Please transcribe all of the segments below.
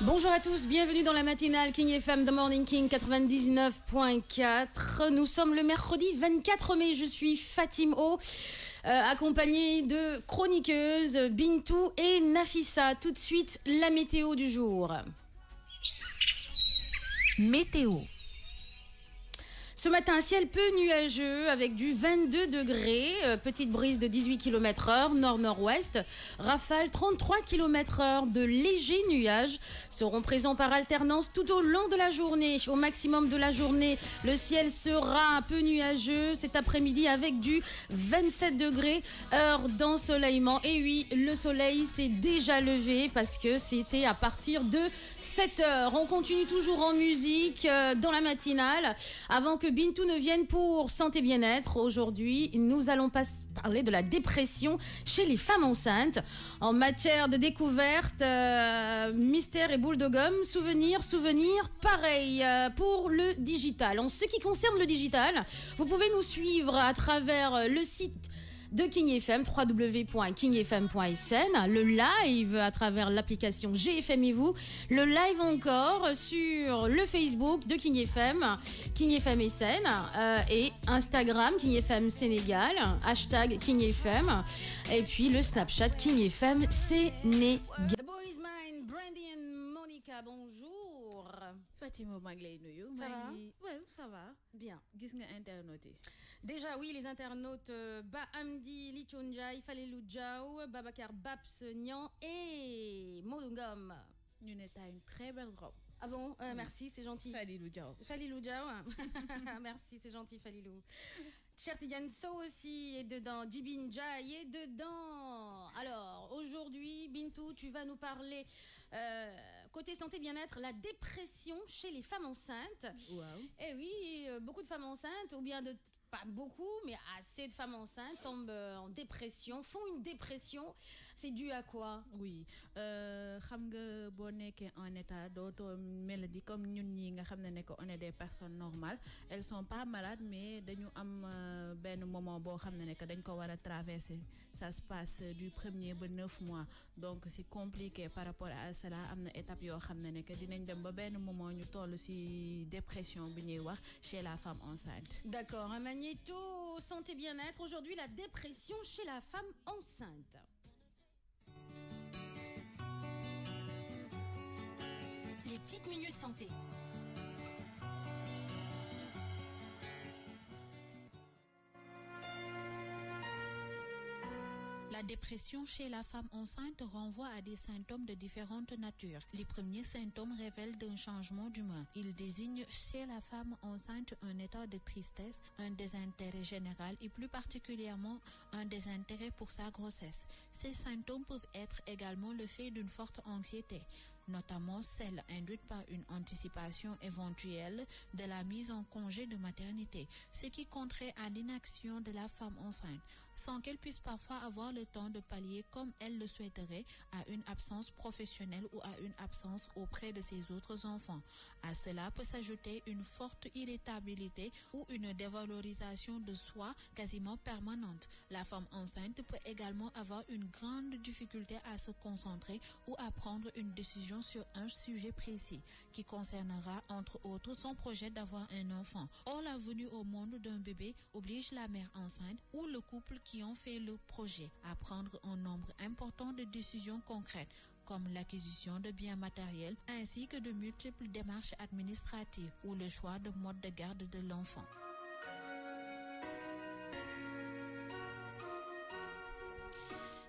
Bonjour à tous, bienvenue dans la matinale King FM The Morning King 99.4. Nous sommes le mercredi 24 mai, je suis Fatim O, accompagnée de chroniqueuses Bintou et Nafissa. Tout de suite, la météo du jour. Météo. Ce matin, ciel peu nuageux avec du 22 degrés, petite brise de 18 km/h, nord-nord-ouest, rafale 33 km/h, de légers nuages seront présents par alternance tout au long de la journée. Au maximum de la journée, le ciel sera un peu nuageux cet après-midi avec du 27 degrés, heure d'ensoleillement. Et oui, le soleil s'est déjà levé parce que c'était à partir de 7 heures. On continue toujours en musique dans la matinale avant que Bintou ne vienne pour Santé Bien-être. Aujourd'hui, nous allons parler de la dépression chez les femmes enceintes. En matière de découverte, mystère et boule de gomme, souvenir, pareil pour le digital. En ce qui concerne le digital, vous pouvez nous suivre à travers le site de King FM, www.kingfm.sn, le live à travers l'application GFM et vous, le live encore sur le Facebook de King FM SN et Instagram King FM Sénégal, hashtag King FM, et puis le Snapchat King FM Sénégal. The Boy is Mine, Brandy and Monica, bonjour. Fatima Maglay nuyu. Ça va? Ouais, ça va. Bien. Gis nga internautes. Déjà oui, les internautes Ba Amdi, Lichonjai, Falilou Djao, Babacar Babs Nyan et Modungom. Nous avons une très belle robe. Ah bon, merci, c'est gentil. Falilou Djao. Falilou Djao. Merci, c'est gentil, Falilou. Chertigan So aussi est dedans, Jibin Jai est dedans. Alors, aujourd'hui, Bintou, tu vas nous parler, côté santé bien-être, la dépression chez les femmes enceintes. Wow. Eh oui, beaucoup de femmes enceintes, ou bien pas beaucoup, mais assez de femmes enceintes tombent en dépression, font une dépression. C'est dû à quoi? Oui, xam nga boo nekkee en état dootoo mélodie comme ñun ñi nga xam ne on est des personnes normales. Elles sont pas malades mais dañu am benn moment boo xam ne dañ ko war a traverser. Ça se passe du 1er ba 9 mois, donc c'est compliqué par rapport à cela. Am na étape yoo xam ne dinañ dem ba benn moment ñu toll ci dépression bi ñuy wax chez la femme enceinte. D'accord, un magnéto santé bien-être. Aujourd'hui, la dépression chez la femme enceinte. Les petites minutes santé. La dépression chez la femme enceinte renvoie à des symptômes de différentes natures. Les premiers symptômes révèlent un changement d'humeur. Ils désignent chez la femme enceinte un état de tristesse, un désintérêt général et plus particulièrement un désintérêt pour sa grossesse. Ces symptômes peuvent être également le fait d'une forte anxiété, notamment celle induite par une anticipation éventuelle de la mise en congé de maternité, ce qui compterait à l'inaction de la femme enceinte, sans qu'elle puisse parfois avoir le temps de pallier comme elle le souhaiterait à une absence professionnelle ou à une absence auprès de ses autres enfants. À cela peut s'ajouter une forte irritabilité ou une dévalorisation de soi quasiment permanente. La femme enceinte peut également avoir une grande difficulté à se concentrer ou à prendre une décision sur un sujet précis qui concernera entre autres son projet d'avoir un enfant. Or, la venue au monde d'un bébé oblige la mère enceinte ou le couple qui en fait le projet à prendre un nombre important de décisions concrètes comme l'acquisition de biens matériels ainsi que de multiples démarches administratives ou le choix de mode de garde de l'enfant.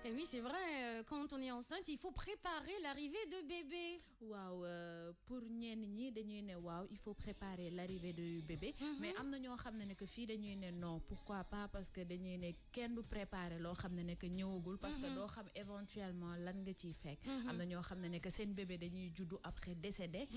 Et oui, c'est vrai, quand on est enceinte, il faut préparer l'arrivée de bébé. Waaw, pour ñenn ñi dañuy ne waaw, il faut préparer l'arrivée du bébé. Mais am na ñoo xam ne que fii dañuy ne non, pourquoi pas, parce que dañuy ne kenn du préparer loo xam ne que ñëwagul parce que doo xam éventuellement lan nga ciy fekk. Am na ñoo xam ne que seen bébé dañuy juddu après décédé.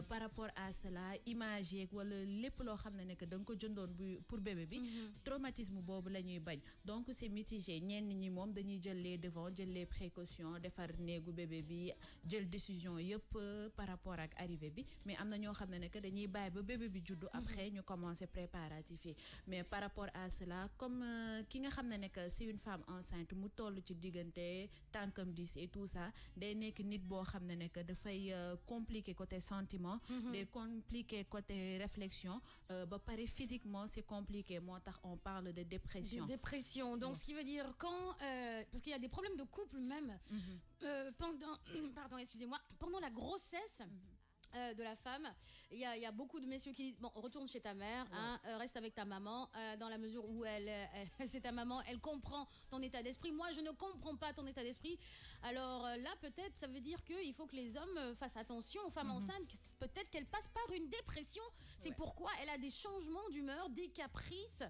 Par rapport à cela, image yeeg wala lépp loo xam ne que da nga ko jëndoon pour bébé bi, traumatisme boobu la ñuy bañ. Donc c'est mitigé. Ñenn ñi moom dañuy jël les devants jël les précautions defar néegu bébé bi jël décision yëpp par rapport ak arrivée bi mais am na ñoo xam ne que dañuy bàyyi ba bébé bi juddu après ñu commencer préparatifs yi mais par rapport à cela comme ki nga xam ne que c'est une femme enceinte mu toll ci diggante tànkam 10 et tout ça day nekk nit boo xam ne que dafay compliqué côté sentiment day compliqué côté réflexion ba pare physiquement c'est compliqué moo tax on parle de dépression. Dépression, donc ce qui veut dire quand parce qu'il y a des problèmes de couple même pendant pardon excusez-moi pendant la grossesse de la femme, il y a beaucoup de messieurs qui disent bon, retourne chez ta mère, hein, reste avec ta maman, dans la mesure où c'est ta maman, elle comprend ton état d'esprit. Moi, je ne comprends pas ton état d'esprit. Alors là, peut-être, ça veut dire qu'il faut que les hommes fassent attention aux femmes enceintes. Peut-être qu'elles passent par une dépression. C'est pourquoi elle a des changements d'humeur, des caprices.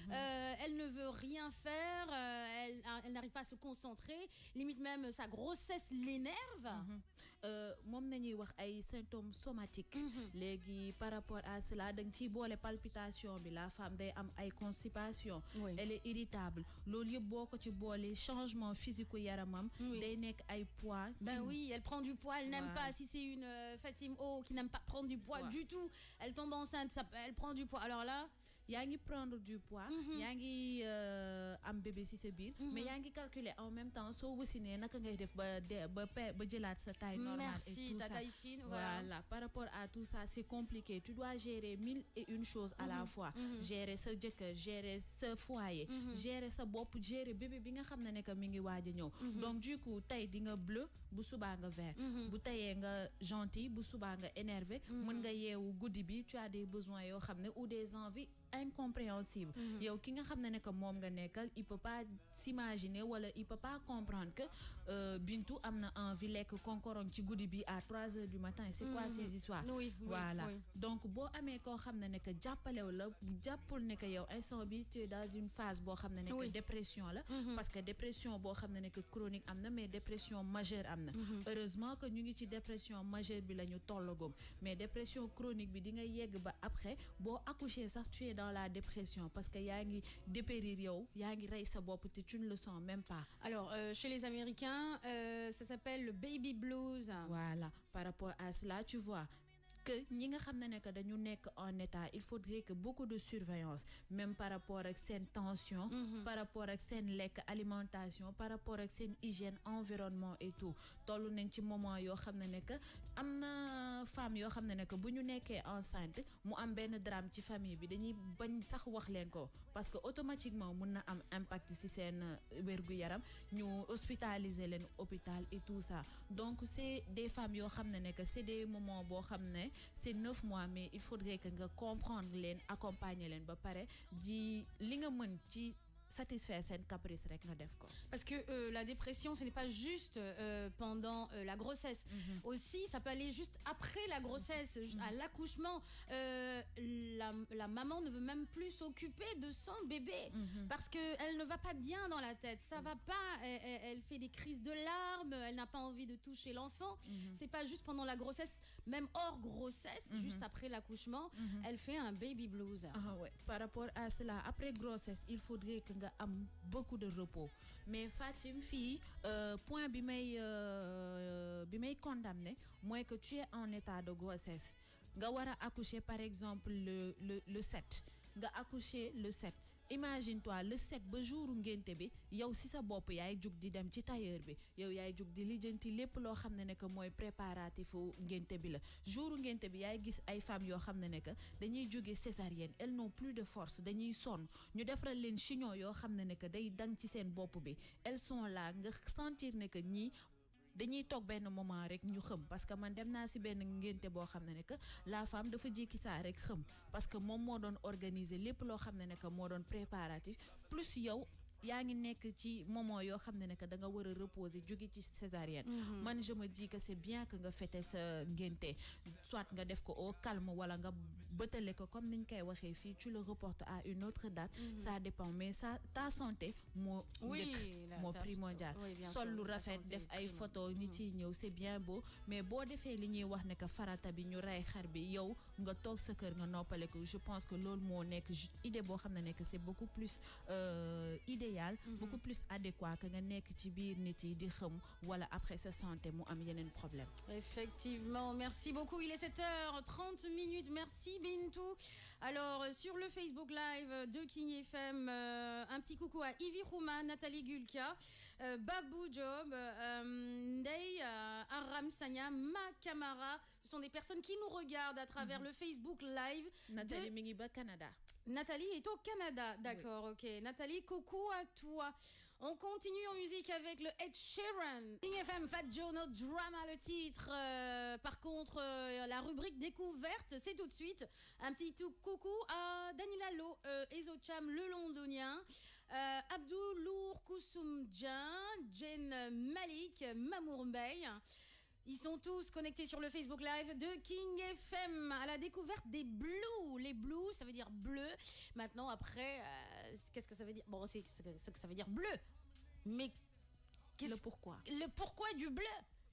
Elle ne veut rien faire. Elle n'arrive pas à se concentrer. Limite même, sa grossesse l'énerve. Moom nañuy wax ay symptômes somatiques. Léegi par rapport à cela da nga ciy boole palpitation bi la femme day am ay constipation. Elle est irritable loolu yëpp boo ko ci boole changement physique u yaramam. day nekk ay poids. Ben oui, elle prend du poids, elle n'aime pas. Si c'est une Fatim O qui n'aime pas prendre du poids du tout, elle tombe enceinte, elle prend du poids. Alors là, yaa ngi prendre du poids. yaa ngi am bébé ci sa biir. mais yaa ngi calculer en même temps soo wasinee naka ngay def ba jëlaat sa taille normale. Merci, et tout ta ça. taille fine. Voilà, par rapport à tout ça, c'est compliqué. Tu dois gérer 1001 choses à la fois. Gérer sa jëkkër, gérer sa foyer, gérer sa bopp, gérer bébé bi nga xam ne que mi ngi waaj a ñëw. Donc du coup, tey di nga bleu, bu subaa nga vert. Bu teyee nga gentil, bu subaa nga énervé. Mën nga yeewu guddi bi, tu as des besoins yoo xam ne ou des envies incompréhensible. Yow ki nga xam ne que moom nga nekkal il peut pas s'imaginer wala il peut pas comprendre que Bintou am na envie lekk konkorong ci guddi bi à 3h du matin. C'est quoi ces histoires? Voilà. Donc boo amee koo xam ne que jàppalew la jàppul ne que yow instant bi tu es dans une phase boo xam ne que dépression la. Parce que dépression boo xam ne que chronique am na mais dépression majeure am na. Heureusement que ñu ngi ci dépression majeure bi la ñu tollagum mais dépression chronique bi di nga yegg ba après boo accoucher sax tu es dans la dépression parce que yaa ngi dépérir yow yaa ngi rey sa bopp te tu ne le sens même pas. Alors chez les Américains ça s'appelle le baby blues. Voilà, par rapport à cela tu vois que ñi nga xam ne que dañu nekk en état il faudrait que beaucoup de surveillance même par rapport ak seen tension par rapport ak seen lekk alimentation par rapport ak seen hygiène environnement et tout toll nañ ci moment yoo xam ne que am na femme yoo xam ne que bu ñu nekkee enceinte mu am benn drame ci famille bi dañuy bañ sax wax leen ko parce que automatiquement mun na am impact ci seen wér-gu-yaram ñu hospitaliser leen hôpital et tout ça donc c'est des femmes yoo xam ne que c'est des moments boo xam ne c'est 9 mois mais il faudrait que nga comprendre leen accompagner leen ba pare ji li nga mën ci satisfaire cette caprice rek nga def ko. Parce que la dépression ce n'est pas juste pendant la grossesse. Aussi ça peut aller juste après la grossesse, à l'accouchement. La maman ne veut même plus s'occuper de son bébé parce que elle ne va pas bien dans la tête, ça va pas, elle fait des crises de larmes, elle n'a pas envie de toucher l'enfant. C'est pas juste pendant la grossesse, même hors grossesse, juste après l'accouchement, elle fait un baby blues. Ah ouais, par rapport à cela après grossesse, il faudrait que nga am beaucoup de repos mais Fatim fii point bi may condamner mooy que tu es en état de grossesse nga war a accoucher par exemple le 7 nga accoucher le 7 imagine-toi le 7 ba jouru ngénte bi yow si sa bopp yaay jug di dem ci tailleur bi yow yaay jug di lijjanti lépp loo xam ne que mooy préparatifu ngénte bi la jouru ngénte bi yaay gis ay femmes yoo xam ne que dañuy jóge césarienne elles n'ont plus de force dañuy sonn ñu defaral leen chignon yoo xam ne que day dang ci seen bopp bi elles sont là nga sentir ne que ñii dañuy toog benn moment rek ñu xëm parce que man dem naa ci benn ngénte boo xam ne que la femme dafa jékki saa rek xëm parce que moom moo doon organiser lépp loo xam ne que moo doon préparatif plus yow yaa ngi nekk ci moment yoo xam ne que da nga war a reposer jóge ci césarienne. Man je me dis que c'est bien que nga fêter sa ngénte soit nga def ko au calme wala nga bëtale ko comme niñ koy waxee fii tu le reportes à une autre date. Ça dépend mais ça ta santé moo njëkk moo primordial sol lu rafet def ay photo nit yi ñëw c'est bien beau mais boo defee li ñuy wax ne que farata bi ñu rey xar bi yow nga toog sa kër nga noppale ko je pense que loolu moo nekk idée boo xam ne que c'est beaucoup plus idéal idéal beaucoup plus adéquat que nga nekk ci biir nit yi di xam wala après sa santé mu am yeneen problème. Effectivement, merci beaucoup. Il est 7h30. Merci Bintou. Alors, sur le Facebook Live de King FM, un petit coucou à Ivy Rouma, Nathalie Gulka, Babou Job, Ndei, Aram Sanya, Ma Camara. Ce sont des personnes qui nous regardent à travers le Facebook Live. Nathalie Mingiba, Canada. Nathalie est au Canada, d'accord, ok. Nathalie, coucou à toi. On continue en musique avec le Ed Sheeran. King FM, Fat Joe, No Drama, le titre. Par contre, la rubrique découverte, c'est tout de suite. Un petit coucou à Dani Lalo, Ezocham, le londonien. Abdoulour Koussoumdjan, Jen Malik, Mamour Bey. Ils sont tous connectés sur le Facebook Live de King FM à la découverte des blues. Les blues, ça veut dire bleu. Maintenant, après, qu'est-ce que ça veut dire? Bon, c'est ce que ça veut dire bleu. Mais le pourquoi? Le pourquoi du bleu?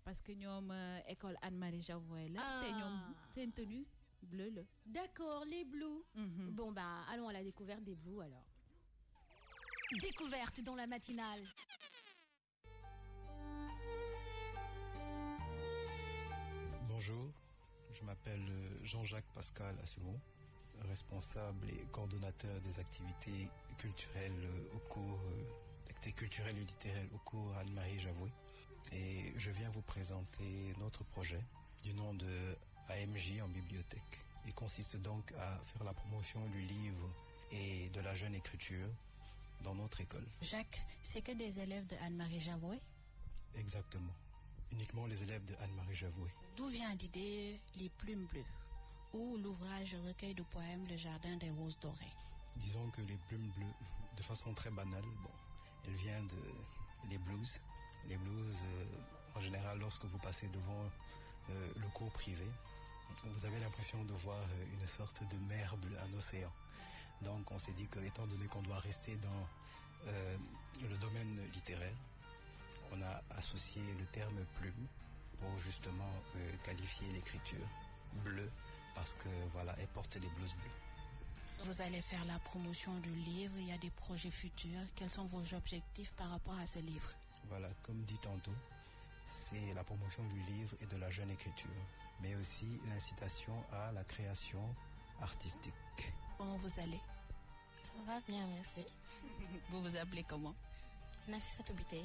Parce que nous école Anne-Marie Javoy là, c'est une tenue bleu le. D'accord, les blues. Bon, bah, allons à la découverte des blues alors. Découverte dans la matinale. Bonjour, je m'appelle Jean-Jacques Pascal Assumon, responsable et coordonnateur des activités culturelles activités culturelles et littéraires au cours Anne-Marie Javoué. Et je viens vous présenter notre projet du nom de AMJ en bibliothèque. Il consiste donc à faire la promotion du livre et de la jeune écriture dans notre école. Jacques, c'est que des élèves de Anne-Marie Javoué? Exactement. Uniquement les élèves de Anne-Marie Javoué. D'où vient l'idée Les Plumes Bleues ou l'ouvrage recueil de poèmes Le Jardin des Roses Dorées? Disons que les plumes bleues, de façon très banale, elle vient les blues. Les blues, en général, lorsque vous passez devant le cours privé, vous avez l'impression de voir une sorte de mer bleue, un océan. Donc on s'est dit que, étant donné qu'on doit rester dans le domaine littéraire, on a associé le terme plume pour justement qualifier l'écriture bleue parce que voilà, elle porte des blouses bleues. Vous allez faire la promotion du livre, il y a des projets futurs. Quels sont vos objectifs par rapport à ce livre? Voilà, comme dit tantôt, c'est la promotion du livre et de la jeune écriture, mais aussi l'incitation à la création artistique. Comment vous allez? Ça va bien, merci. Vous vous appelez comment? Nafissa Toubité.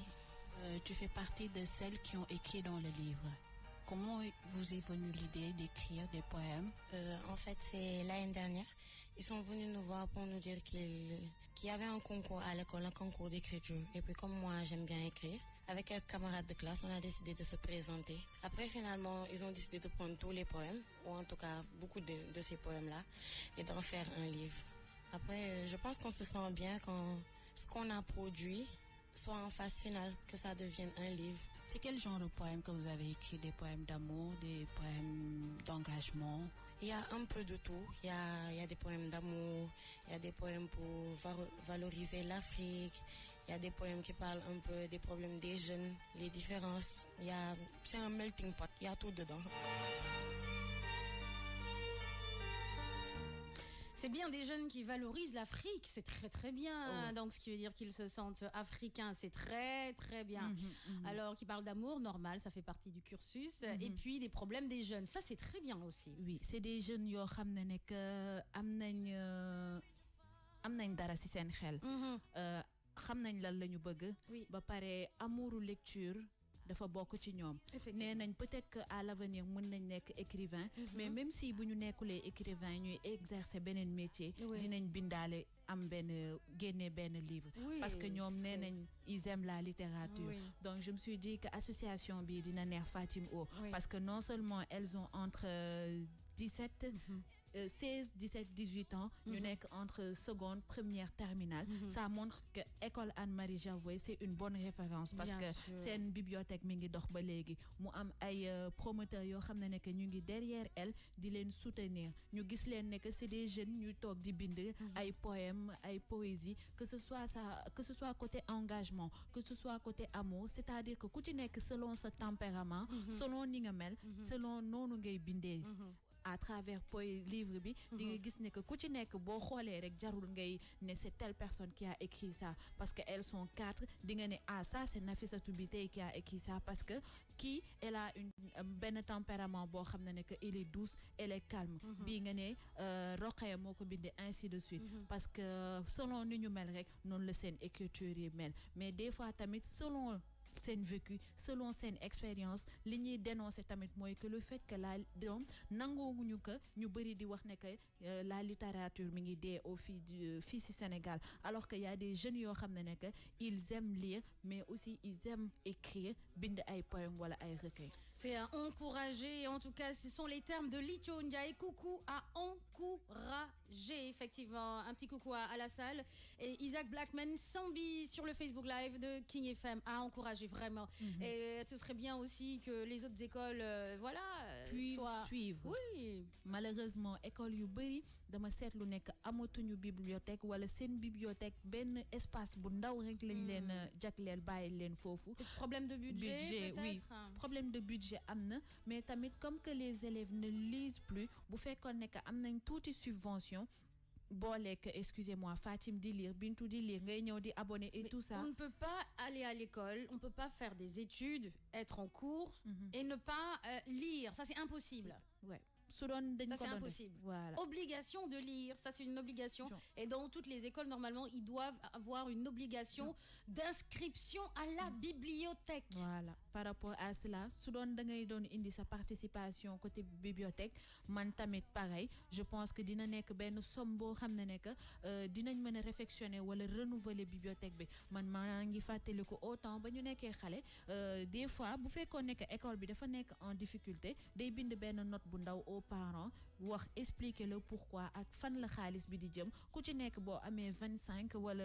Tu fais partie de celles qui ont écrit dans le livre. Comment vous est venue l'idée d'écrire des poèmes? En fait, c'est l'année dernière. Ils sont venus nous voir pour nous dire qu'il y avait un concours à l'école, un concours d'écriture. Et puis comme moi, j'aime bien écrire, avec quelques camarades de classe, on a décidé de se présenter. Après, finalement, ils ont décidé de prendre tous les poèmes, ou en tout cas beaucoup de ces poèmes-là, et d'en faire un livre. Après, je pense qu'on se sent bien quand ce qu'on a produit soit en phase finale, que ça devienne un livre. C'est quel genre de poèmes que vous avez écrit? Des poèmes d'amour, des poèmes d'engagement? Il y a un peu de tout. Il y a des poèmes d'amour, il y a des poèmes pour valoriser l'Afrique, il y a des poèmes qui parlent un peu des problèmes des jeunes, les différences. C'est un melting pot, il y a tout dedans. C'est bien des jeunes qui valorisent l'Afrique, c'est très très bien. Donc ce qui veut dire qu'ils se sentent africains, c'est très très bien. Alors qui parlent d'amour, normal, ça fait partie du cursus. Et puis des problèmes des jeunes, ça c'est très bien aussi. Oui, c'est des jeunes qui am dara ci sen xel. Xam nañ lan lañu bëgg. Ba paré amouru lecture dafa bokk ci ñoom. Nee nañ peut-être que à l'avenir mën nañ nekk écrivain, mais même si bu ñu nekkulee écrivain ñuy exercer beneen métier, dinañ bindaale am génne benn livre. Parce que ñoom nee nañ ils aiment la littérature. Donc je me suis dit que association bi dina neex Fatim O, parce que non seulement elles ont entre 16, 17, 18 ans, ñu nekk entre seconde, première, terminale. Ça montre que école Anne-Marie Javoué c'est une bonne référence parce que c'est une bibliothèque mi ngi dox ba légui mu am ay promoteurs yo xamné ne que ñu ngi derrière elle di leen soutenir. Ñu gis leen ne que c'est des jeunes ñu tok di bind ay poèmes, ay poésie, que ce soit côté engagement, que ce soit côté amour, c'est-à-dire que ku ci nekk selon sa tempérament, selon ni nga mel, selon nonu ngay bindé. à travers livre bi di nga gis ne que ku ci nekk boo xoolee rek jarul ngay ne c'est telle personne qui a écrit ça parce que elles sont 4 di nga ne ah ça c'est Nafissatou Biteye qui a écrit ça parce que qui elle a une benn tempérament boo xam ne que elle est douce elle est calme bii nga ne Rokhaya moo ko bindee ainsi de suite parce que selon ni ñu mel rek noonu la seen écriture yi mel mais des fois tamit selon seen vécu selon seen expérience li ñuy dénoncer tamit mooy que le fait que la doom nangoowuñu que ñu bëri di wax ne que la littérature mi ngi dee au fii ci Sénégal alors que y a des jeunes yoo xam ne que ils aiment lire mais aussi ils aiment écrire bind ay poèmes wala ay recueils. C'est à encourager, en tout cas ce sont les termes de Lithio Ndiaye. Coucou à encourager, effectivement, un petit coucou à la salle. Et Isaac Blackman, Sambi sur le Facebook Live de King FM, à encourager vraiment. Et ce serait bien aussi que les autres écoles, voilà, puissent suivre. Oui. Malheureusement, école yu bari dama seetlu nekk amatuñu bibliothèque wala seen bibliothèque benn espace bu ndaw rek lañ leen jagleel bàyyi leen foofu. Problème de budget peut-être. Oui, problème de budget amna, mais tamit comme que les élèves ne lisent plus bu fekkoon ne que am nañ tuuti subvention bolek, excusez-moi, Fatim di lire, Bintou di lire, ngay ñëw di abonné et mais tout ça. On ne peut pas aller à l'école, on ne peut pas faire des études, être en cours et ne pas lire. Ça, c'est impossible. Ouais. Ça, c'est impossible. Voilà. Obligation de lire, ça c'est une obligation. Et dans toutes les écoles, normalement, ils doivent avoir une obligation d'inscription à la bibliothèque. Voilà. Par rapport à cela, su doon da ngay doon indi sa participation côté bibliothèque man tamit pareil je pense que dina nekk benn somme boo xam ne que dinañ mën a réfectionner wala renouveler bibliothèque bi man maa ngi fàttaliku autant ba ñu nekkee xale des fois bu fekkoon ne que école bi dafa nekk en difficulté day bind benn note bu ndaw aux parents wax expliquer le pourquoi ak fan la xaalis bi di jëm ku ci nekk boo amee 25 wala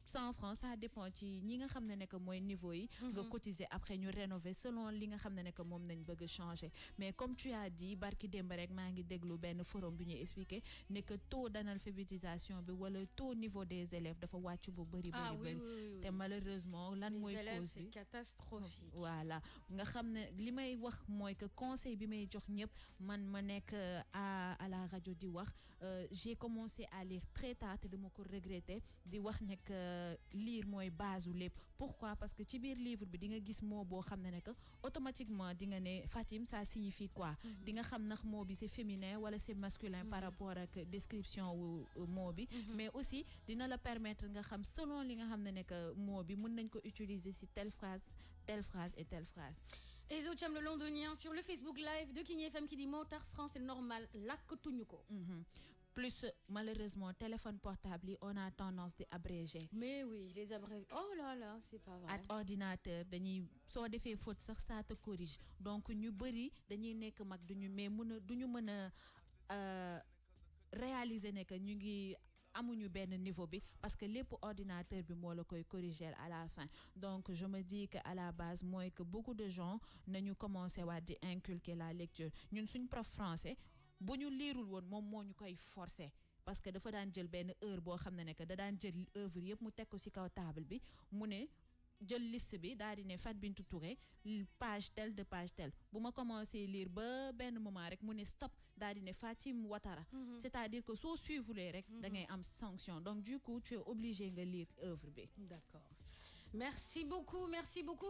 100 francs, ça dépend ci ñi nga xam ne que mooy niveau yi nga cotiser après ñu rénover selon li nga xam ne que moom nañ bëgg changer mais comme tu as dit barki démb rek maa ngi déglu benn forum bi ñuy expliquer ne que taux d'analphabétisation bi wala taux niveau des élèves dafa wàcc bu bëri te malheureusement lan mooy cause bi c'est catastrophique. Voilà nga xam ne li may wax mooy que conseil bi may jox ñëpp man ma nekk à la radio di wax j'ai commencé à lire très tard te dama ko regretter di wax ne que lire mooy base u lépp pourquoi parce que ci biir livre bi di nga gis mot boo xam ne que automatiquement di nga ne Fatim ça signifie quoi di nga xam ndax mot bi c'est féminin wala c'est masculin par rapport ak description wu mot bi mais aussi dina la permettre nga xam selon li nga xam ne que mot bi mën nañ ko utiliser ci telle phrase et telle phrase. Ezo Cham le londonien sur le Facebook Live de King FM qui dit motard France c'est normal làkkatuñu ko. Plus malheureusement téléphone portable on a tendance à abréger. Mais oui, les abrèges. Oh là là, c'est pas vrai. Ak ordinateur dañuy soo defee faute sax ça te corrige donc ñu bëri dañuy nekk mag mais duñu mën a réaliser ne que ñu ngi amuñu benn niveau bi parce que lépp ordinateur bi moo la koy corriger à la fin donc je me dis que à la base mooy que beaucoup de gens nañu commencé waat di inculquer la lecture ñun suñ prof français bu ñu liirul woon moom moo ñu koy forcer parce que dafa daan jël benn heure boo xam ne que da daan jël œuvre yëpp mu teg ko ci kaw table bi mu ne jël liste bi daal di ne Fat Bintou Touré page telle de page telle bu ma commencé lire ba benn moment rek mu ne stop daal di ne Fatim Ouattara c'est-à-dire que soo suivre rek da ngay am sanction donc du coup tu es obligé nga lire œuvre bi. D'accord. Merci beaucoup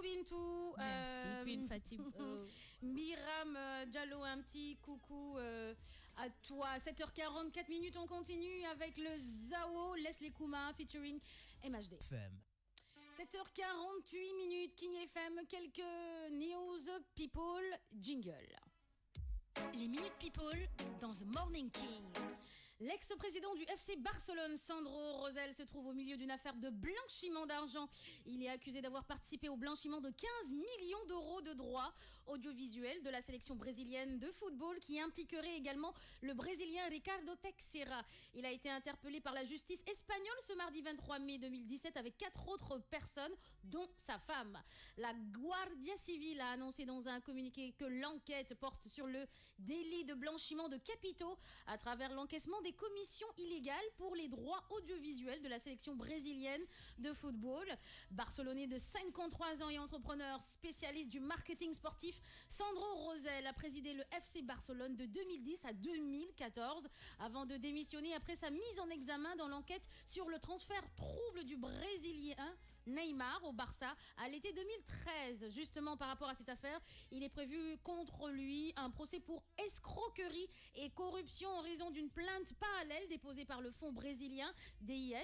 Bintou. Merci Queen Fatim. Miram Diallo, un petit coucou à toi. 7h44 minutes, on continue avec le Zao Leslie Kouma featuring MHD. 7h48 minutes, King FM, quelques news people, jingle. Les minutes people dans The Morning King. L'ex-président du FC Barcelone, Sandro Rosell, se trouve au milieu d'une affaire de blanchiment d'argent. Il est accusé d'avoir participé au blanchiment de 15 millions d'euros de droits audiovisuels de la sélection brésilienne de football qui impliquerait également le Brésilien Ricardo Teixeira. Il a été interpellé par la justice espagnole ce mardi 23 mai 2017 avec 4 autres personnes, dont sa femme. La Guardia Civile a annoncé dans un communiqué que l'enquête porte sur le délit de blanchiment de capitaux à travers l'encaissement des des commissions illégales pour les droits audiovisuels de la sélection brésilienne de football. Barcelonais de 53 ans et entrepreneur spécialiste du marketing sportif, Sandro Rosell a présidé le FC Barcelone de 2010 à 2014 avant de démissionner après sa mise en examen dans l'enquête sur le transfert trouble du Brésilien Neymar au Barça à l'été 2013. Justement, par rapport à cette affaire, il est prévu contre lui un procès pour escroquerie et corruption en raison d'une plainte parallèle déposée par le fonds brésilien DIS,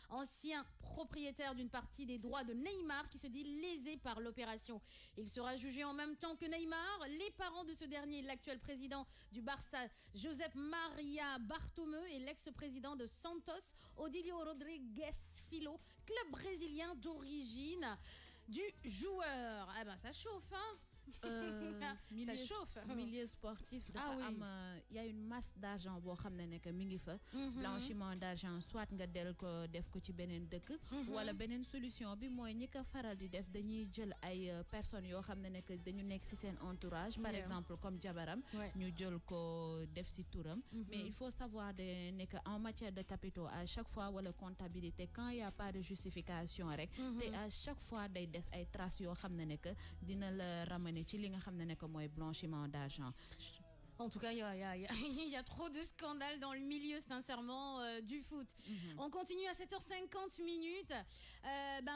ancien propriétaire d'une partie des droits de Neymar qui se dit lésé par l'opération. Il sera jugé en même temps que Neymar. Les parents de ce dernier, l'actuel président du Barça, Josep Maria Bartomeu, et l'ex-président de Santos, Odilio Rodrigues Filho, club brésilien d'origine du joueur. Ah ben ça chauffe, hein. Ça chauffe. Milieu sportif, il y a une masse d'argent boo xam ne que mi ngi fa. Blanchiment d'argent, soit nga del ko def ko ci benen dëkk wala benen solution bi mooy ñi ko faral di def dañuy jël ay personnes yoo xam ne que dañu nekk ci seen entourage, par exemple comme jabaram, ñu jël ko def ci turam. Mais il faut savoir que en matière de capitaux, à chaque fois wala comptabilité, quand il y a pas de justification rek te à chaque fois day des ay traces yoo xam ne que dina la ramener ci li nga xam ne que mooy blanchiment d'argent. En tout cas, il y a trop de scandales dans le milieu, sincèrement, du foot. On continue à 7h50 minutes.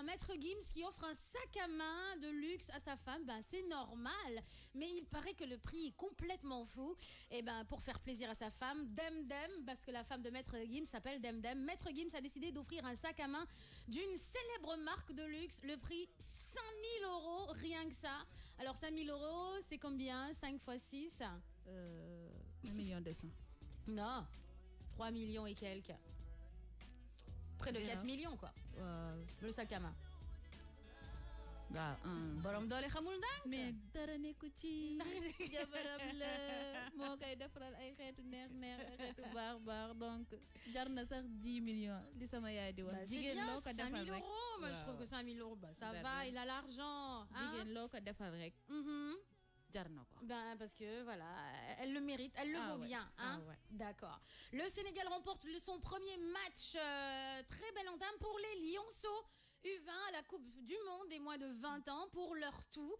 Maître Gims qui offre un sac à main de luxe à sa femme, c'est normal. Mais il paraît que le prix est complètement fou. Et pour faire plaisir à sa femme, Demdem, parce que la femme de Maître Gims s'appelle Demdem, Maître Gims a décidé d'offrir un sac à main d'une célèbre marque de luxe. Le prix 5 000 €, rien que ça. Alors 5 000 €, c'est combien? 5 x 6 1,2 million. Non, 3 millions et quelques. Près de 4 millions, quoi. Le sac à main. Borom doole xamul ndànk. Mais dara nekku ci jabaram la moo koy defaral ay xeetu neex ay xeetu baax donc jar na sax 10 millions li sama yaay di wax. Jigéen loo ko defal rek 5 000 €. Moi je trouve que 5 000 €, ça va, il a l'argent. Jigéen loo ko defal rek. Parce que voilà, elle le mérite, elle le vaut bien, hein. D'accord. Le Sénégal remporte son premier match, très belle entame pour les Lionceaux U20 à la Coupe du Monde des moins de 20 ans pour leur tout.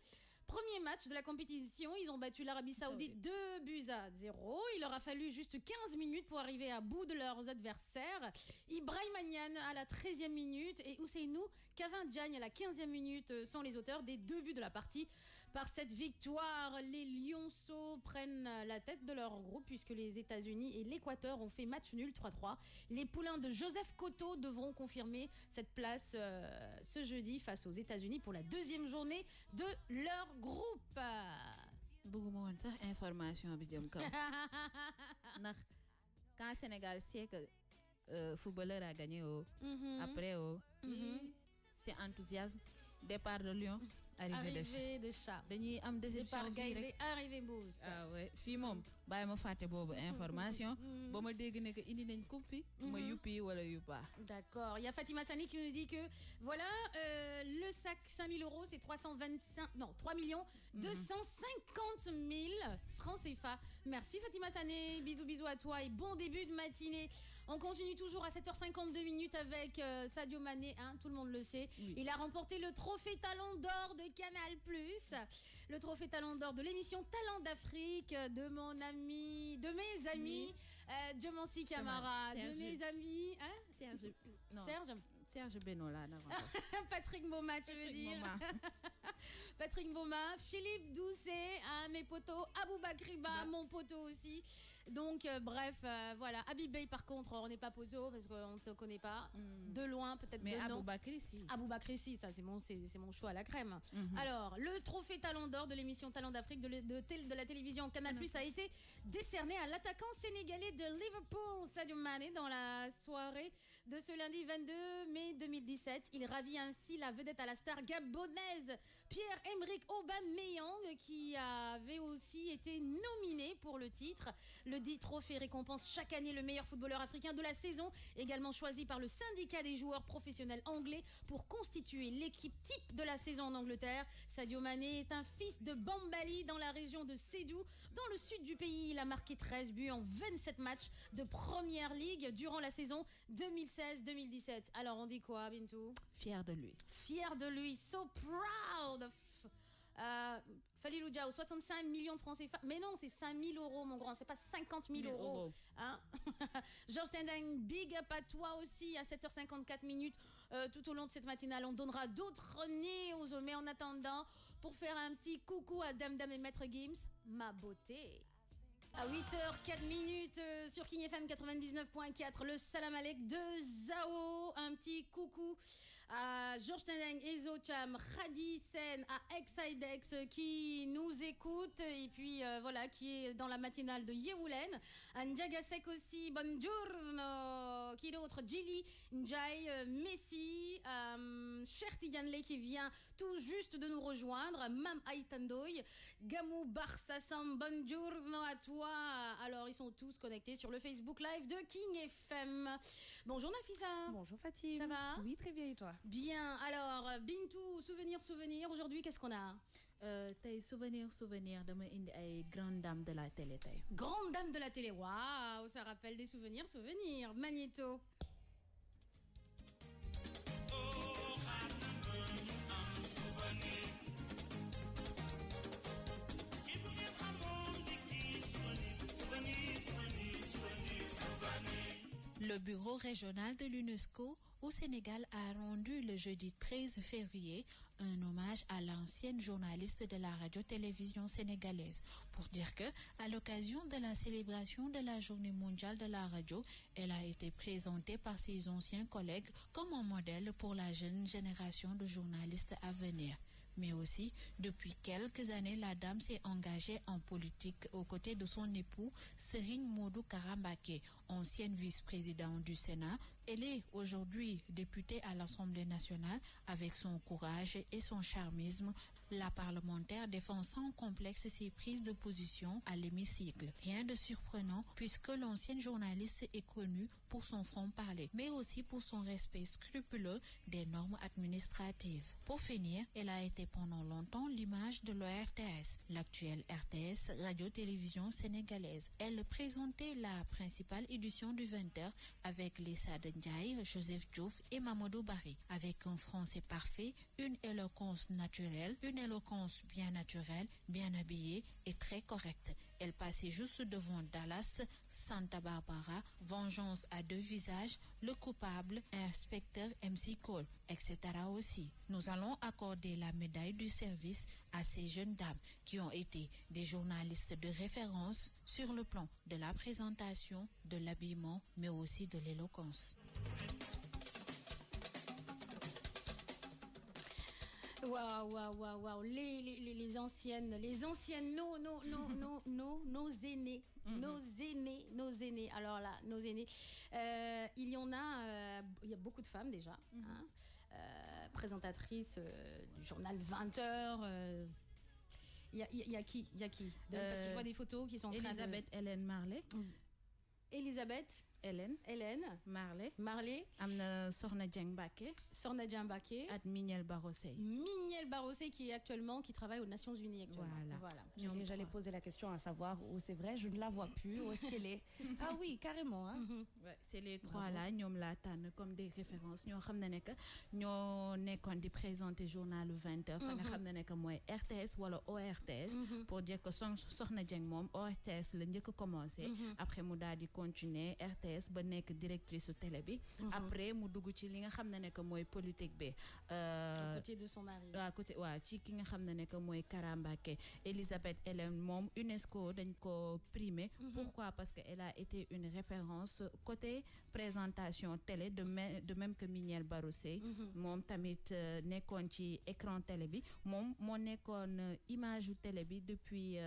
Premier match de la compétition, ils ont battu l'Arabie Saoudite 2-0. Il leur a fallu juste 15 minutes pour arriver à bout de leurs adversaires. Ibrahima Niane à la 13e minute et Ousseynou Kavin Diagne à la 15e minute sont les auteurs des 2 buts de la partie. Par cette victoire, les Lionceaux prennent la tête de leur groupe puisque les États-Unis et l'Équateur ont fait match nul 3-3. Les poulains de Joseph Cotto devront confirmer cette place ce jeudi face aux États-Unis pour la 2e journée de leur groupe. bëgguma woon sax information bi jëm kaw ndax quand Sénégal sait que footballeur a gagné après c'est enthousiasme. Départ de Lyon, arrivée de chat. Dañuy am déception fii rek arrivée Mbuus. Ah ouais, fii moom bàyyi ma fàtte boobu information. ba ma dégg ne que indi nañ coupe fi ma yuppi wala yuppa. D'accord. Il y a Fatima Sani qui nous dit que voilà, le sac 5 000 €, c'est 3 250 000 francs CFA. Merci Fatima Sani, bisous à toi et bon début de matinée. On continue toujours à 7h52 minutes avec Sadio Mané, hein, tout le monde le sait. Oui. Il a remporté le trophée Talent d'Or de Canal+, le trophée Talent d'Or de l'émission Talent d'Afrique de mes amis, Diomansi Camara, de mes amis, hein? Serge Benola. Patrick Mboma, tu veux dire? Patrick Mboma, Philippe Doucet, hein, mes potos, Aboubakriba, mon poteau aussi. Donc, bref, voilà. Habib Bey, par contre, on n'est pas poteau parce qu'on ne se connaît pas. De loin, peut-être de nom. Mais Aboubakri, si. Aboubakri, si, ça, c'est mon choix à la crème. Alors, le trophée Talent d'Or de l'émission Talent d'Afrique de la télévision Canal+, a été décerné à l'attaquant sénégalais de Liverpool, Sadio Mané, dans la soirée de ce lundi 22 mai 2017. Il ravit ainsi la vedette à la star gabonaise Pierre-Emerick Aubameyang qui avait aussi été nominé pour le titre. Le dit trophée récompense chaque année le meilleur footballeur africain de la saison, également choisi par le syndicat des joueurs professionnels anglais pour constituer l'équipe type de la saison en Angleterre. Sadio Mané est un fils de Bambali dans la région de Sédou, dans le sud du pays. Il a marqué 13 buts en 27 matchs de Première Ligue durant la saison 2016-2017. Alors on dit quoi, Bintou? Fier de lui. Fier de lui, so proud of... Falilou Diao, 65 millions de francs CFA. Mais non, c'est 5 000 euros, mon grand. C'est pas 50 000 euros. Hein? Georges Tendeng, big up à toi aussi. À 7h54 minutes, tout au long de cette matinale, on donnera d'autres news. Mais en attendant, pour faire un petit coucou à Dame Dame et Maître Gims, ma beauté. À 8h04 sur King FM 99.4, le Salam Alek de Zao. Un petit coucou à Georges Tendeng, Ezo Cham, Khadi Sen, à Exidex qui nous écoute et puis voilà, qui est dans la matinale de Yewulen. À Ndjagasek aussi, bonjour. Qui d'autre? Jili, Njai, Messi, Cher Tiganle qui vient tout juste de nous rejoindre. Mam Aitandoy, Gamou Barsassam, bonjour à toi. Alors, ils sont tous connectés sur le Facebook Live de King FM. Bonjour Nafisa. Bonjour Fatim. Ça va? Oui, très bien, et toi? Bien. Alors, Bintou, souvenir. Aujourd'hui, qu'est-ce qu'on a? T'as souvenir de mes grande dame de la télé. Grande dame de la télé. Waouh, ça rappelle des souvenirs. Magnéto. Le bureau régional de l'UNESCO au Sénégal a rendu le jeudi 13 février un hommage à l'ancienne journaliste de la radio-télévision sénégalaise pour dire que, à l'occasion de la célébration de la Journée mondiale de la radio, elle a été présentée par ses anciens collègues comme un modèle pour la jeune génération de journalistes à venir. Mais aussi, depuis quelques années, la dame s'est engagée en politique aux côtés de son époux, Serigne Modou Karambake, ancienne vice-présidente du Sénat. Elle est aujourd'hui députée à l'Assemblée nationale. Avec son courage et son charmisme, la parlementaire défend sans complexe ses prises de position à l'hémicycle. Rien de surprenant puisque l'ancienne journaliste est connue pour son franc-parler, mais aussi pour son respect scrupuleux des normes administratives. Pour finir, elle a été pendant longtemps l'image de l'ORTS, l'actuelle RTS, Radio-Télévision sénégalaise. Elle présentait la principale édition du 20h avec Lissa Ndiaye, Joseph Diouf et Mamadou Barry. Avec un français parfait, une éloquence naturelle, une éloquence bien naturelle, bien habillée et très correcte. Elle passait juste devant Dallas, Santa Barbara, Vengeance à deux visages, Le Coupable, Inspecteur MC Cole, etc. aussi. Nous allons accorder la médaille du service à ces jeunes dames qui ont été des journalistes de référence sur le plan de la présentation, de l'habillement, mais aussi de l'éloquence. Waouh. Les anciennes, nos aînés. Nos aînés. Alors là, nos aînés. Il y a beaucoup de femmes déjà. Hein, présentatrices du journal 20h. Il y a qui parce que je vois des photos qui sont en train de... Elisabeth Hélène Marley. Elisabeth Hélène Marley Amna Sorna Djangbaké at Mignel Barossé qui travaille aux Nations Unies actuellement. Voilà. J'allais poser la question à savoir où c'est vrai, je ne la vois plus, où est-ce qu'elle est? Ah oui, carrément. Hein? Ouais, c'est les trois là, ñom la tànn comme des références. ñoo xam ne que ñoo nekkoon di présenter journal 20h fa nga xam ne que mooy RTS wala ORTS pour dire que Soxna Dieng moom ORTS la njëkk commencé après mu daal di continuer RTS ba nekk directrice télé bi après mu dugg ci li nga xam ne que mooy politique bi à côté de son mari ci ki nga xam ne que mooy Karambake. Elisabeth Hélène moom UNESCO dañ ko primé. Pourquoi? Parce que elle a été une référence côté présentation télé de même que Mignel Barossé. moom tamit nekkoon ci écran télé bi moom moo nekkoon image u télé bi depuis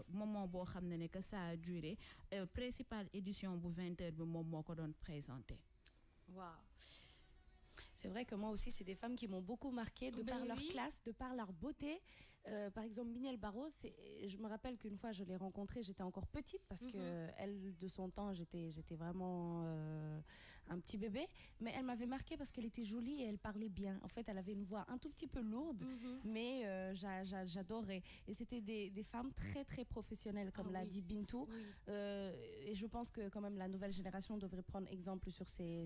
moment boo xam ne que ça a duré. Principale édition bu 20h bi moom moo ko doon présenté. Waaw. c'est vrai que moi aussi, c'est des femmes qui m'ont beaucoup marqué de par leur classe, de par leur beauté. Par exemple, Mignel Barros, je me rappelle qu'une fois, je l'ai rencontrée, j'étais encore petite parce que elle, de son temps, j'étais vraiment un petit bébé. Mais elle m'avait marquée parce qu'elle était jolie et elle parlait bien. En fait, elle avait une voix un tout petit peu lourde, mais j'adorais. Et c'était des femmes très, très professionnelles, comme l'a dit Bintou. Et je pense que quand même la nouvelle génération devrait prendre exemple sur ces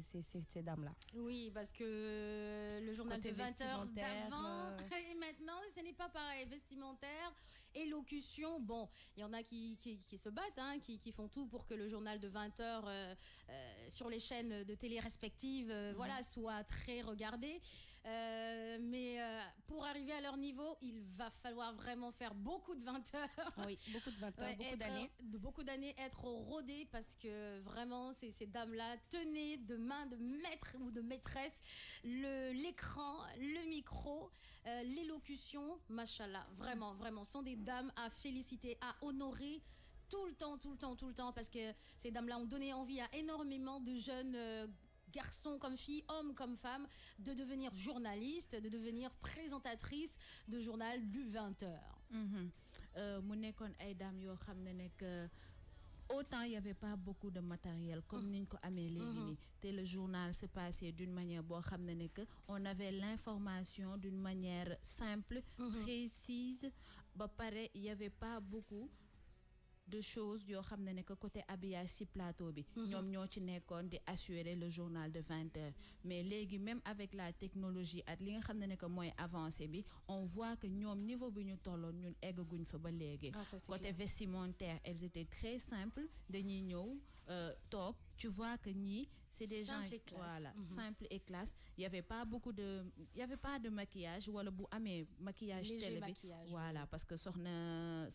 dames-là. Oui, parce que le journal de 20h d'avant et maintenant, ce n'est pas pareil. Vestimentaire, élocution, bon, il y en a qui se battent, hein, qui font tout pour que le journal de 20h sur les chaînes de télé respectives voilà, soit très regardé. Mais pour arriver à leur niveau, il va falloir vraiment faire beaucoup de 20h. Oui, beaucoup de 20h, beaucoup d'années être rodé parce que vraiment, ces dames-là tenaient de main de maître ou de maîtresse l'écran, le micro, l'élocution, machallah, vraiment, sont des dames à féliciter, à honorer tout le temps, parce que ces dames-là ont donné envie à énormément de jeunes garçons comme filles, hommes comme femmes, de devenir journalistes, de devenir présentatrices de journal du 20h. Mu nekkoon ay dames yoo xam ne nekk autant il y avait pas beaucoup de matériel comme niñ ko amee léegi nii te le journal se passait d'une manière boo xam ne nekk on avait l'information d'une manière simple, précise, ba pare il y avait pas beaucoup de choses yoo xam ne nekk côté habillage ci plateau bi ñoom ñoo ci nekkoon di assurer le journal de 20h mais léegi même avec la technologie at li nga xam ne nekk mooy avancé bi on voit que ñoom niveau bi ñu tolloon ñun eggaguñ fa ba léegi côté vestimentaire elles étaient très simples dañuy ñëw toog tu vois que ñii c'est des gens voilà simple et classe il y avait pas de maquillage wala bu amee maquillage télé bi voilà parce que soxna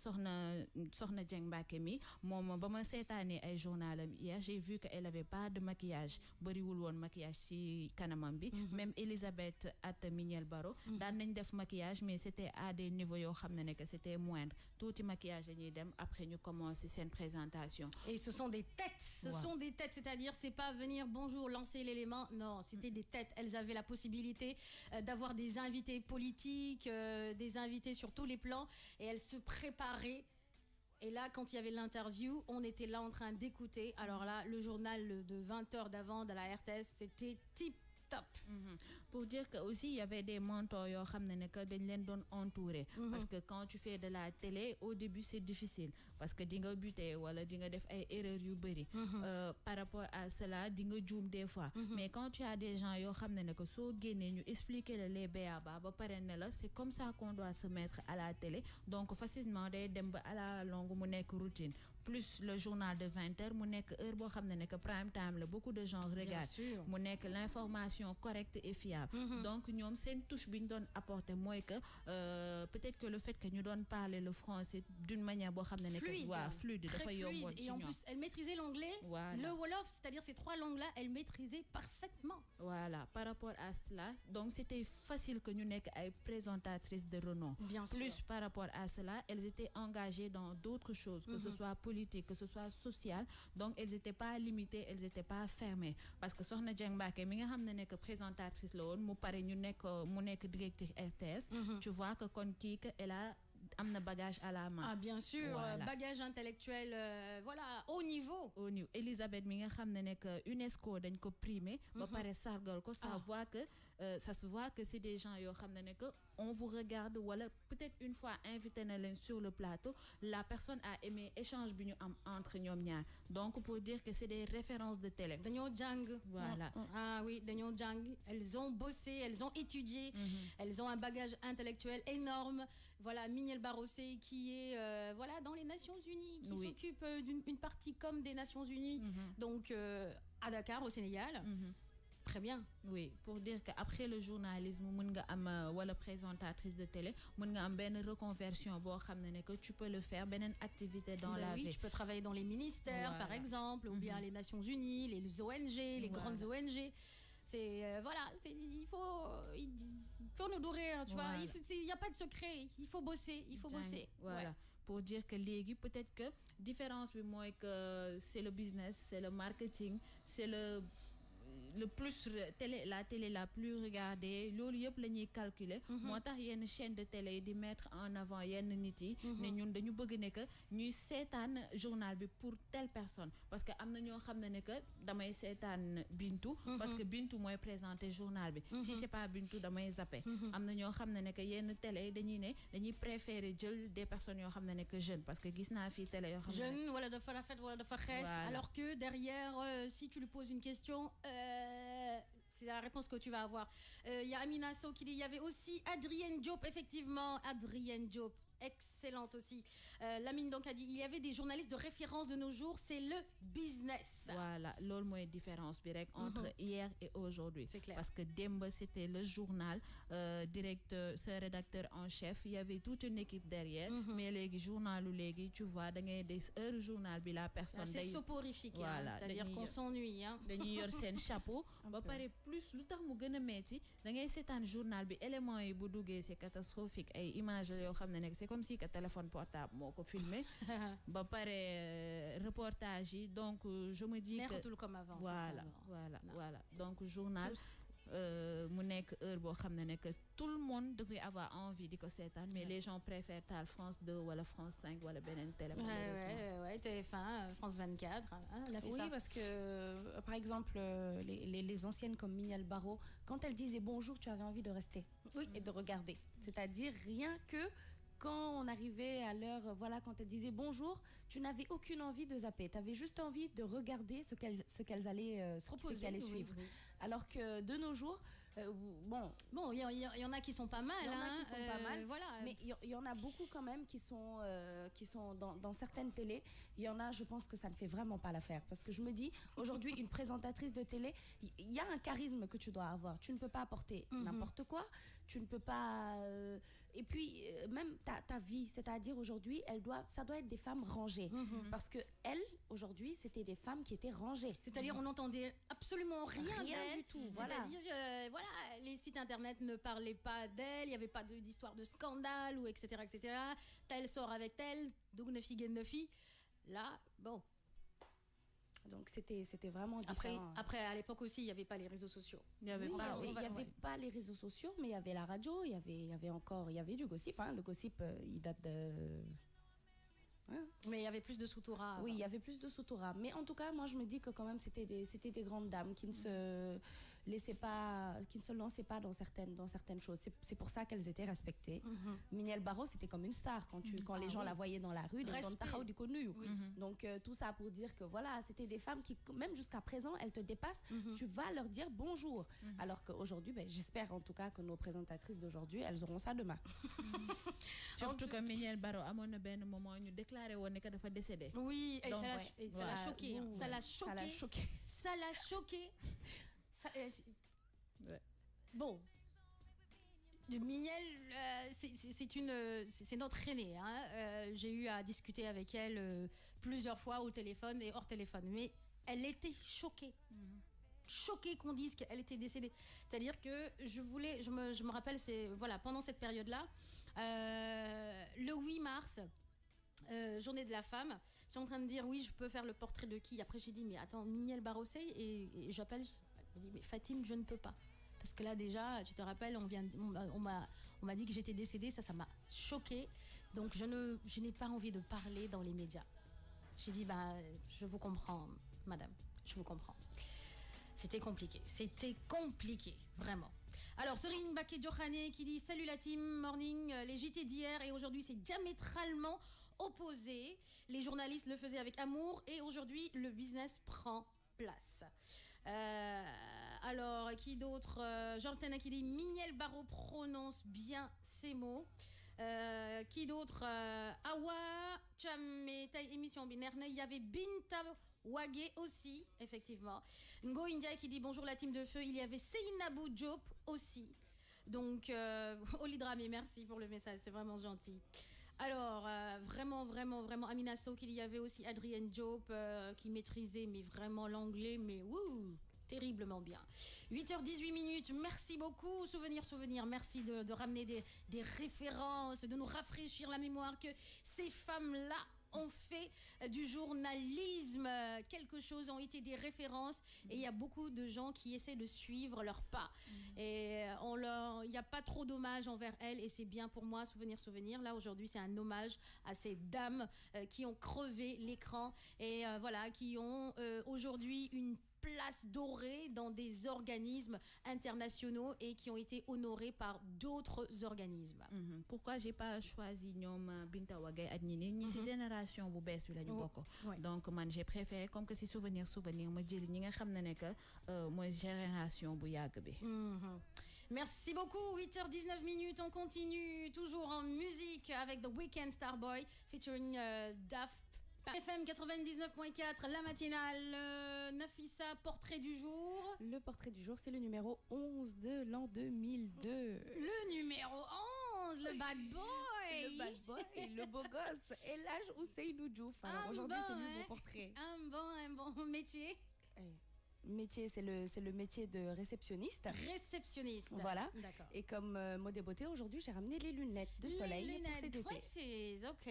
Dieng Mbacké mi moom ba ma seetaanee ay journalam hier j'ai vu que elle avait pas de maquillage bariwul woon maquillage ci kanamam bi même Elisabeth at Mignel Barros daan nañ def maquillage mais c'était à des niveaux yoo xam ne que c'était moindre tuuti maquillage dañuy dem après ñu commencer seen présentation et ce sont des têtes c'est-à-dire c'est pas venir bonjour lancer l'élément, non, c'était des têtes. Elles avaient la possibilité d'avoir des invités politiques, des invités sur tous les plans et elles se préparaient. Et là, quand il y avait l'interview, on était là en train d'écouter. Alors là, le journal de 20h d'avant de la RTS, c'était tip top. Pour dire que aussi il y avait des mentors yoo xam ne que dañ leen doon entourer parce que quand tu fais de la télé au début c'est difficile parce que di nga buter wala di nga def ay erreurs yu bëri par rapport à cela di nga juum des fois mais quand tu as des gens yoo xam ne que soo génnee ñu expliquer la les b.a.-ba ba pare ne la c'est comme ça qu'on doit se mettre à la télé donc facilement day dem ba à la longue mu nekk routine plus le journal de 20h mu nekk heure boo xam ne que prime time la beaucoup de gens regardent mu nekk l'information correcte et fiable donc ñoom seen touche bi ñu doon apporter mooy que peut-être que le fait que ñu doon parler le français d'une manière boo xam ne que fluide dafa yomboon ci ñoom et en plus elle maîtrisait l'anglais le wolof c'est-à-dire ces trois langues là elle maîtrisait parfaitement voilà par rapport à cela donc c'était facile que ñu nekk ay présentatrices de renom plus par rapport à cela elles étaient engagées dans d'autres choses que ce soit politique que ce soit social donc elles étaient pas limitées elles étaient pas fermées parce que soxna Dieng Mbacké mi nga xam ne que présentatrice la woon mu pare ñu nekk directrice RTS tu vois que kon kii que elle a am na bagage à la main. Ah bien sûr, bagage intellectuel voilà haut niveau. Elisabeth mi nga xam ne que UNESCO dañ ko primé ba pare sargal ko ça se voit que c'est des gens yoo xam ne que on vous regarde wala peut-être une fois invité na leen sur le plateau la personne a aimé échange bi ñu am entre ñoom ñaar donc pour dire que c'est des références de télé. dañoo jàng. Voilà. Ah oui dañoo jàng elles ont bossé elles ont étudié elles ont un bagage intellectuel énorme voilà Mignel Barros qui est voilà dans les Nations Unies qui s'occupe d'une partie comme des Nations Unies donc à Dakar au Sénégal. Très bien. Oui, pour dire qu'après le journalisme, mën nga am wala présentatrice de télé, mën nga am benn reconversion boo xam ne que tu peux le faire beneen activité dans la vie. Tu peux travailler dans les ministères par exemple ou bien les Nations Unies, les ONG, les grandes ONG. C'est il faut nous nourrir, tu vois, il y a pas de secret, il faut bosser, bosser. Voilà. Pour dire que léegi peut-être que différence bi mooy que c'est le business, c'est le marketing, c'est le plus la télé la plus regardée loolu yëpp la ñuy calculer moo tax yenn chaîne de télé yi di mettre en avant yenn nit yi ne ñun dañu bëgg ne que ñuy seetaan journal bi pour telle personne parce que am na ñoo xam ne que damay seetaan Bintu parce que Bintu mooy présenter journal bi si c'est pas Bintu damay zappé am na ñoo xam ne que yenn télé yi dañuy préférer jël des personnes yoo xam ne que jeunes parce que gis naa fii télé yoo xam ne jeune wala dafa rafet wala dafa xees alors que derrière si tu lui poses une question c'est la réponse que tu vas avoir. Il y a Amina Sow qui dit il y avait aussi Adrienne Diop, effectivement, Adrienne Diop. Excellente aussi. Lamine donc a dit il y avait des journalistes de référence de nos jours, c'est le business. Voilà, l'autre moins différence entre hier et aujourd'hui. C'est clair. Parce que Demba c'était le journal, directeur, ce rédacteur en chef, il y avait toute une équipe derrière. Mais les journaux tu vois, dans des heures journal, la personne. C'est soporifique, voilà, c'est-à-dire qu'on s'ennuie. Dañuy yor sen chapeau, ba paré plus lu tax mu gëna metti, da ngay sétane journal bi élément yi bu duggé c'est catastrophique ay images yo xamné nek comme si que téléphone portable moko filmé ba paré reportage yi donc je me dis que tout comme avant voilà donc journal mu nek heure bo xamné nek tout le monde devrait avoir envie de seetaan mais les gens préfèrent tal France 2 wala France 5 wala benen télé ouais TF1 France 24 oui ça. Parce que par exemple les anciennes comme Mignel Barreau quand elle disait bonjour tu avais envie de rester et de regarder c'est-à-dire rien que quand on arrivait à l'heure, voilà, quand elle disait bonjour, tu n'avais aucune envie de zapper. Tu avais juste envie de regarder ce qu'elles allaient suivre. Oui. Alors que de nos jours, bon, il y en a qui sont pas mal. Il y en a qui sont pas mal. Voilà. Mais il y en a beaucoup quand même qui sont dans certaines télés. Il y en a, je pense que ça ne fait vraiment pas l'affaire. Parce que je me dis, aujourd'hui, une présentatrice de télé, il y a un charisme que tu dois avoir. Tu ne peux pas apporter n'importe quoi. Tu ne peux pas... et puis, même ta vie, c'est-à-dire aujourd'hui, ça doit être des femmes rangées. Parce que elles, aujourd'hui, c'était des femmes qui étaient rangées. C'est-à-dire, on n'entendait absolument rien du tout. C'est-à-dire, voilà, les sites internet ne parlaient pas d'elle, il n'y avait pas d'histoire de scandale, ou etc., etc. Telle sort avec telle, donc neuf filles. Là, bon. Donc c'était vraiment différent. Après à l'époque aussi, il n'y avait pas les réseaux sociaux. Il n'y avait pas les réseaux sociaux, mais il y avait la radio, il y avait du gossip. Le gossip, il date de... Mais il y avait plus de Soutoura. Oui, il y avait plus de Soutoura. Mais en tout cas, moi, je me dis que quand même, c'était des grandes dames qui ne se lançaient pas dans certaines choses. C'est pour ça qu'elles étaient respectées. Mignel Barreau, c'était comme une star quand les gens la voyaient dans la rue. Donc, tout ça pour dire que voilà, c'était des femmes qui, même jusqu'à présent, elles te dépassent. Tu vas leur dire bonjour. Alors qu'aujourd'hui, j'espère en tout cas que nos présentatrices d'aujourd'hui, elles auront ça demain. Surtout que Mignel Barreau, à mon moment, nous déclaré que dafa décédé. Oui, et ça l'a choqué. Ça l'a choqué. Ça l'a choqué. Bon. Mignel, c'est notre aînée. J'ai eu à discuter avec elle plusieurs fois au téléphone et hors téléphone. Mais elle était choquée. Choquée qu'on dise qu'elle était décédée. C'est-à-dire que je me rappelle, pendant cette période-là, le 8 mars, journée de la femme, j'étais en train de dire oui, je peux faire le portrait de qui. Après j'ai dit mais attends, Mignel Barrossé, et j'appelle, elle me dit mais Fatim, je ne peux pas parce que là déjà, tu te rappelles, on m'a dit que j'étais décédée, ça m'a choquée, donc je n'ai pas envie de parler dans les médias. J'ai dit je vous comprends madame, je vous comprends. C'était compliqué, vraiment. Alors, Serine Baké-Djokhane qui dit « Salut la team, morning, les JT d'hier et aujourd'hui c'est diamétralement opposé. Les journalistes le faisaient avec amour et aujourd'hui le business prend place. » Alors, qui d'autre Jordan qui dit « Mignel Barreau prononce bien ces mots. » Qui d'autre Awa Chamé, émission binaire, il y avait Binta Wagé aussi, effectivement. Ngo India qui dit bonjour la team de feu. Il y avait Seynabou Diop aussi. Donc, Olidrami, merci pour le message, c'est vraiment gentil. Alors, vraiment, Amina Sow, qu'il y avait aussi Adrienne Diop qui maîtrisait mais vraiment l'anglais, mais terriblement bien. 8h18, merci beaucoup. Souvenir, merci de ramener des références, de nous rafraîchir la mémoire que ces femmes-là ont fait du journalisme. Quel quelque chose, ont été des références et il y a beaucoup de gens qui essaient de suivre leurs pas. Et il n'y a pas trop d'hommage envers elles et c'est bien pour moi, souvenir. Là aujourd'hui c'est un hommage à ces dames qui ont crevé l'écran et voilà, qui ont aujourd'hui une place dorée dans des organismes internationaux et qui ont été honorés par d'autres organismes. Pourquoi j'ai pas choisi Nyom Binta Wagay Adnine ni si génération bu bees bi lañu bokk. Donc man j'ai préféré comme que si souvenir ma jël ñi nga xam ne que mooy génération bu yàgg bi. Merci beaucoup. 8h19 minutes. On continue toujours en musique avec The Weeknd Starboy featuring Daft. FM 99.4, la matinale. Nafissa, portrait du jour. Le portrait du jour, c'est le numéro 11 de l'an 2002. Le numéro 11, le bad boy. Le bad boy, le beau gosse. Et l'âge Ousseynou Diouf. Alors aujourd'hui, c'est lui mon portrait. Un bon métier. Métier, c'est le métier de réceptionniste. Réceptionniste. Voilà. D'accord. Et comme mot de beauté, aujourd'hui, j'ai ramené les lunettes de soleil. Les lunettes précises, ok.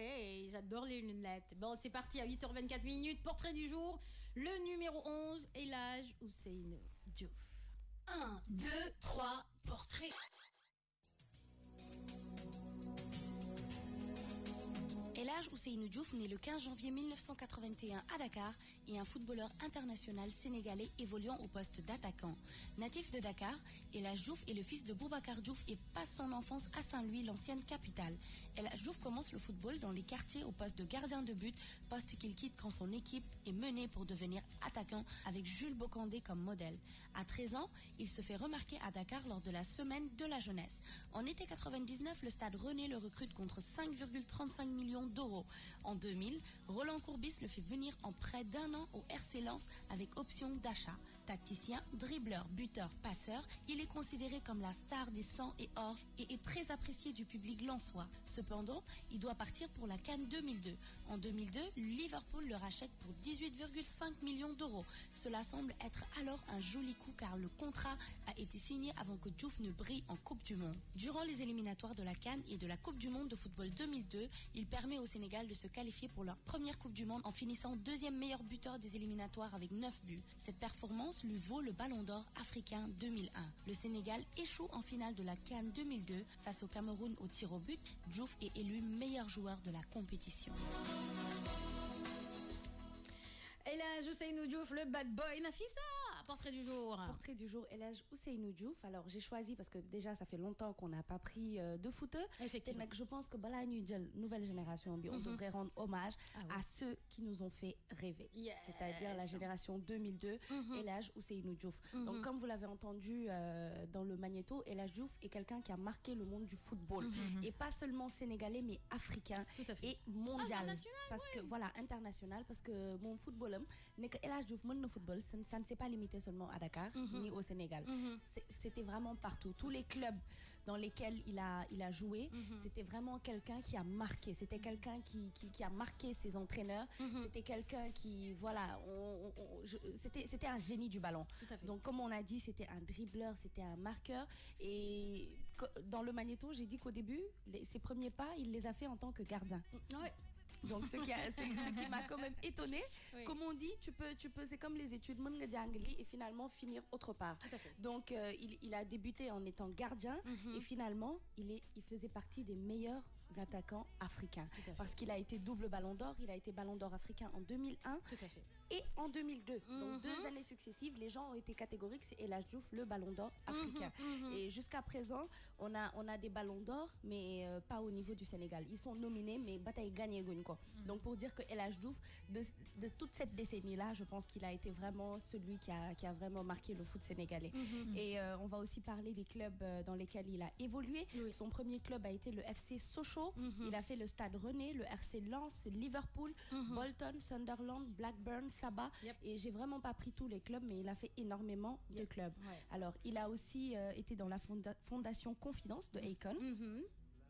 J'adore les lunettes. Bon, c'est parti à 8h24 minutes. Portrait du jour. Le numéro 11 et l'âge Ousseynou Diouf. 1, 2, 3, portrait. El Hadj Ousseynou Diouf naît le 15 janvier 1981 à Dakar et un footballeur international sénégalais évoluant au poste d'attaquant. Natif de Dakar, El Hadj Diouf est le fils de Boubacar Diouf et passe son enfance à Saint-Louis, l'ancienne capitale. El Hadj Diouf commence le football dans les quartiers au poste de gardien de but, poste qu'il quitte quand son équipe est menée pour devenir attaquant avec Jules Bocandé comme modèle. À 13 ans, il se fait remarquer à Dakar lors de la semaine de la jeunesse. En été 99, le stade René le recrute contre 5,35 millions d'euros. En 2000, Roland Courbis le fait venir en prêt d'1 an au RC Lens avec option d'achat. Tacticien, dribbleur, buteur, passeur, il est considéré comme la star des 100 et or et est très apprécié du public lensois. Cependant, il doit partir pour la CAN 2002. En 2002, Liverpool le rachète pour 18,5 millions d'euros. Cela semble être alors un joli coup car le contrat a été signé avant que Diouf ne brille en Coupe du Monde. Durant les éliminatoires de la CAN et de la Coupe du Monde de football 2002, il permet au Sénégal de se qualifier pour leur première Coupe du Monde en finissant deuxième meilleur buteur des éliminatoires avec 9 buts. Cette performance lui vaut le Ballon d'Or africain 2001. Le Sénégal échoue en finale de la CAN 2002 face au Cameroun au tir au but. Diouf est élu meilleur joueur de la compétition. El Hadj Ousseynou Diouf, le bad boy. Nafissa, portrait du jour. Portrait du jour, El Hadj Ousseynou Diouf. Alors j'ai choisi parce que déjà ça fait longtemps qu'on n'a pas pris de foot. Effectivement. Je pense que bala ñuy jël nouvelle génération on devrait rendre hommage à ceux qui nous ont fait rêver. Yes. C'est-à-dire la génération 2002, El Hadj Ousseynou Diouf. Donc comme vous l'avez entendu dans le magnéto, El Hadj Diouf est quelqu'un qui a marqué le monde du football et pas seulement sénégalais mais africain et mondial parce que voilà, international parce que mon football n'est que El Hadj Diouf mën na football, ça ne s'est pas limité seulement à Dakar ni au Sénégal. C'était vraiment partout. Tous les clubs dans lesquels il a joué, c'était vraiment quelqu'un qui a marqué. C'était quelqu'un qui a marqué ses entraîneurs. C'était quelqu'un qui, voilà, c'était un génie du ballon. Donc, comme on a dit, c'était un dribbleur, c'était un marqueur. Et dans le magnéto, j'ai dit qu'au début, ses premiers pas, il les a fait en tant que gardien. Ouais. Donc ce qui m'a quand même étonnée. Oui. Comme on dit, tu peux c'est comme les études et finalement finir autre part. Donc il a débuté en étant gardien et finalement il faisait partie des meilleurs attaquants africains parce qu'il a été double Ballon d'Or, il a été Ballon d'Or africain en 2001 et en 2002. Donc 2 années successives, les gens ont été catégoriques, c'est El Hadj Diouf le Ballon d'Or africain. Et jusqu'à présent, on a des Ballons d'Or mais pas au niveau du Sénégal. Ils sont nominés mais bataille gagnée quoi. Donc pour dire que El Hadj Diouf de toute cette décennie-là, je pense qu'il a été vraiment celui qui a vraiment marqué le foot sénégalais. Et on va aussi parler des clubs dans lesquels il a évolué. Son premier club a été le FC Sochaux. Il a fait le Stade René, le RC Lens, Liverpool, Bolton, Sunderland, Blackburn, Sabah. Et j'ai vraiment pas pris tous les clubs, mais il a fait énormément de clubs. Alors, il a aussi été dans la fondation Confidence de Akon.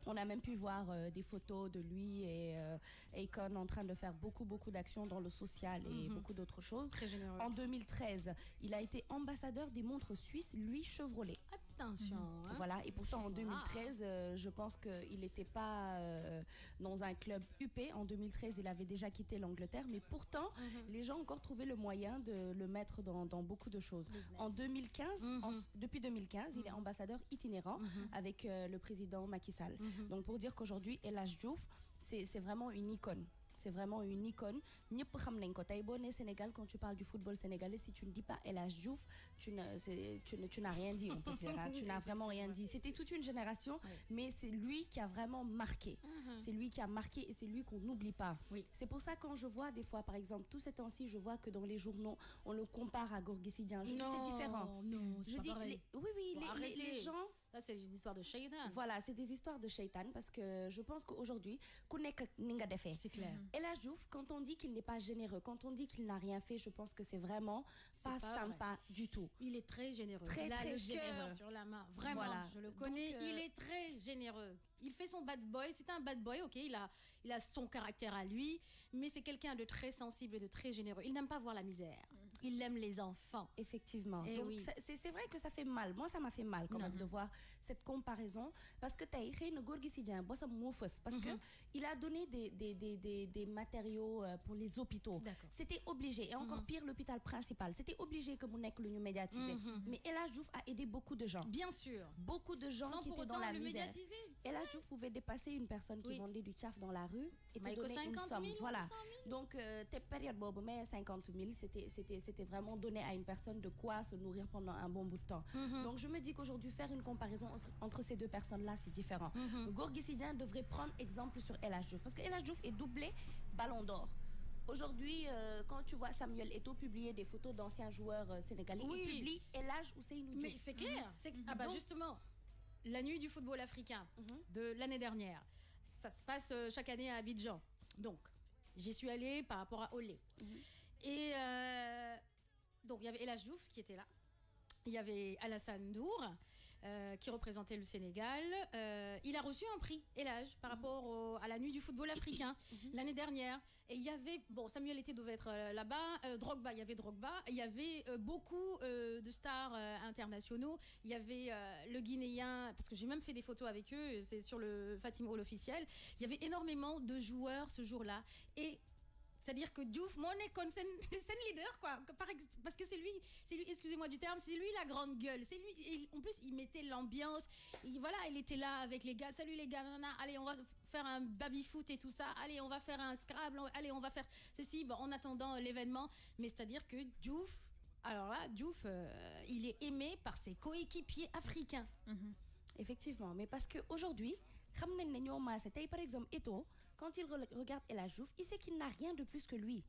On a même pu voir des photos de lui et Akon en train de faire beaucoup d'actions dans le social et beaucoup d'autres choses. Très généreux. En 2013, il a été ambassadeur des montres suisses Louis Chevrolet. Attention. Hein. Voilà, et pourtant en 2013, je pense qu'il n'était pas dans un club UP. En 2013, il avait déjà quitté l'Angleterre, mais pourtant, les gens ont encore trouvé le moyen de le mettre dans beaucoup de choses. En 2015, depuis 2015, il est ambassadeur itinérant avec le président Macky Sall. Donc pour dire qu'aujourd'hui, El Hadji Diouf, c'est vraiment une icône. C'est vraiment une icône. Sénégal, quand tu parles du football sénégalais, si tu ne dis pas El Hadji Diouf, tu n'as rien dit, on peut dire. Hein. Tu n'as vraiment rien dit. C'était toute une génération, mais c'est lui qui a vraiment marqué. C'est lui qui a marqué et c'est lui qu'on n'oublie pas. C'est pour ça quand je vois des fois, par exemple, tout ces temps-ci, je vois que dans les journaux, on le compare à Gorgui Sy Dieng. Je dis c'est différent. Non, c'est pas pareil. Les gens... Là, c'est des histoires de shaitan. Voilà, c'est des histoires de shaitan parce que je pense qu'aujourd'hui, c'est clair. El Hadji Diouf, quand on dit qu'il n'est pas généreux, quand on dit qu'il n'a rien fait, je pense que c'est vraiment pas sympa du tout. Il est très généreux. Très, il a très le généreux. cœur sur la main. Vraiment, voilà. je le connais. Donc, il est très généreux. Il fait son bad boy. C'est un bad boy, ok. Il a son caractère à lui, mais c'est quelqu'un de très sensible et de très généreux. Il n'aime pas voir la misère. Il aime les enfants. Effectivement. Et donc oui. c'est vrai que ça fait mal. Moi, ça m'a fait mal quand même de voir cette comparaison parce que Gorgui Sy Dieng parce que il a donné des matériaux pour les hôpitaux. C'était obligé et encore pire l'hôpital principal. C'était obligé que mon le nous médiatiser. Mais El Hadji Diouf a aidé beaucoup de gens. Bien sûr. Beaucoup de gens sans qui pour étaient dans la misère. Médiatiser. El Hadji Diouf pouvait dépasser une personne qui vendait du tchaf dans la rue et te donner une somme. Voilà. Donc tes périodes bobo mais 50 000 c'était vraiment donné à une personne de quoi se nourrir pendant un bon bout de temps. Donc je me dis qu'aujourd'hui faire une comparaison entre ces deux personnes-là, c'est différent. Gorgui Sy Dieng devrait prendre exemple sur El Hadji Diouf parce que El Hadji Diouf est doublé Ballon d'Or. Aujourd'hui, quand tu vois Samuel Eto'o publier des photos d'anciens joueurs sénégalais, il publie El Hadji Ousseynou Diouf. Mais c'est clair. Ah bah justement, la nuit du football africain de l'année dernière, ça se passe chaque année à Abidjan. Donc, j'y suis allée par rapport à Olé. Et donc, il y avait El Hadji Diouf qui était là. Il y avait Alassane Dour qui représentait le Sénégal. Il a reçu un prix, El Hadji, par rapport à la nuit du football africain l'année dernière. Et il y avait, Samuel Eto'o devait être là-bas, Drogba, il y avait Drogba, il y avait beaucoup de stars internationaux. Il y avait le Guinéen, parce que j'ai même fait des photos avec eux, c'est sur le Fatim Hall officiel. Il y avait énormément de joueurs ce jour-là. Et c'est-à-dire que Diouf, mon c'est le leader, quoi. Parce que c'est lui, excusez-moi du terme, c'est lui la grande gueule. C'est lui, en plus, il mettait l'ambiance. Voilà, il était là avec les gars. Salut les gars, allez, on va faire un baby-foot et tout ça. Allez, on va faire un Scrabble. Allez, on va faire ceci en attendant l'événement. Mais c'est-à-dire que Diouf, alors là, Diouf, il est aimé par ses coéquipiers africains. Effectivement, mais parce qu'aujourd'hui, par exemple, Eto'o, quand il regarde El Hadji Diouf, il sait qu'il n'a rien de plus que lui.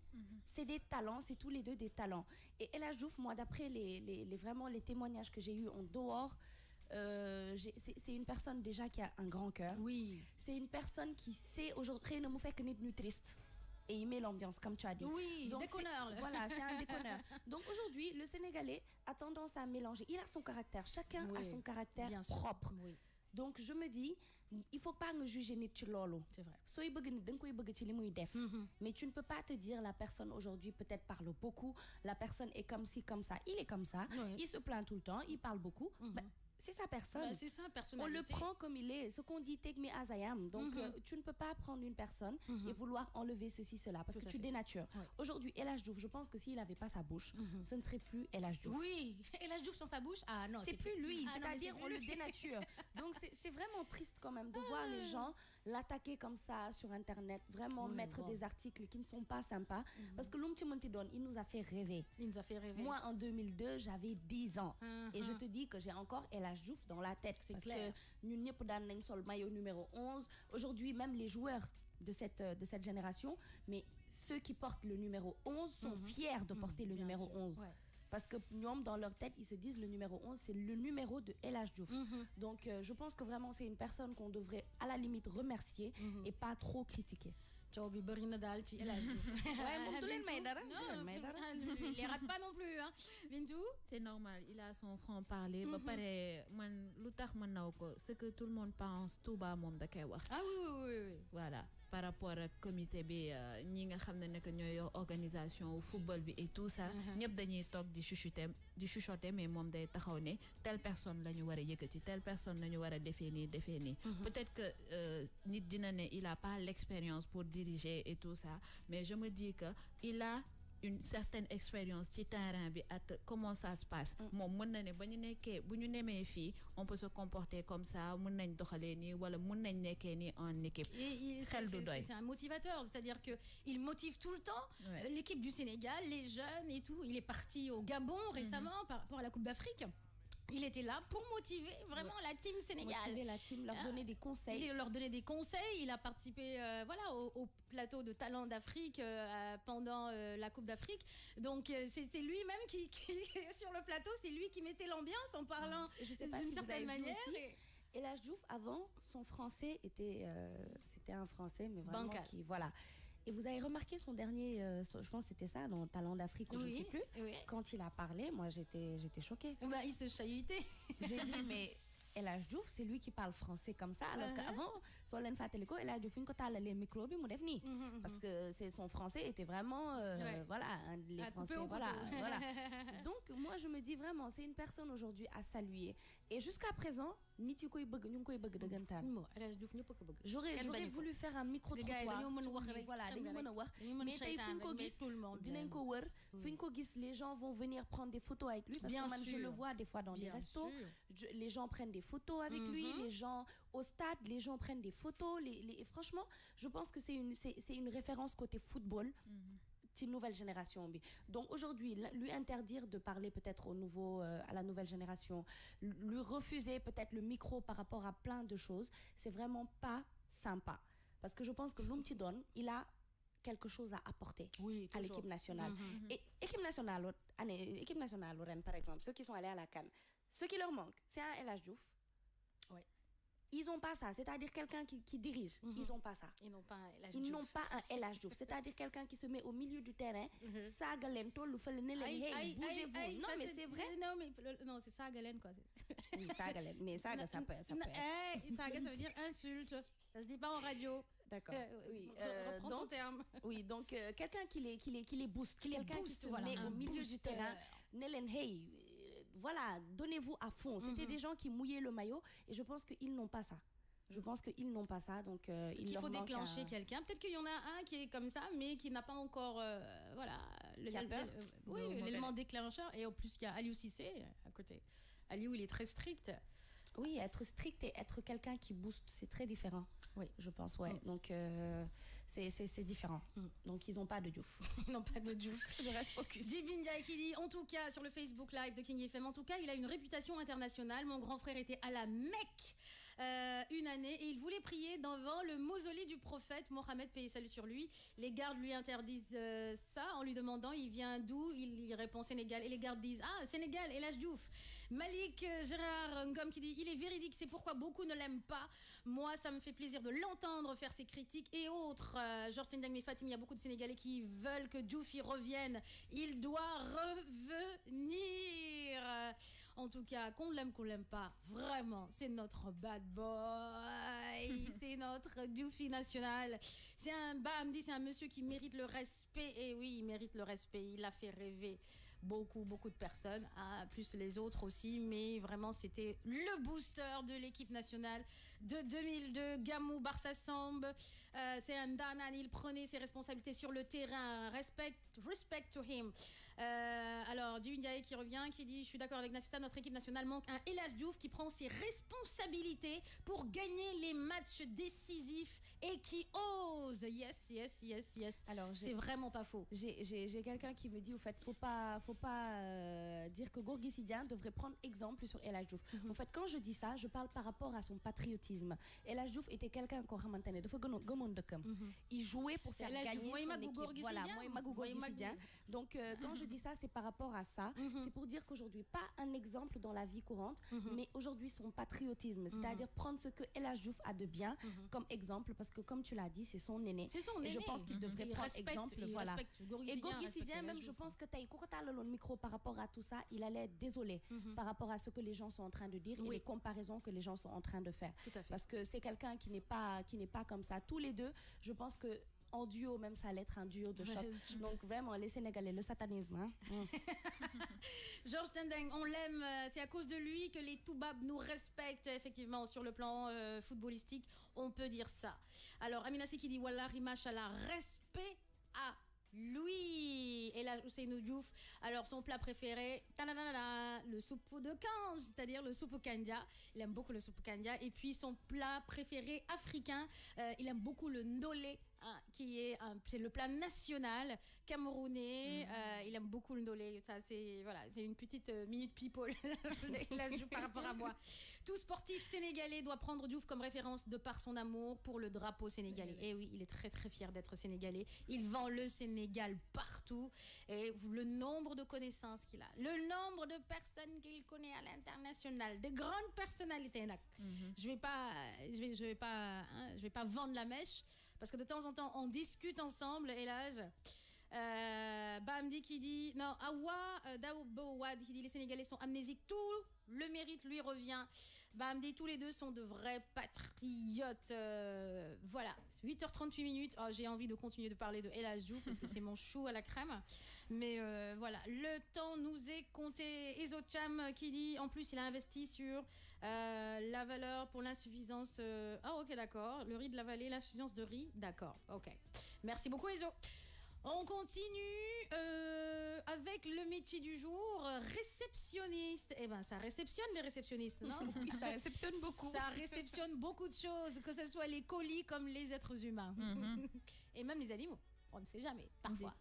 C'est des talents, c'est tous les deux des talents. Et El Hadji Diouf, moi, d'après vraiment les témoignages que j'ai eus en dehors, c'est une personne déjà qui a un grand cœur. Oui. C'est une personne qui sait aujourd'hui ne me fait que n'est triste. Et il met l'ambiance, comme tu as dit. Oui, donc déconneur. Voilà, c'est un déconneur. Donc aujourd'hui, le Sénégalais a tendance à mélanger. Il a son caractère. Chacun a son caractère propre. Oui. Donc je me dis, il faut pas me juger nit ci lolo. C'est vrai. Soy bëgg nit dang koy bëgg ci li muy def. Mais tu ne peux pas te dire la personne aujourd'hui peut-être parle beaucoup, la personne est comme ci comme ça, il est comme ça, il se plaint tout le temps, il parle beaucoup. C'est sa personne. C'est sa personnalité. On le prend comme il est. Ce qu'on dit, take me as I am. Donc, tu ne peux pas prendre une personne et vouloir enlever ceci, cela, parce que tu dénatures. Aujourd'hui, El Hadji Diouf, je pense que s'il n'avait pas sa bouche, ce ne serait plus El Hadji Diouf. Oui, El Hadji Diouf sans sa bouche, ah non. C'est plus lui, c'est-à-dire on le dénature. Donc, c'est vraiment triste quand même de voir les gens l'attaquer comme ça sur Internet, vraiment mettre des articles qui ne sont pas sympas. Parce que il nous a fait rêver. Il nous a fait rêver. Moi, en 2002, j'avais 10 ans. Et je te dis que j'ai encore El Hadji Diouf dans la tête. C'est parce clair. Que nous n'avons pas le maillot numéro 11. Aujourd'hui, même les joueurs de cette génération, mais ceux qui portent le numéro 11 sont fiers de porter le numéro 11. Ouais. Parce que nous, dans leur tête, ils se disent le numéro 11, c'est le numéro de El Hadji Diouf. Donc, je pense que vraiment, c'est une personne qu'on devrait à la limite remercier et pas trop critiquer. coow bi bëri na daal ci El Hadji Diouf. Ouais, moom du leen may dara. Il les rate pas non plus, hein. Bintou, c'est normal, il a son franc-parler. Ba pare man lu tax ma naw ko, c'est que tout le monde pense Touba moom da koy wax. Ah oui. Voilà. par rapport au comité bi ñi nga xam ne que ñooy organisation football bi et tout ça ñëpp dañuy toog di chuchoter mais moom day taxaw ne telle personne la ñu war a yëkkati telle personne la ñu war a defee nii peut-être que nit dina ne il a pas l'expérience pour diriger et tout ça mais je me dis que il a une certaine expérience ci terrain bi at comment ça se passe moom mën na ne ba ñu nekkee bu ñu nemee fii on peut se comporter comme ça mën nañ doxalee nii wala mën nañ nekkee nii en équipe xel du doy c'est un motivateur, c'est-à-dire que il motive tout le temps l'équipe du Sénégal, les jeunes et tout. Il est parti au Gabon récemment par rapport à la Coupe d'Afrique. Il était là pour motiver vraiment la team Sénégal. Motiver la team, leur donner des conseils. Leur donner des conseils. Il a participé au plateau de Talent d'Afrique pendant la Coupe d'Afrique. Donc c'est lui-même qui sur le plateau, c'est lui qui mettait l'ambiance en parlant d'une certaine manière. Et la Diouf, avant, son français était c'était un français, mais vraiment bancal. Voilà. Et vous avez remarqué son dernier, je pense que c'était ça, dans Talent d'Afrique, ou je ne sais plus. Oui. Quand il a parlé, moi j'étais choquée. Bah, il se chahutait. J'ai dit, mais El Hadj Diouf, c'est lui qui parle français comme ça. Alors qu'avant, sur l'Enfateleko, El Hadj Diouf, quand il a les micros, parce que son français était vraiment, voilà, les Français, voilà. Donc, moi, je me dis vraiment, c'est une personne aujourd'hui à saluer. Et jusqu'à présent, j'aurais voulu faire un micro trottoir les gens vont venir prendre des photos avec lui parce que je le vois des fois dans les restos, les gens prennent des photos avec lui, les gens au stade, les gens prennent des photos, et franchement je pense que c'est une référence côté football. Une nouvelle génération. Donc aujourd'hui, lui interdire de parler peut-être à la nouvelle génération, lui refuser peut-être le micro par rapport à plein de choses, c'est vraiment pas sympa. Parce que je pense que l'homme Tidon, il a quelque chose à apporter à l'équipe nationale. Et équipe nationale, par exemple, ceux qui sont allés à la CAN, ce qui leur manque, c'est un El Hadj Diouf. Ils n'ont pas ça, c'est-à-dire quelqu'un qui dirige. Ils n'ont pas ça. Ils n'ont pas un El Hadj Ils Diouf. n'ont pas un El Hadj Diouf, c'est-à-dire quelqu'un qui se met au milieu du terrain, Sagalen, hey, bougez-vous. Non, mais c'est vrai. Non, c'est Sagalen, quoi. Oui, Sagalen, mais Saga, ça peut. Saga, ça veut dire insulte. Ça se dit pas en radio. D'accord. Oui. Reprends ton terme. Oui, donc quelqu'un qui les booste, quelqu'un qui se met au milieu du terrain, Nelen, hey, voilà, donnez-vous à fond. C'était des gens qui mouillaient le maillot et je pense qu'ils n'ont pas ça. Donc il faut déclencher quelqu'un. Peut-être qu'il y en a un qui est comme ça, mais qui n'a pas encore l'élément déclencheur. Et au plus, il y a Aliou Cissé à côté. Aliou, il est très strict. Oui, être strict et être quelqu'un qui booste, c'est très différent. Oui, je pense, Donc, c'est différent. Donc, ils n'ont pas de Diouf. Ils n'ont pas de Diouf. Je reste focus. Jibin Diaye qui dit, en tout cas, sur le Facebook Live de King FM, en tout cas, il a une réputation internationale. Mon grand frère était à la Mecque une année et il voulait prier devant le mausolée du prophète Mohammed, paix et salut sur lui. Les gardes lui interdisent ça en lui demandant il vient d'où. Il répond Sénégal et les gardes disent Sénégal, El Hadj Diouf. Malik Gérard Ngom qui dit il est véridique, c'est pourquoi beaucoup ne l'aiment pas. Moi, ça me fait plaisir de l'entendre faire ses critiques et autres. Georges Tendang Fatim, il y a beaucoup de Sénégalais qui veulent que Diouf y revienne. Il doit revenir. En tout cas, qu'on l'aime pas, vraiment, c'est notre bad boy, c'est notre Dioufy national. C'est un monsieur qui mérite le respect. Et oui, il mérite le respect. Il a fait rêver beaucoup de personnes, plus les autres aussi, mais vraiment c'était le booster de l'équipe nationale de 2002. Gamou Barça Samb, c'est un Danan, il prenait ses responsabilités sur le terrain. Respect to him. Alors Ndiaye qui revient, qui dit je suis d'accord avec Nafissa, notre équipe nationale manque un El Hadj Diouf qui prend ses responsabilités pour gagner les matchs décisifs et qui ose. Yes. Alors c'est vraiment pas faux. J'ai quelqu'un qui me dit au fait faut pas dire que Gorgui Sidian devrait prendre exemple sur El Hadj Diouf. En fait, quand je dis ça, je parle par rapport à son patriotisme. El Hadj Diouf était quelqu'un qu'on ramantane dafa gëmoon dëkkam. Il jouait pour faire gagner son équipe. Voilà, moi Magou Gorgui Sidian. Donc quand je dis ça, c'est par rapport à ça. C'est pour dire qu'aujourd'hui, pas un exemple dans la vie courante, mais aujourd'hui son patriotisme, c'est-à-dire prendre ce que El Hadj Diouf a de bien comme exemple, parce que comme tu l'as dit, c'est son aîné. C'est son aîné. Et je pense qu'il devrait prendre exemple. Voilà. Et Gorgui Sidien, même, je pense que tu as le micro par rapport à tout ça, il allait être désolé par rapport à ce que les gens sont en train de dire et les comparaisons que les gens sont en train de faire. Tout à fait. Parce que c'est quelqu'un qui n'est pas comme ça. Tous les deux, je pense que en duo, même ça allait être un duo de choc. Donc vraiment, les Sénégalais, le satanisme. Hein. Georges Tendeng, on l'aime. C'est à cause de lui que les Toubab nous respectent, effectivement, sur le plan footballistique. On peut dire ça. Alors, Amina Siki dit Wallahi, machallah, respect à lui. Et là, Ousseynou Diouf, alors son plat préféré, le soupe de cange, c'est-à-dire le soupe kanja. Il aime beaucoup le soupe kanja. Et puis son plat préféré africain, il aime beaucoup le ndolé. C'est le plat national camerounais. Il aime beaucoup le ndolé. Ça, c'est une petite minute people là, par rapport à moi. Tout sportif sénégalais doit prendre Diouf comme référence de par son amour pour le drapeau sénégalais. Et oui, il est très très fier d'être sénégalais. Il vend le Sénégal partout. Et le nombre de connaissances qu'il a, le nombre de personnes qu'il connaît à l'international, de grandes personnalités. Je vais pas vendre la mèche. Parce que de temps en temps, on discute ensemble. Et là, Bamdi qui dit... Non, Awa Daoubouad qui dit les Sénégalais sont amnésiques. Tout le mérite lui revient. Bamdi, tous les deux sont de vrais patriotes. Voilà, 8h38 minutes. Oh, j'ai envie de continuer de parler de El Hadj Diouf parce que c'est mon chou à la crème. Mais voilà, le temps nous est compté. Ezocham qui dit... En plus, il a investi sur... la valeur pour l'insuffisance... Ah ok, d'accord. Le riz de la vallée, l'insuffisance de riz. D'accord, ok. Merci beaucoup, Ezo. On continue avec le métier du jour, réceptionniste. Eh bien, ça réceptionne les réceptionnistes, non? Oui, ça réceptionne beaucoup. Ça réceptionne beaucoup de choses, que ce soit les colis comme les êtres humains. Et même les animaux. On ne sait jamais, parfois.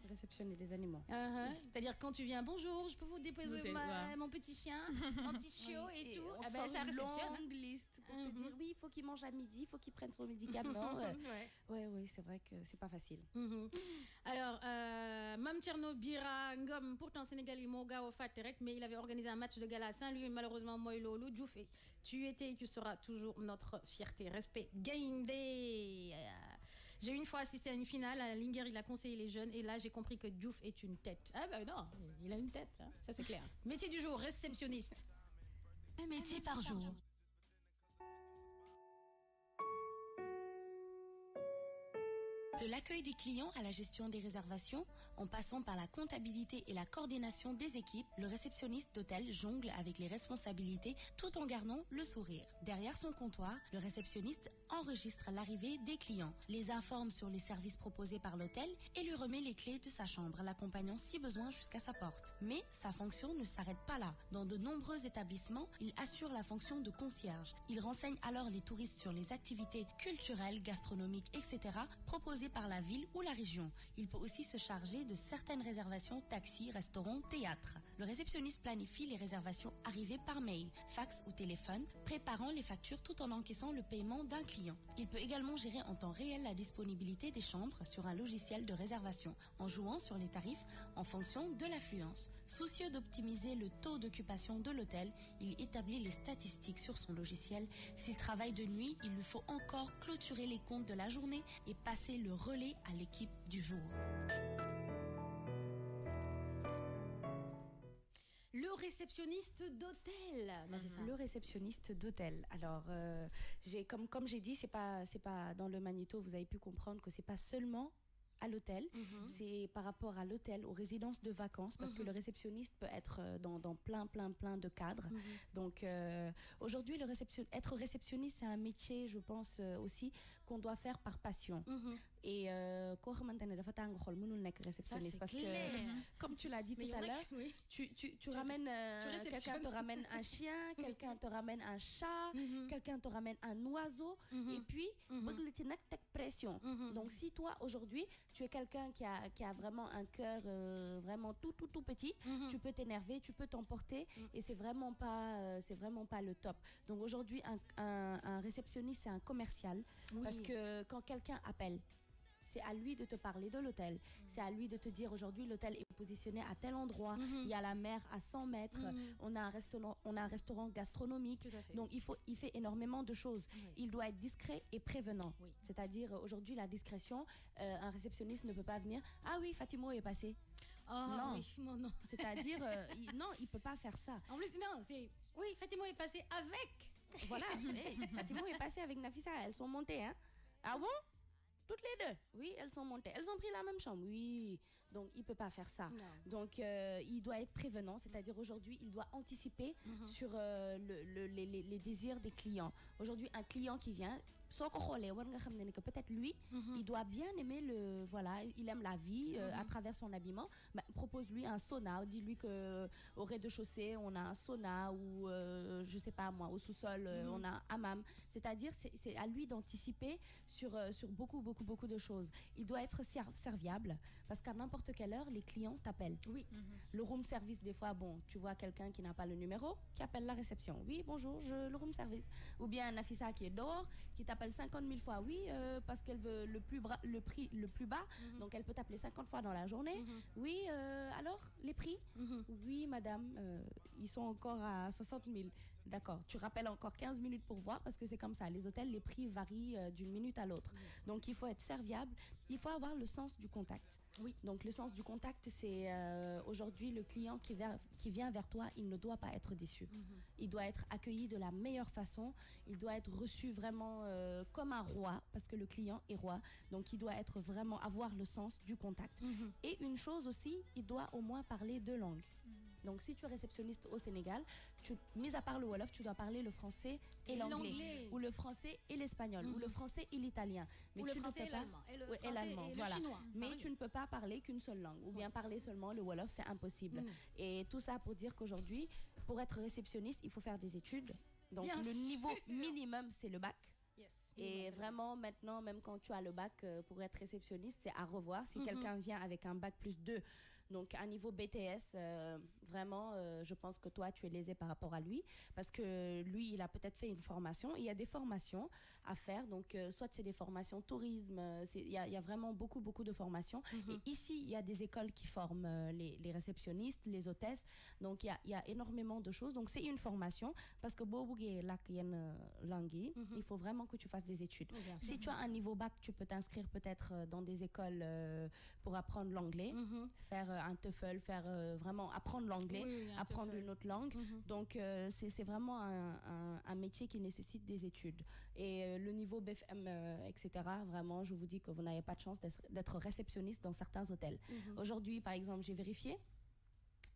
Réceptionner des animaux. C'est-à-dire quand tu viens, bonjour, je peux vous déposer mon petit chien, mon petit chiot et tout. On ça réceptionne. Longue liste pour te dire oui, il faut qu'il mange à midi, il faut qu'il prenne son médicament. Oui, c'est vrai que c'est pas facile. Alors, Mam Tcherno Bira Ngom, pourtant Sénégalais Moga au Faterek, mais il avait organisé un match de gala à Saint-Louis, malheureusement Moïlolo Diouf, tu étais et tu seras toujours notre fierté. Respect, Gaindé. J'ai une fois assisté à une finale, à Linger, il a conseillé les jeunes, et là j'ai compris que Diouf est une tête. Ah ben non, il a une tête, hein, ça c'est clair. Métier du jour, réceptionniste. Un métier par jour. De l'accueil des clients à la gestion des réservations, en passant par la comptabilité et la coordination des équipes, le réceptionniste d'hôtel jongle avec les responsabilités tout en gardant le sourire. Derrière son comptoir, le réceptionniste enregistre l'arrivée des clients, les informe sur les services proposés par l'hôtel et lui remet les clés de sa chambre, l'accompagnant si besoin jusqu'à sa porte. Mais sa fonction ne s'arrête pas là. Dans de nombreux établissements, il assure la fonction de concierge. Il renseigne alors les touristes sur les activités culturelles, gastronomiques, etc. proposées par la ville ou la région. Il peut aussi se charger de certaines réservations taxis, restaurants, théâtres. Le réceptionniste planifie les réservations arrivées par mail, fax ou téléphone, préparant les factures tout en encaissant le paiement d'un client. Il peut également gérer en temps réel la disponibilité des chambres sur un logiciel de réservation, en jouant sur les tarifs en fonction de l'affluence. Soucieux d'optimiser le taux d'occupation de l'hôtel, il établit les statistiques sur son logiciel. S'il travaille de nuit, il lui faut encore clôturer les comptes de la journée et passer le relais à l'équipe du jour. Le réceptionniste d'hôtel. Le réceptionniste d'hôtel. Alors, comme j'ai dit, c'est pas dans le magnéto. Vous avez pu comprendre que c'est pas seulement à l'hôtel, c'est par rapport à l'hôtel, aux résidences de vacances, parce que le réceptionniste peut être dans plein de cadres. Donc aujourd'hui, être réceptionniste, c'est un métier, je pense aussi, qu'on doit faire par passion. Et réceptionniste parce que comme tu l'as dit tout à l'heure, tu ramènes quelqu'un te ramène un chien, quelqu'un te ramène un chat, quelqu'un te ramène un oiseau, et puis pression. Donc si toi aujourd'hui tu es quelqu'un qui a vraiment un cœur vraiment tout petit, tu peux t'énerver, tu peux t'emporter, et c'est vraiment pas le top. Donc aujourd'hui un réceptionniste, c'est un commercial, parce que quand quelqu'un appelle, c'est à lui de te parler de l'hôtel. C'est à lui de te dire aujourd'hui l'hôtel est positionné à tel endroit, il y a la mer à 100 mètres, on a un restaurant gastronomique. Donc il fait énormément de choses. Il doit être discret et prévenant. C'est-à-dire aujourd'hui la discrétion, un réceptionniste ne peut pas venir. Ah oui, Fatimo est passé. Non. Non. C'est-à-dire non, il peut pas faire ça. En plus non, c'est oui, Fatimo est passé avec. Voilà, Fatimo est passé avec Nafissa, elles sont montées, hein. Ah bon? Toutes les deux? Oui, elles sont montées. Elles ont pris la même chambre? Oui. Donc, il ne peut pas faire ça. Non. Donc, il doit être prévenant, c'est-à-dire aujourd'hui, il doit anticiper sur les désirs des clients. Aujourd'hui, un client qui vient, peut-être lui, il doit bien aimer il aime la vie à travers son habillement. Propose-lui un sauna, dis-lui qu'au rez-de-chaussée, on a un sauna ou, je sais pas moi, au sous-sol, on a un hammam. C'est-à-dire, c'est à lui d'anticiper sur beaucoup de choses. Il doit être serviable parce qu'à n'importe quelle heure, les clients t'appellent. Oui. Le room service, des fois, bon, tu vois quelqu'un qui n'a pas le numéro, qui appelle la réception. Oui, bonjour, le room service. Ou bien Nafissa qui est dehors, qui t'appelle 50 000 fois, oui, parce qu'elle veut le prix le plus bas, donc elle peut t'appeler 50 fois dans la journée. Oui, alors, les prix? Oui, madame, ils sont encore à 60 000. D'accord, tu rappelles encore 15 minutes pour voir parce que c'est comme ça. Les hôtels, les prix varient d'une minute à l'autre. Donc, il faut être serviable. Il faut avoir le sens du contact. Oui. Donc, le sens du contact, c'est aujourd'hui le client qui vient vers toi, il ne doit pas être déçu. Il doit être accueilli de la meilleure façon. Il doit être reçu vraiment comme un roi parce que le client est roi. Donc, il doit être vraiment avoir le sens du contact. Et une chose aussi, il doit au moins parler deux langues. Donc, si tu es réceptionniste au Sénégal, mis à part le Wolof, tu dois parler le français et l'anglais. Ou le français et l'espagnol. Ou le français et l'italien. Ou le français et l'allemand. Et l'allemand, voilà. Chinois. Mais tu ne peux pas parler qu'une seule langue. Ou bien parler seulement le Wolof, c'est impossible. Et tout ça pour dire qu'aujourd'hui, pour être réceptionniste, il faut faire des études. Donc, le niveau minimum, c'est le bac. Yes. Et vraiment, maintenant, même quand tu as le bac, pour être réceptionniste, c'est à revoir. Si quelqu'un vient avec un bac plus 2, donc un niveau BTS, vraiment, je pense que toi, tu es lésé par rapport à lui. Parce que lui, il a peut-être fait une formation. Il y a des formations à faire. Donc, soit c'est des formations tourisme. Il y a vraiment beaucoup de formations. Et ici, il y a des écoles qui forment les réceptionnistes, les hôtesses. Donc, il y a énormément de choses. Donc, c'est une formation. Parce que il faut vraiment que tu fasses des études. Si tu as un niveau bac, tu peux t'inscrire peut-être dans des écoles pour apprendre l'anglais, faire un TOEFL, vraiment apprendre l'anglais, apprendre une autre langue. Donc, c'est vraiment un métier qui nécessite des études. Et le niveau BFM, etc., vraiment, je vous dis que vous n'avez pas de chance d'être réceptionniste dans certains hôtels. Aujourd'hui, par exemple, j'ai vérifié.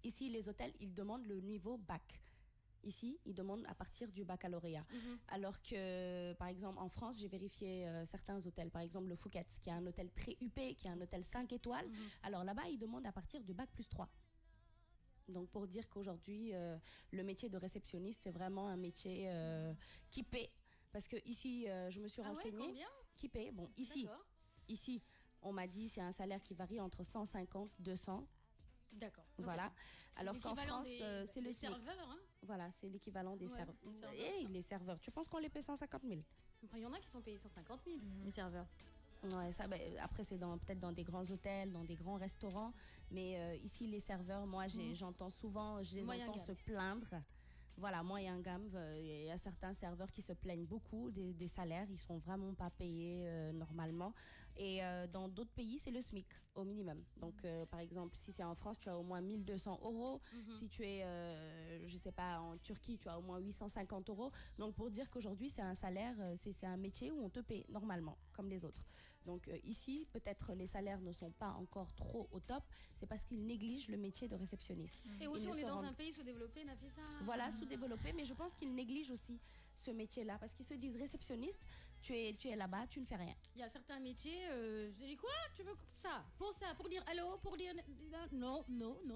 Ici, les hôtels, ils demandent le niveau bac. Ici, ils demandent à partir du baccalauréat. Alors que, par exemple, en France, j'ai vérifié certains hôtels. Par exemple, le Phuket, qui est un hôtel très huppé, qui est un hôtel 5 étoiles. Alors là-bas, ils demandent à partir du bac plus 3. Donc, pour dire qu'aujourd'hui, le métier de réceptionniste, c'est vraiment un métier qui paie. Parce que ici, je me suis renseignée. Ouais, combien? Qui paie. Bon, ici, on m'a dit c'est un salaire qui varie entre 150 et 200. D'accord. Voilà. Alors qu'en France, c'est le serveur. Hein? Voilà, c'est l'équivalent des serveurs. Et les serveurs, tu penses qu'on les paie 150 000? Il y en a qui sont payés 150 000, les serveurs. Ouais, ça, après, c'est peut-être dans des grands hôtels, dans des grands restaurants. Mais ici, les serveurs, moi, j'entends souvent, je les entends se plaindre. Voilà, moyen gamme, il y a certains serveurs qui se plaignent beaucoup des salaires, ils ne sont vraiment pas payés normalement. Et dans d'autres pays, c'est le SMIC au minimum. Donc, par exemple, si c'est en France, tu as au moins 1 200 €. Si tu es, je ne sais pas, en Turquie, tu as au moins 850 €. Donc, pour dire qu'aujourd'hui, c'est un salaire, c'est un métier où on te paie normalement, comme les autres. Donc ici, peut-être les salaires ne sont pas encore trop au top. C'est parce qu'ils négligent le métier de réceptionniste. Et aussi, on est dans un pays sous-développé, Nafissa. Voilà, sous-développé, mais je pense qu'ils négligent aussi ce métier-là parce qu'ils se disent réceptionniste, tu es là-bas, tu ne fais rien. Il y a certains métiers, je dis quoi? Tu veux ça, pour dire allô, pour dire non,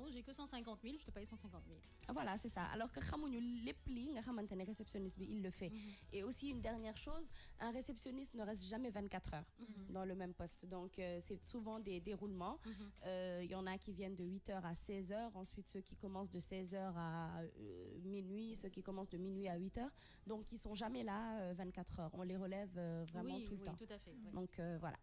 j'ai que 150 000, je te paye 150 000. Voilà, c'est ça. Alors que les plis, réceptionniste, il le fait. Et aussi, une dernière chose, un réceptionniste ne reste jamais 24 heures dans le même poste. Donc, c'est souvent des déroulements. Il y en a qui viennent de 8h à 16h, ensuite ceux qui commencent de 16h à minuit, ceux qui commencent de minuit à 8h. Donc, ils sont jamais là 24 heures. On les relève vraiment tout le temps. Oui, tout à fait. Oui. Donc, voilà.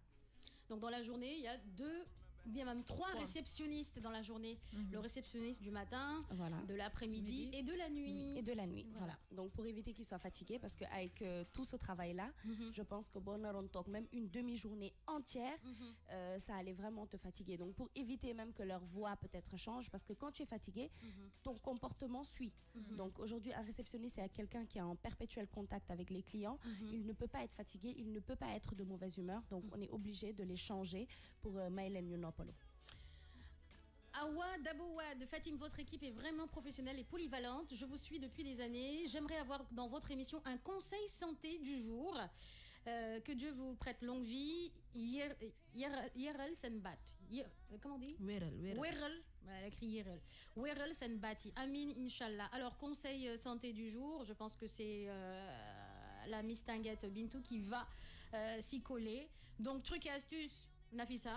Donc dans la journée, il y a 2, ou bien même 3 réceptionnistes dans la journée. Le réceptionniste du matin, de l'après-midi et de la nuit. Et de la nuit, voilà. Donc pour éviter qu'ils soient fatigués, parce qu'avec tout ce travail-là, je pense que même une demi-journée entière, ça allait vraiment te fatiguer. Donc pour éviter même que leur voix peut-être change, parce que quand tu es fatigué, ton comportement suit. Donc aujourd'hui, un réceptionniste, c'est quelqu'un qui est en perpétuel contact avec les clients. Il ne peut pas être fatigué, il ne peut pas être de mauvaise humeur. Donc on est obligé de les changer pour Maïlen Yunopolo. Awa Dabouad, Fatim, votre équipe est vraiment professionnelle et polyvalente. Je vous suis depuis des années. J'aimerais avoir dans votre émission un conseil santé du jour. Que Dieu vous prête longue vie. Yerel Senbat. Comment on dit? Werel. Elle a écrit Yerel. Werel Senbati. Amin, Inch'Allah. Alors, conseil santé du jour. Je pense que c'est la Miss Tinguette Bintou qui va s'y coller. Donc, truc et astuce, Nafissa.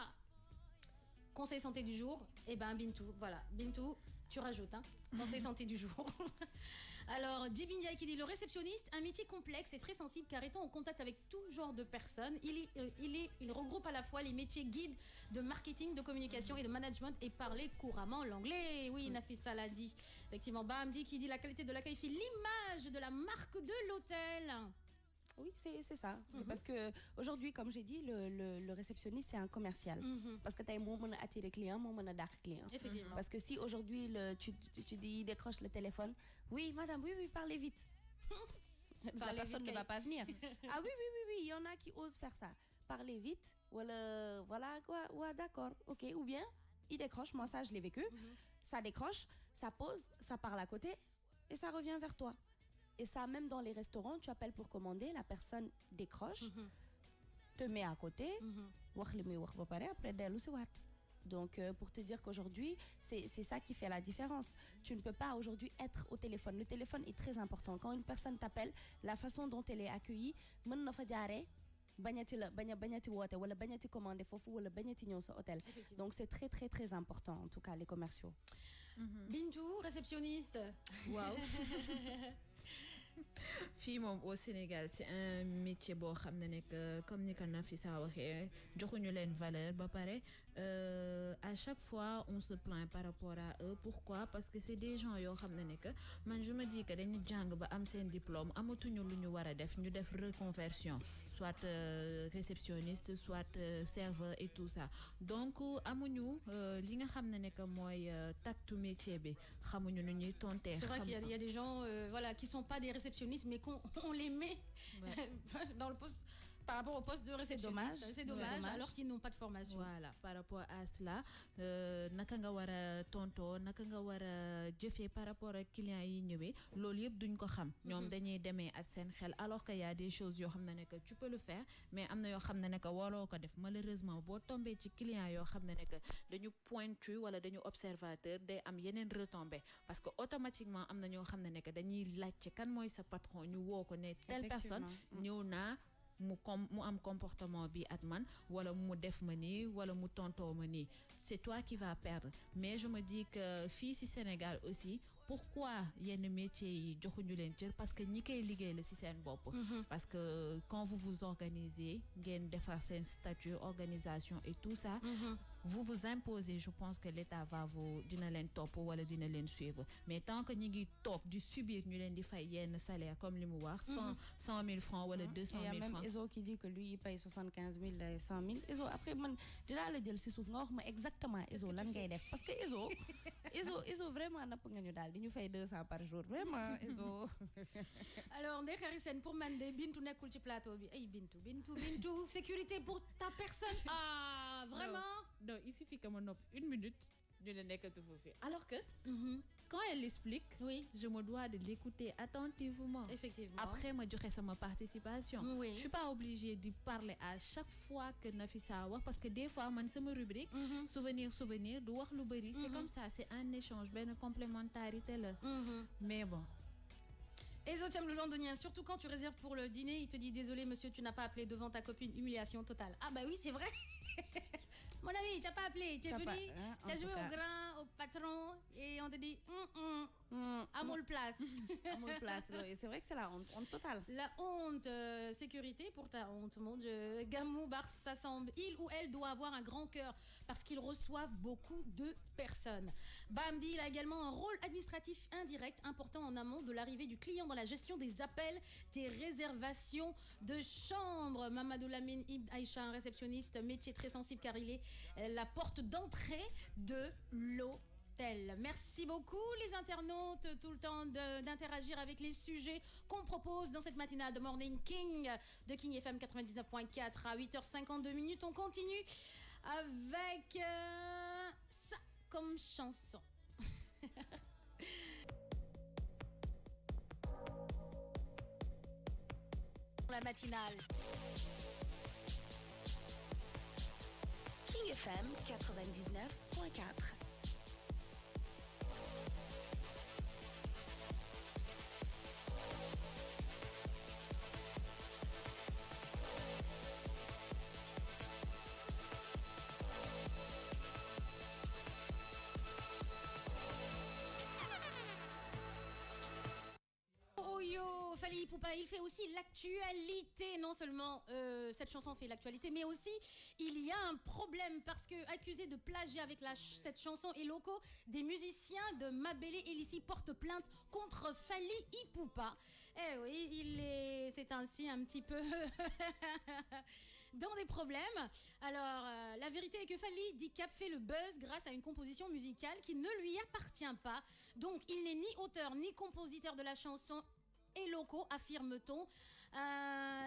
Conseil santé du jour, et ben Bintou, voilà. Bintou, tu rajoutes, hein. Conseil santé du jour. Alors, Djibindia qui dit le réceptionniste, un métier complexe et très sensible car étant en contact avec tout genre de personnes, il regroupe à la fois les métiers guides de marketing, de communication et de management et parler couramment l'anglais. Oui, Nafissa l'a dit. Effectivement, Bamdi qui dit la qualité de l'accueil fait l'image de la marque de l'hôtel. Oui, c'est ça. C'est parce que aujourd'hui, comme j'ai dit, le réceptionniste, c'est un commercial. Parce que tu as un moment à attirer client, un moment à dark client. Effectivement. Parce que si aujourd'hui, tu dis, décroche le téléphone, oui, madame, oui, parlez vite. La personne ne va pas venir. Ah oui, il y en a qui osent faire ça. Parlez vite, voilà quoi, ouais, d'accord, ok. Ou bien, il décroche, moi ça, je l'ai vécu. Ça décroche, ça pose, ça parle à côté et ça revient vers toi. Et ça, même dans les restaurants, tu appelles pour commander, la personne décroche, te met à côté, après donc, pour te dire qu'aujourd'hui, c'est ça qui fait la différence. Tu ne peux pas aujourd'hui être au téléphone. Le téléphone est très important. Quand une personne t'appelle, la façon dont elle est accueillie, donc c'est très très très important, en tout cas les commerciaux. Bintou, réceptionniste. Waouh. Fii moom au Sénégal c'est un métier boo xam ne nekk comme ni ko Nafissa waxee joxuñu leen valeur ba pare à chaque fois on se plaint par rapport à eux. Pourquoi? Parce que c'est des gens yoo xam ne nekk man je me dis que dañu jàng ba am seen diplôme amatuñu lu ñu war a def ñu def reconversion soit réceptionniste soit serveur et tout ça. Donc amuñu li nga xam ne nekk mooy tactu métier bi xamuñu nu ñuy tonter. C'est vrai qu'il y a des gens voilà qui sont pas des réceptionnistes mais qu'on les met dans le poste par rapport au poste de réceptionniste. C'est dommage alors qu'ils n'ont pas de formation. Voilà, par rapport à cela naka nga war a tontoo naka nga war a jëfee par rapport ak clients yi ñëwee loolu yëpp duñ ko xam. ñoom dañuy demee ak seen xel alors que y a des choses yoo xam ne que tu peux le faire mais am na yoo xam ne que waroo ko def malheureusement boo tombé ci clients yoo xam ne que dañu pointu wala dañu observateur day am yeneen retombées parce que automatiquement am na ñoo xam ne que dañuy laajte kan mooy sa patron ñu woo ko ne telle personne ñëw naa mu am comportement bi at man wala mu def ma nii wala mu tontoo ma nii c'est toi qui vas perdre. Mais je me dis que fii ci Sénégal aussi pourquoi yenn métiers yi joxuñu leen cër parce que ñi koy liggéey la ci seen bopp. Parce que quand vous vous organisez ngeen defar seen statut organisation et tout ça vous vous imposez, je pense que l'État va vous dina leen topp wala dina leen suivre. Mais tant que ñi ngi toog di subir ñu leen di fay yenn salaire comme li mu wax 100 000 francs wala 200 000 francs. Il y a même Ezo qui dit que lui il paye 75 000 et 100 000. Ezo après man dinaa la jël ci suuf nga wax ma exactement Ezo lan ngay def parce que Ezo vraiment napp nga ñu daal di ñu fay 200 par jour vraiment Ezo. Alors Ndeye Khary Sène pour man de Bintou nekkul ci plateau bi ay Bintou sécurité pour ta personne. Ah vraiment. Non, il suffit que mon 1 minute je ne n'ai que tout fait. Alors que quand elle explique, je me dois de l'écouter attentivement. Effectivement. Après, moi, je fais ma participation. Oui. Je suis pas obligée de parler à chaque fois que Nafissa wax parce que des fois, man, c'est ma rubrique. Souvenir, de wax lu bari. C'est comme ça, c'est un échange, une complémentarité là. Mais bon. Ezo Thiam le londonien, surtout quand tu réserves pour le dîner, il te dit désolé monsieur, tu n'as pas appelé devant ta copine, humiliation totale. Ah bah oui, c'est vrai. Mon ami, tu n'as pas appelé, tu es venu, tu as joué au grand, au patron et on te dit à mon place. À mon place, oui. C'est vrai que c'est la honte totale. La honte, sécurité pour ta honte, mon Dieu. Gamou Barça semble, il ou elle doit avoir un grand cœur parce qu'ils reçoivent beaucoup de personnes. Bamdi, il a également un rôle administratif indirect important en amont de l'arrivée du client dans la gestion des appels, des réservations de chambres. Mamadou Lamine Ibn Aïcha, un réceptionniste, métier très sensible car il est la porte d'entrée de l'hôtel. Merci beaucoup les internautes, tout le temps d'interagir avec les sujets qu'on propose dans cette matinale de Morning King de King FM 99.4 à 8h52. On continue avec ça comme chanson. La matinale. King FM 99.4. Fally Ipupa, il fait aussi l'actualité. Non seulement cette chanson fait l'actualité, mais aussi il y a un problème parce que accusé de plagiat avec cette chanson et locaux, des musiciens de Mabele Elissi portent plainte contre Fally Ipupa. Eh oui, c'est ainsi un petit peu dans des problèmes. Alors, la vérité est que Fally dit qu'a fait le buzz grâce à une composition musicale qui ne lui appartient pas. Donc, il n'est ni auteur ni compositeur de la chanson et locaux, affirme-t-on.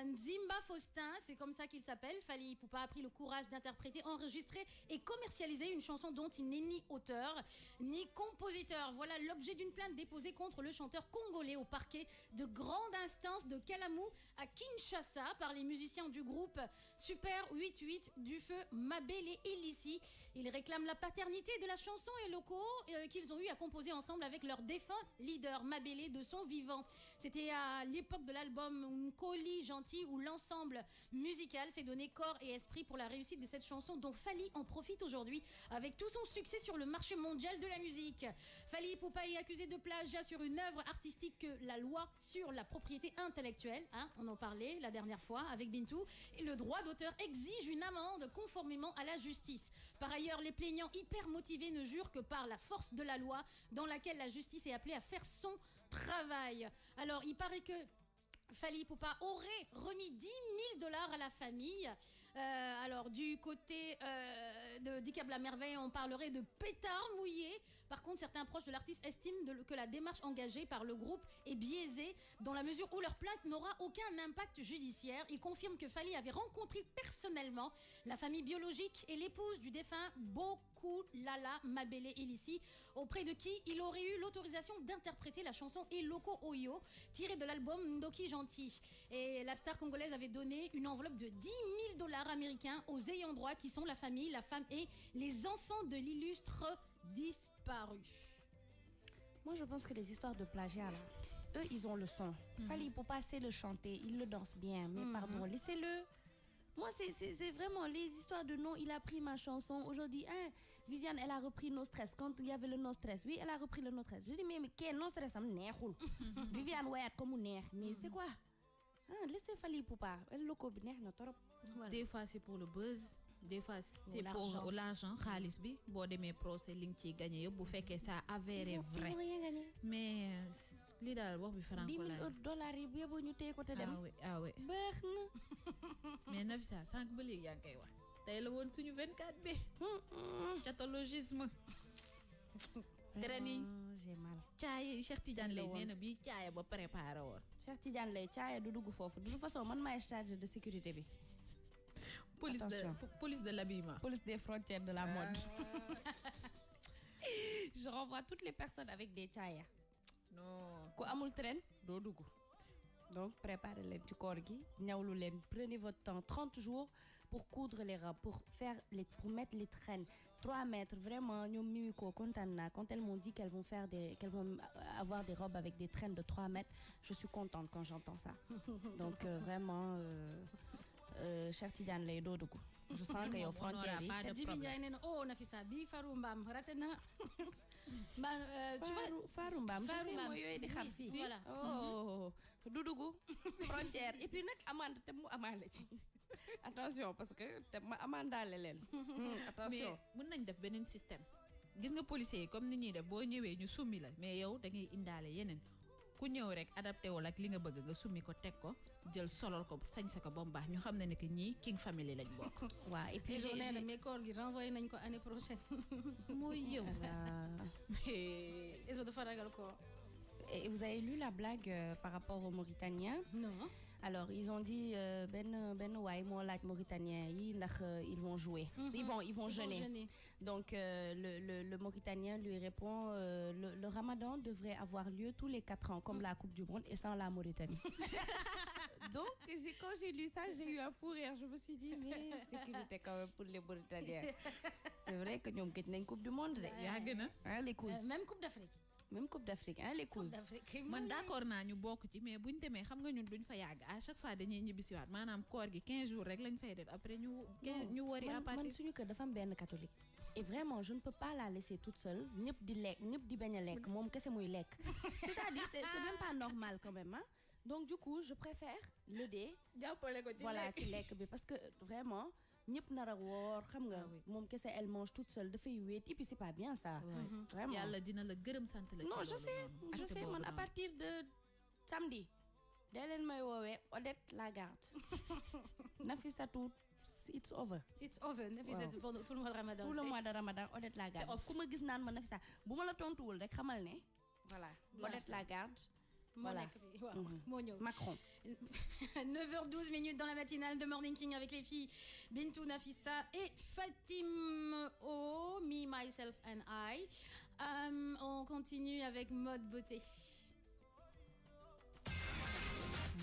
Nzimba Faustin, c'est comme ça qu'il s'appelle. Fally Ipupa a pris le courage d'interpréter, enregistrer et commercialiser une chanson dont il n'est ni auteur ni compositeur. Voilà l'objet d'une plainte déposée contre le chanteur congolais au parquet de grande instance de Kalamou à Kinshasa par les musiciens du groupe Super 88 du feu Mabele Elissi. Ils réclament la paternité de la chanson et locaux qu'ils ont eu à composer ensemble avec leur défunt leader Mabele de son vivant. C'était à l'époque de l'album Nkoli Gentil où l'ensemble musical s'est donné corps et esprit pour la réussite de cette chanson dont Fally en profite aujourd'hui avec tout son succès sur le marché mondial de la musique. Fally Ipupa est accusé de plagiat sur une œuvre artistique que la loi sur la propriété intellectuelle, on en parlait la dernière fois avec Bintou, et le droit d'auteur exige une amende conformément à la justice. Par ailleurs, les plaignants hyper motivés ne jurent que par la force de la loi dans laquelle la justice est appelée à faire son travail. Alors, il paraît que Fally Ipupa aurait remis 10 000 $ à la famille. Alors, du côté de Dicab la Merveille, on parlerait de pétard mouillé. Par contre, certains proches de l'artiste estiment que la démarche engagée par le groupe est biaisée dans la mesure où leur plainte n'aura aucun impact judiciaire. Ils confirment que Fally avait rencontré personnellement la famille biologique et l'épouse du défunt Bokulala Mabele Elissi, auprès de qui il aurait eu l'autorisation d'interpréter la chanson Eloko Oyo, tirée de l'album Ndoki Gentil. Et la star congolaise avait donné une enveloppe de 10 000 $ américains aux ayants droit qui sont la famille, la femme et les enfants de l'illustre disparu. Moi, je pense que les histoires de plagiat, là, eux, ils ont le son. Fally Ipupa sait le chanter, il le danse bien, mais pardon, laissez-le. Moi, c'est vraiment les histoires de non, il a pris ma chanson. Aujourd'hui, Viviane, elle a repris No Stress. Quand il y avait le No Stress, oui, elle a repris le No Stress. Je dis, mais quel No Stress, ça me nerf. Viviane, ouais, comme un nerf. Mais c'est quoi? Laissez Fally Ipupa. Elle le combine, Des fois, c'est pour le buzz. Des fois, c'est pour l'argent, khalis bi. Bon, de mes procès, link qui gagné, yo, bu fekkee ça avéré vrai. Mais, li dal wax bi franco la. $10 000 yebo ñu téye ko te dem. Ah oui. Baax na. Mais Nafisa, sank ba léegi yaa ngi koy wax. Tey la woon suñu 24 bi. Catalogisme. Drani. J'ai mal. Caaya Cheikh Tidiane lay nee na bii caaya ba préparé woon. Cheikh Tidiane lay caaya du dugg foofu. De toute façon, man maay chargé de sécurité bi. Police de l'habillement. Police des frontières de la mode. Je renvoie toutes les personnes avec des chaya. Non. Ko amul train, do dugg. Donc, préparez les ci koor gi, ñawlu leen, prenez votre temps, 30 jours pour coudre les robes, pour mettre les traînes. 3 mètres, vraiment, ñom Mimiko kontaan na. Quand elles m'ont dit qu'elles vont avoir des robes avec des traînes de 3 mètres, je suis contente quand j'entends ça. Donc, vraiment, Cheikh Tidiane lay do dugg. Je sens que yow frontière yi. Jibi Ndiaye nee na Nafisa bi faru mbaam raté na Tu vois, Faru Mbam, oui, voilà. Oh, Doudou, frontière. Et puis, amande, te mu amande. Attention, parce que te ma amandale len. Attention. Mais mën nañ def beneen système. Gis nga policiers yi comme ni ñuy def boo ñëwee ñu summi la mais yow da ngay indaale yeneen ku ñëw rek adapté wala ak li nga bëgg nga summi ko teg ko jël solol ko sañse ko ba mu baax ñu xam ne que ñii King Family lañ bokk. Waaw et puis j'ai mes corps qui renvoyé nañ ko année prochaine. Mooy yow. Ils ont de faragal ko. Et vous avez lu la blague par rapport aux Mauritaniens? Non. Alors, ils ont dit ben ouais, moi là Mauritanien, ils vont jouer. Ils vont jeûner. Donc le Mauritanien lui répond le Ramadan devrait avoir lieu tous les 4 ans comme la Coupe du monde et sans la Mauritanie. Donc quand j'ai lu ça, j'ai eu un fou rire. Je me suis dit mais sécurité quand même pour les Mauritaniens. C'est vrai que nous avons une Coupe du monde. Les cousins. Même Coupe d'Afrique. Même Coupe d'Afrique, hein, les cousins. Man d'accord naa ñu bokk ci mais buñ démé xam nga ñun duñ fa yàgg à chaque fois dañuy ñibisi waat maanaam koor gi 15 jours rek lañ fay def après ñu wari à partir man suñu kër dafa am benn catholique et vraiment je ne peux pas la laisser toute seule ñëpp di lekk ñëpp di bañ a lekk moom kese muy lekk c'est-à-dire c'est même pas normal quand même hein. Donc du coup je préfère l'aider jàppale ko ci voilà ci lekk bi parce que vraiment ñëpp nar a woor xam nga moom kese elle mange toute seule dafay wéet et puis c'est pas bien ça vraiment yàlla dina la gërëm sant la ci non je sais man à partir de samedi dee leen may woowee Odette Lagarde Nafissatou it's over Nafissatou pour tout le mois de Ramadan tout le mois de Ramadan Odette Lagarde ku ma gis naan ma Nafissa bu ma la tontuwul rek xamal ne voilà Odette Lagarde voilà. Macron. 9h12 minutes dans la matinale de Morning King avec les filles Bintou, Nafissa et Fatim O, Me, Myself and I. On continue avec mode beauté.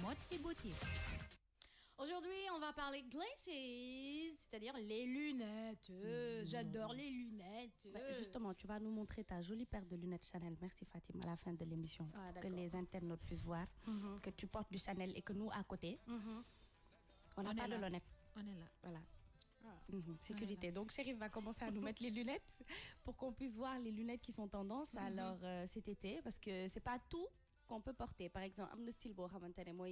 Mode et beauté. Aujourd'hui, on va parler glasses, c'est-à-dire les lunettes. J'adore les lunettes. Justement, tu vas nous montrer ta jolie paire de lunettes Chanel. Merci Fatima, à la fin de l'émission. Que les internautes puissent voir que tu portes du Chanel et que nous, à côté, on n'a pas de lunettes. On est là. Voilà. Sécurité. Donc, Chérif va commencer à nous mettre les lunettes pour qu'on puisse voir les lunettes qui sont tendance alors cet été. Parce que c'est pas tout qu'on peut porter. Par exemple, un style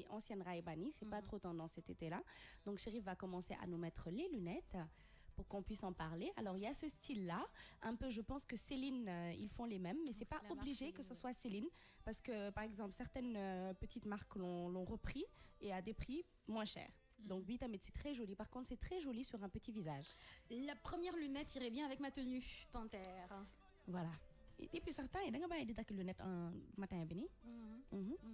ancienne Ray-Bani, c'est pas trop tendance cet été-là. Donc, Chérif va commencer à nous mettre les lunettes pour qu'on puisse en parler. Alors, il y a ce style-là. Un peu, je pense que Céline, ils font les mêmes, mais c'est pas obligé que ce soit Céline. Parce que, par exemple, certaines petites marques l'ont repris et à des prix moins chers. Donc, mais c'est très joli. Par contre, c'est très joli sur un petit visage. La première lunette irait bien avec ma tenue panthère. Voilà. Et puis certains, ils ont des lunettes en matin béni.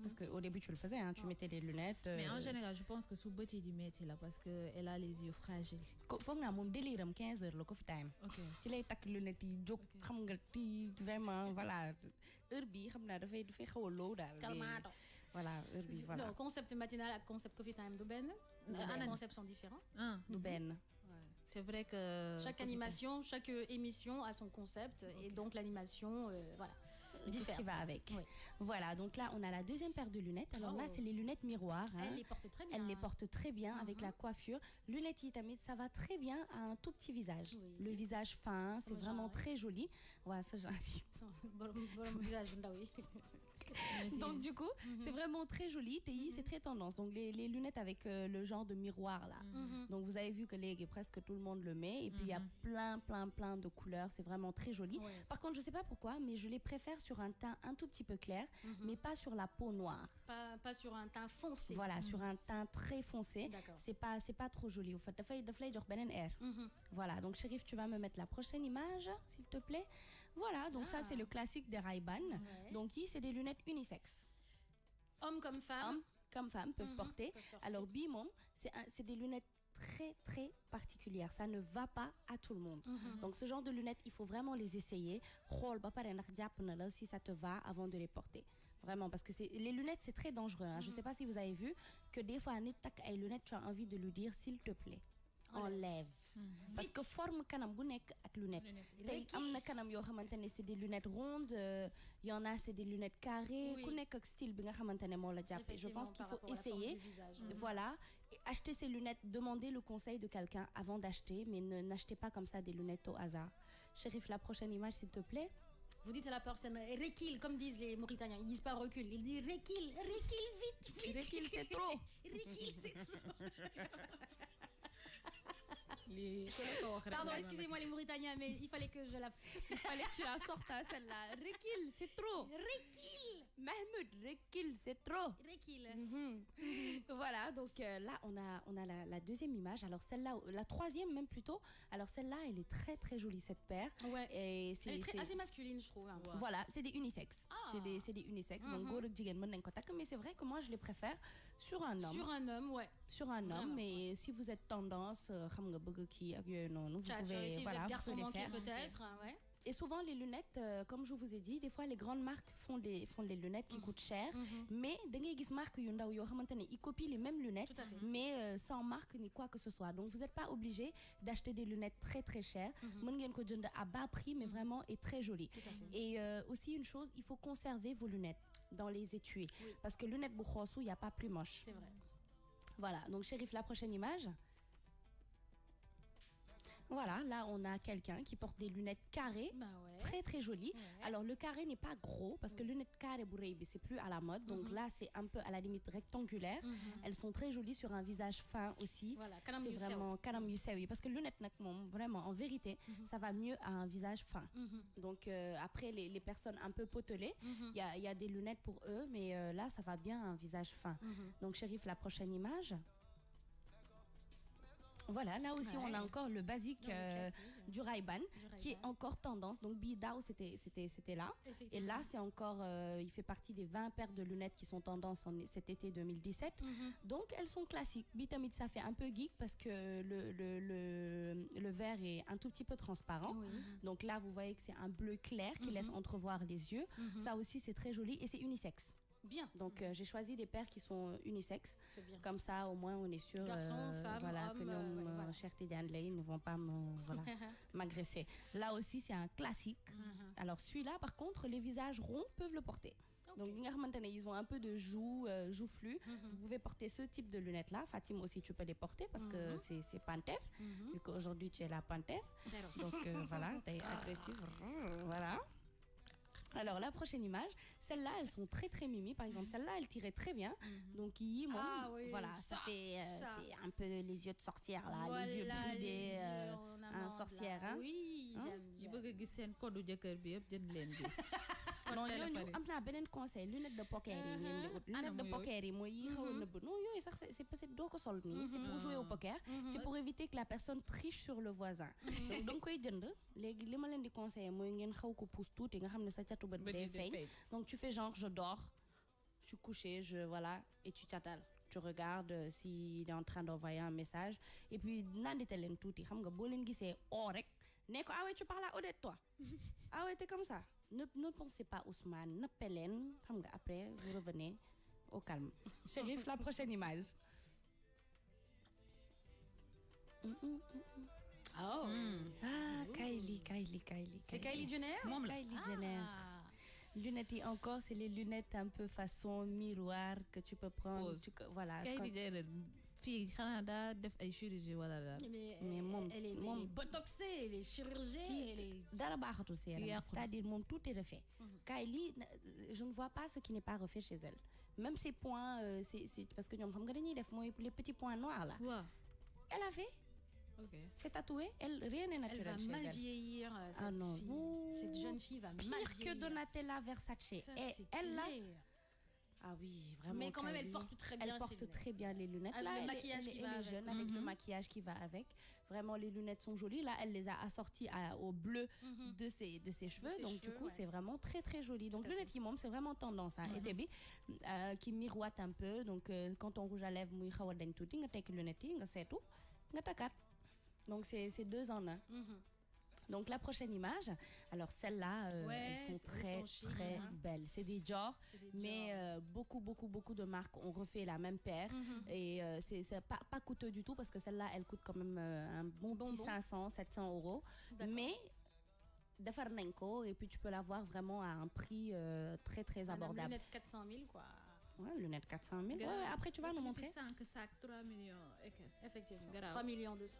Parce qu'au début, tu le faisais, hein, tu mettais des lunettes. Mais en général, je pense que sous petit du métier là, parce qu'elle a les yeux fragiles. Faut que mon délire 15 heures le coffee time. Ok. Tu les tac lunettes, vraiment, voilà. Heurbi, de fait low Calmado. Voilà, heurbi, voilà. Non, concept matinal et concept coffee time, les concepts sont différents. C'est vrai que chaque animation, chaque émission a son concept et donc l'animation, voilà, diffère. Qui va avec. Oui. Voilà, donc là on a la deuxième paire de lunettes. Alors là c'est les lunettes miroirs. Hein. Elle les porte très bien. Elle les porte très bien avec la coiffure. Lunettes Itamit, ça va très bien à un tout petit visage. Oui. Le visage fin, c'est vraiment très joli. Voilà, ça j'arrive. Bon visage, oui. Donc du coup, c'est vraiment très joli. TI, c'est très tendance. Donc les lunettes avec le genre de miroir là. Donc vous avez vu que presque tout le monde le met. Et puis il y a plein de couleurs. C'est vraiment très joli. Ouais. Par contre, je sais pas pourquoi, mais je les préfère sur un teint un tout petit peu clair, mais pas sur la peau noire. Pas sur un teint foncé. Voilà, sur un teint très foncé. C'est pas trop joli. Au fait, air. Voilà, donc Chérif, tu vas me mettre la prochaine image, s'il te plaît. Voilà, donc ça c'est le classique des Ray-Ban. Ouais. Donc ici, c'est des lunettes unisexes. Hommes comme femmes. Hommes comme femmes peuvent porter. Alors Bimon, c'est des lunettes très particulières. Ça ne va pas à tout le monde. Donc ce genre de lunettes, il faut vraiment les essayer. Si ça te va avant de les porter. Vraiment, parce que les lunettes, c'est très dangereux. Hein. Je ne sais pas si vous avez vu que des fois, les lunettes, tu as envie de lui dire, s'il te plaît, enlève. Parce que forme kanam bu nek ak lunettes. Tay amna kanam yo xamantene c'est des lunettes rondes, il y en a c'est des lunettes carrées, ku nek ak style bi nga xamantene mo la jappé. Je pense qu'il faut essayer. Voilà, et acheter ces lunettes, demander le conseil de quelqu'un avant d'acheter, mais n'achetez pas comme ça des lunettes au hasard. Chérif, la prochaine image s'il te plaît. Vous dites à la personne recule, comme disent les Mauritaniens. Ils disent pas recule, ils disent recule vite. Recule, c'est trop. Recule, c'est trop. Pardon, excusez-moi les Mauritaniens, mais il fallait que je la... Il fallait que tu la sortes, hein, celle-là. Recule, c'est trop. Recule. Mahmoud, recule, c'est trop. Recule. Voilà, donc là, on a la deuxième image. Alors celle-là, la troisième même plutôt. Alors celle-là, elle est très très jolie, cette paire. Ouais. Et elle est assez masculine, je trouve. Hein. Voilà, c'est des unisexes. Ah. C'est des unisexes. Donc, góor ak jigéen mën nañ ko takk, mais c'est vrai que moi, je les préfère sur un homme. Sur un homme, ouais. Sur un homme, mais si vous êtes tendance, xam nga bëgg kii ak yooyu noonu, vous pouvez, si voilà, vous êtes vous garçon pouvez les manqué faire. peut-être, ouais. Et souvent les lunettes, comme je vous ai dit, des fois les grandes marques font des lunettes qui coûtent cher, mais da ngay gis marque yu ndaw yoo xamante ne ils copient les mêmes lunettes, tout à fait. mais sans marque ni quoi que ce soit. Donc vous n'êtes pas obligé d'acheter des lunettes très très chères. Mën ngeen ko jënd à bas prix, mais vraiment est très joli. Et aussi une chose, il faut conserver vos lunettes dans les étuis, parce que lunettes bu xoosu, il y a pas plus moche. C'est vrai. Voilà, donc Chérif, la prochaine image. Voilà, là on a quelqu'un qui porte des lunettes carrées, très très jolies. Alors le carré n'est pas gros parce que lunettes carrées bu rëy bi c'est plus à la mode. Donc là c'est un peu à la limite rectangulaire. Elles sont très jolies sur un visage fin aussi. Voilà, c'est vraiment kanam yu sew yi parce que lunettes nag moom vraiment en vérité ça va mieux à un visage fin. Donc après les personnes un peu potelées, il y a des lunettes pour eux, mais là ça va bien à un visage fin. Donc Chérif, la prochaine image. Voilà, là aussi on a encore le basique du Ray-Ban qui est encore tendance. Donc Bidao c'était là. Et là c'est encore, il fait partie des 20 paires de lunettes qui sont tendance cet été 2017. Donc elles sont classiques. Bitamid ça fait un peu geek parce que le verre est un tout petit peu transparent. Donc là vous voyez que c'est un bleu clair qui laisse entrevoir les yeux. Ça aussi c'est très joli et c'est unisexe. Bien. Donc j'ai choisi des paires qui sont unisexes. C'est bien. Comme ça au moins on est sûr garçon, femme, voilà, homme, que nos chers Tidiane Lay ne vont pas m'agresser. Là aussi c'est un classique. Alors celui-là par contre les visages ronds peuvent le porter. Donc ils ont un peu de joues joufflues. Vous pouvez porter ce type de lunettes là. Fatima aussi tu peux les porter parce que c'est panthère. Vu qu'aujourd'hui tu es la panthère. Donc voilà, t'es agressive. Voilà. Alors la prochaine image, celles-là elles sont très très mimi. Par exemple celle-là elle tirait très bien. Donc voilà, ça fait c'est un peu les yeux de sorcière là, voilà, les yeux bridés, un sorcière. Hein? Oui, j'aime bien. Non ñooñu am naa beneen conseil lunette de poker yi ngeen di ut lunette de poker yi mooy yi xaw a nëbb non yooyu sax c'est doo ko sol nii c'est pour jouer au poker c'est pour éviter que la personne triche sur le voisin donc da nga koy jënd léegi li ma leen di conseiller mooy ngeen xaw ko pousse tuuti nga xam ne sa catu bët day feeñ donc tu fais genre je dors je suis couché voilà et tu t'attales tu regardes s'il est en train d'envoyer un message et puis nandite leen tuuti xam nga boo leen gisee rek ne ko ah ouais tu parles à Odette toi ah ouais t'es comme ça. Ne pensez pas Ousmane, ne pèlène, après vous revenez au calme. Chérif, la prochaine image. Ah, Kylie. C'est Kylie Jenner? Kylie Jenner. Lunettes encore, c'est les lunettes un peu façon miroir que tu peux prendre. Voilà. Kylie Jenner. Canada def ay chirurgie wala la mais elle est botoxée, elle est chirurgienne, dara baaxatul seeram c'est-à-dire moom tout est refait. Kylie je ne vois pas ce qui n'est pas refait chez elle, même ses points c'est parce que ñoom xam nga dañuy def mooy les petits points noirs là. Elle a fait. C'est tatoué, rien n'est naturel. Elle va mal vieillir cette fille. Cette jeune fille va mal vieillir. Pire que Donatella Versace. Ça, et elle là. Ah oui, vraiment. Mais quand même, elle porte très bien. Elle porte très bien les lunettes. Avec là, le maquillage qui va avec. Jeune, avec le maquillage qui va avec. Vraiment, les lunettes sont jolies. Là, elle les a assorties au bleu de ses cheveux. Donc, du coup, c'est vraiment très, très joli. Donc, lunettes qui montent, c'est vraiment tendance. Qui miroite un peu. Donc, quand on rouge à lèvres, mouille xawa dañ tuuti nga tekk lunettes yi nga seetu nga takkaat. Donc, c'est deux en un. Donc la prochaine image, alors celles-là, elles sont très très belles. C'est des Dior, mais beaucoup de marques ont refait la même paire et c'est pas coûteux du tout parce que celle-là, elle coûte quand même un bon petit 500-700 €. Mais defar nañ ko et puis tu peux l'avoir vraiment à un prix très très abordable. Lunette 400 000 quoi. Ouais, lunettes 400 000. Ouais, après, tu vas nous montrer. 5 sacs, 3 millions. Effectivement. 3 millions 200.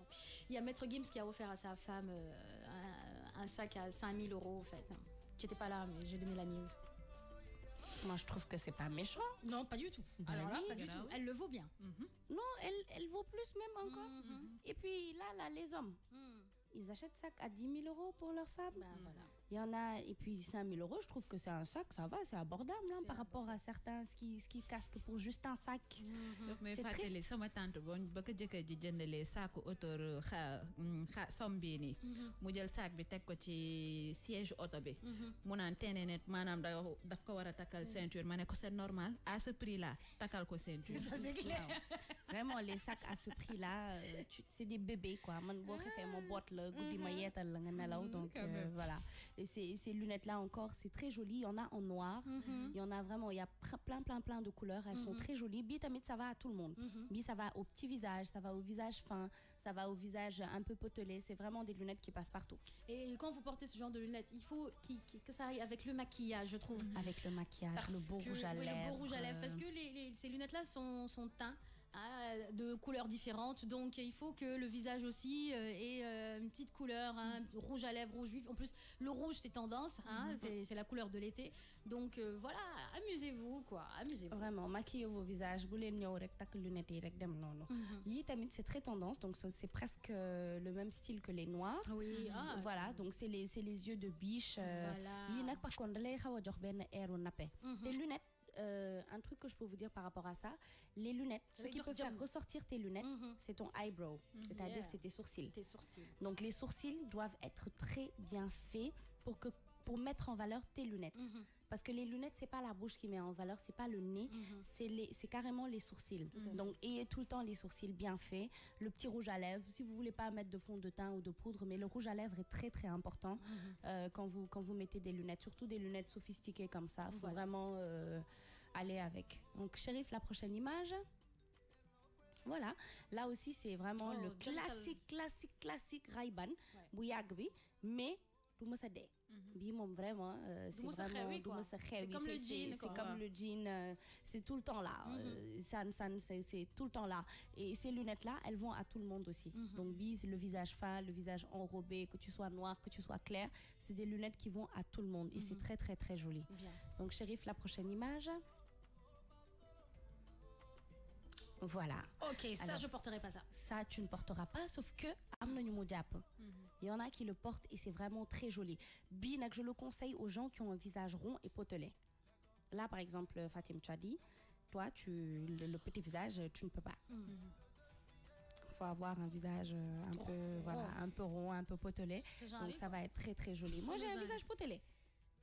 Il y a Maître Gims qui a offert à sa femme un sac à 5 000 € en fait. Tu n'étais pas là, mais j'ai donné la news. Moi, je trouve que c'est pas méchant. Non, pas du tout. Alors là, pas du tout. Elle le vaut bien. Non, elle vaut plus même encore. Et puis là, les hommes, ils achètent sac à 10 000 euros pour leur femme. Ben, voilà. Il y en a, et puis 5 000 euros, je trouve que c'est un sac, ça va, c'est abordable hein, par rapport à certains ce qui casquent pour juste un sac. Mais fàttali sama tante ba ko jëkkër ji jëndalee saaku autor somme bii nii mu jël sac bi teg ko ci siège auto bi mu naan net maanaam daf ko war a takkal ceinture ma ne ko c'est normal à ce prix là takkal ko ceinture. Ça c'est clair. Vraiment les sacs à ce prix là c'est des bébés quoi man boo xefee ma boot la guddi ma yeetal la nga nelaw donc voilà. Et ces lunettes-là encore, c'est très joli. Il y en a en noir. Il y en a vraiment, il y a plein de couleurs. Elles sont très jolies. Bitamid, ça va à tout le monde. Bi, ça va au petit visage, ça va au visage fin, ça va au visage un peu potelé. C'est vraiment des lunettes qui passent partout. Et quand vous portez ce genre de lunettes, il faut que ça aille avec le maquillage, je trouve. Avec le maquillage, le beau rouge à lèvres. Oui, le beau rouge à lèvres. Parce que ces lunettes-là sont teints de couleurs différentes, donc il faut que le visage aussi ait une petite couleur, rouge à lèvres, rouge vif. En plus, le rouge c'est tendance, c'est la couleur de l'été. Donc voilà, amusez-vous quoi, amusez-vous. Vraiment, maquillez vos visages, bu leen ñëw rek takk lunettes yi rek dem noonu. Yi tamit c'est très tendance, donc c'est presque le même style que les noirs. Oui, voilà, donc c'est les yeux de biche. Yi nag par contre da lay xaw a jox benn airu nappe. Tes lunettes. Un truc que je peux vous dire par rapport à ça, les lunettes, ce qui peut faire ressortir tes lunettes, c'est ton eyebrow, c'est-à-dire c'est tes sourcils. Donc les sourcils doivent être très bien faits pour mettre en valeur tes lunettes. Parce que les lunettes, c'est pas la bouche qui met en valeur, c'est pas le nez, c'est carrément les sourcils. Donc ayez tout le temps les sourcils bien faits, le petit rouge à lèvres. Si vous voulez pas mettre de fond de teint ou de poudre, mais le rouge à lèvres est très très important quand vous mettez des lunettes, surtout des lunettes sophistiquées comme ça. Faut vraiment aller avec. Donc Chérif, la prochaine image. Voilà, là aussi c'est vraiment le classique Ray-Ban, bu yàgg bi, mais du ma sa dee. Bi moom vraiment c'est vraiment du ma sa xewi. C'est comme le jean, c'est comme le jean, c'est tout le temps là. C'est tout le temps là. Et ces lunettes là, elles vont à tout le monde aussi. Donc bi c'est le visage fin, le visage enrobé, que tu sois noir, que tu sois clair, c'est des lunettes qui vont à tout le monde et c'est très très très joli. Bien. Donc Chérif, la prochaine image. Voilà. Ok, ça alors, je porterai pas ça. Ça tu ne porteras pas, sauf que il y en a qui le portent et c'est vraiment très joli. Binak, je le conseille aux gens qui ont un visage rond et potelé. Là par exemple Fatim Chadi, toi le petit visage tu ne peux pas. Faut avoir un visage un peu rond, un peu potelé. Donc ça va être très très joli. Moi j'ai un visage potelé.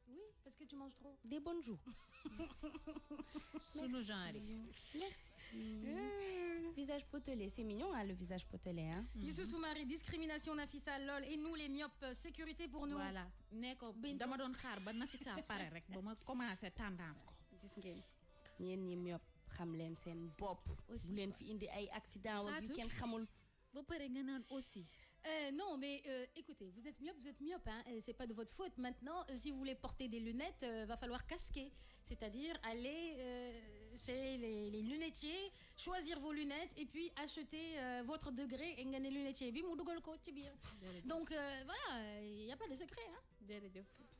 Oui, parce que tu manges trop. Des bonnes joues. Sous genre. Visage potelé, c'est mignon hein, le visage potelé hein. Youssou Soumaré, discrimination Nafissa lol et nous les myopes, sécurité pour nous. Voilà. Ne ko dama doon xaar ba Nafissa pare rek ba ma commencé tendance ko. Gis ngeen ñeen ñi myope xam leen seen bopp. Bu leen fi indi ay accident wala yu kenn xamul. Ba pare nga naan aussi. Non, mais écoutez, vous êtes myope, hein, c'est pas de votre faute. Maintenant, si vous voulez porter des lunettes, va falloir casquer, c'est-à-dire aller chez les lunetiers, choisir vos lunettes et puis acheter votre degré et gagner lunetier. Donc voilà, il n'y a pas de secret. Hein.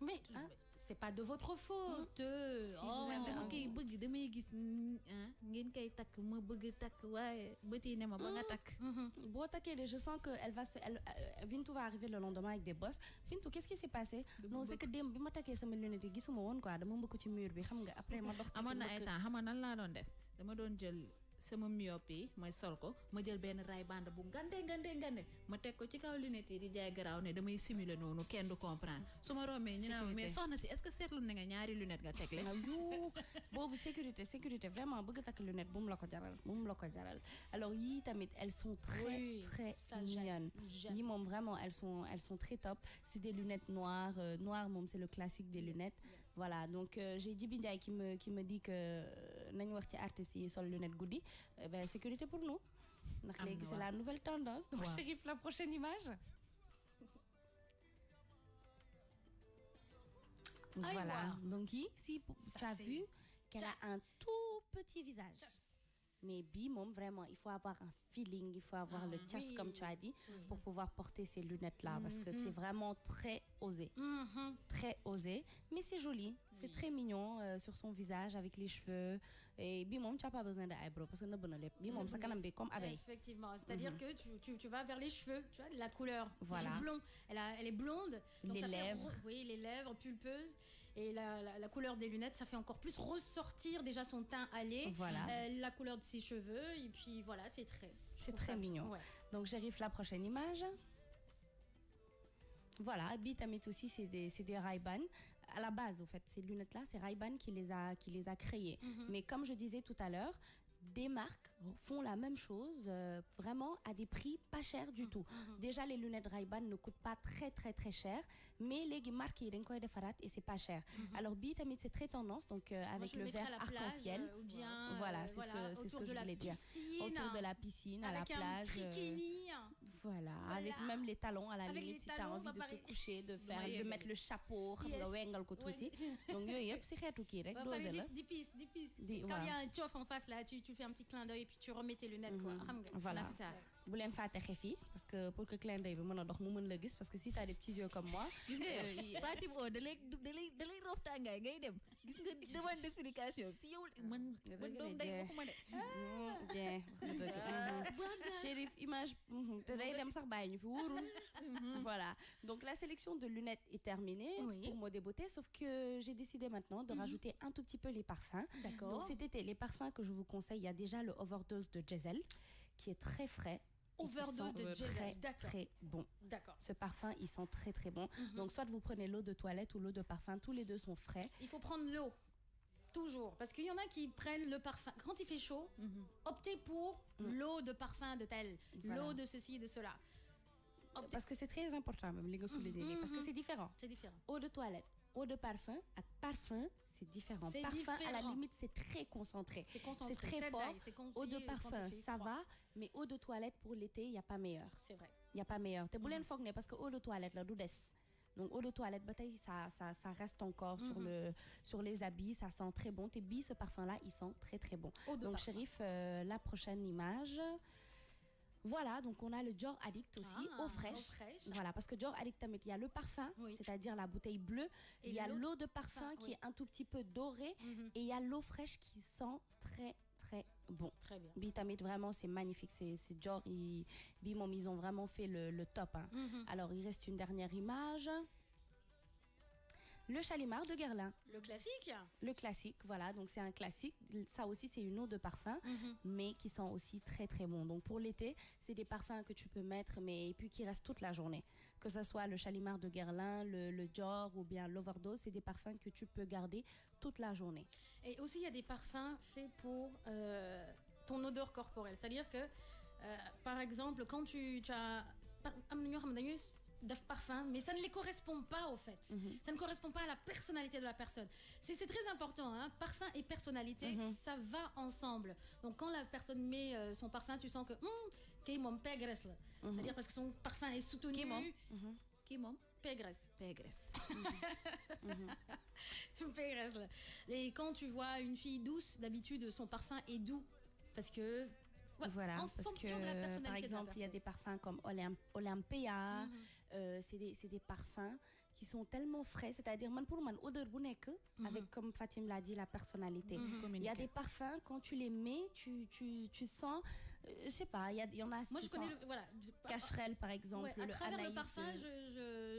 Mais c'est pas de votre faute. dama koy bëgg damay gis ngeen koy takk ma bëgg takk waaye bëti ne ma ba nga takk. Boo takkee de je sens que Bintou va arriver le lendemain avec des bosses. Bintou, qu'est-ce qui s'est passé? Non, c'est que démb bi ma takkee sama lunette yi gisuma woon quoi, dama mbëkk ci mur bi xam nga après ma dox. amoon na ay temps xam nga nan laa doon def dama doon jël sama myopie mooy sol ko ma jël benn Ray-Ban bu ngande ma teg ko ci kaw lunette yi di jaay garaaw ne damay simuler noonu kenn du comprendre su ma rombee ñu ne mais soxna si est-ce que seetlu na nga ñaari lunette nga teg le boobu sécurité vraiment bëgg takk lunette bu mu la ko jaral alors yii tamit elles sont très mignonnes yii moom vraiment elles sont très top, c'est des lunettes noires moom c'est le classique des lunettes. Voilà, donc j'ai Djibi Ndiaye qui me dit que nañ wax ci artistes yi sol lunettes goudi. Ben sécurité pour nous. Ndax léegi c'est la nouvelle tendance. Donc Chérif, la prochaine image. Voilà, donc ici tu as vu qu'elle a un tout petit visage. Mais bimom, vraiment, il faut avoir un feeling, il faut avoir le tchas, comme tu as dit, pour pouvoir porter ces lunettes-là. Parce que c'est vraiment très osé. Très osé. Mais c'est joli. C'est très mignon sur son visage, avec les cheveux. Et bimom, tu n'as pas besoin d'eyebrow. Parce que bimom, ça can comme abeille. Effectivement. C'est-à-dire que tu vas vers les cheveux, tu vois, la couleur. Voilà. C'est du blond. Elle est blonde. Donc les ça lèvres. Oui, les lèvres pulpeuses. Et la couleur des lunettes, ça fait encore plus ressortir déjà son teint hâlé. Voilà. La couleur de ses cheveux. Et puis voilà, c'est très mignon. Ouais. Donc j'arrive la prochaine image. Voilà, Bitamit aussi, c'est des Ray-Ban. À la base, en fait, ces lunettes-là, c'est Ray-Ban qui les a créées. Mais comme je disais tout à l'heure, des marques font la même chose, vraiment à des prix pas chers du tout. Déjà, les lunettes Ray-Ban ne coûtent pas très très très cher, mais les marques ils ont des farat et c'est pas cher. Alors Bitamit, c'est très tendance, donc avec le vert arc-en-ciel. Ou bien, voilà, c'est ce que je voulais dire. Autour de la piscine, à la plage. Avec un trikini. Voilà, avec même les talons à la limite, si tu as envie de te coucher, de mettre le chapeau, donc c'est xétu ki rek dosé la. Des pistes. Quand il y a un tchof en face là, tu fais un petit clin d'œil et puis tu remets tes lunettes quoi. Voilà. Bu leen fàtte xef yi parce que pour que clin d'œil bi mën a dox mu mën la gis parce que si tu as des petits yeux comme moi. Fatim o da lay roof tàngaay ngay dem gis nga demande d'explication si yow man doom day waxuma de bien Chérif image te day dem sax bàyyi ñu fi wóorul. Voilà, donc la sélection de lunettes est terminée pour Mode et Beauté, sauf que j'ai décidé maintenant de rajouter un tout petit peu les parfums. D'accord. Donc cet été, les parfums que je vous conseille, il y a déjà le Overdose de Giselle qui est très frais. Overdose de Giselle, très bon. D'accord. Ce parfum, il sent très très bon. Donc soit vous prenez l'eau de toilette ou l'eau de parfum, tous les deux sont frais. Il faut prendre l'eau. Toujours. Parce qu'il y en a qui prennent le parfum. Quand il fait chaud, optez pour l'eau de parfum de tel, l'eau de ceci, de cela. Parce que c'est très important même, les gars, parce que c'est différent. C'est différent. Eau de toilette, eau de parfum, à parfum, c'est différent. Parfum, à la limite, c'est très concentré. C'est très fort. Eau de parfum, ça va, mais eau de toilette pour l'été, il n'y a pas meilleur. C'est vrai. Il n'y a pas meilleur. T'es boulen fogné parce que eau de toilette, là, d'où donc eau de toilette, ça reste encore sur les habits, ça sent très bon. Tes billes, ce parfum-là, il sent très très bon. Donc Chérif, la prochaine image. Voilà, donc on a le Dior Addict aussi, eau fraîche. Voilà, parce que Dior Addict, il y a le parfum, c'est-à-dire la bouteille bleue, et il y a l'eau de parfum qui est un tout petit peu dorée, et il y a l'eau fraîche qui sent très très bon. Très bien. Bitamit, vraiment, c'est magnifique. C'est Dior, ils ont vraiment fait le top. Hein. Alors, il reste une dernière image. Le Chalimard de Guerlain. Le classique. Le classique, voilà. Donc, c'est un classique. Ça aussi, c'est une eau de parfum, mais qui sent aussi très, très bon. Donc, pour l'été, c'est des parfums que tu peux mettre, mais et puis qui restent toute la journée. Que ce soit le Chalimard de Guerlain, le Dior ou bien l'Overdose, c'est des parfums que tu peux garder toute la journée. Et aussi, il y a des parfums faits pour ton odeur corporelle. C'est-à-dire que, par exemple, quand tu as... parfum, mais ça ne les correspond pas au fait. Ça ne correspond pas à la personnalité de la personne. C'est très important, hein? Parfum et personnalité, ça va ensemble. Donc quand la personne met son parfum, tu sens que c'est-à-dire parce que son parfum est soutenu. Pégresse. Pégresse. Pégresse. Et quand tu vois une fille douce, d'habitude son parfum est doux parce que voilà, en parce que de la personnalité par exemple, il y a des parfums comme Olympia, c'est des parfums qui sont tellement frais, c'est-à-dire pour moi, odeur bonnek, avec comme Fatim l'a dit, la personnalité. Il y a des parfums, quand tu les mets, tu sens, je sais pas, il y en a. Moi, je connais Cacherelle, par exemple. À travers le parfum,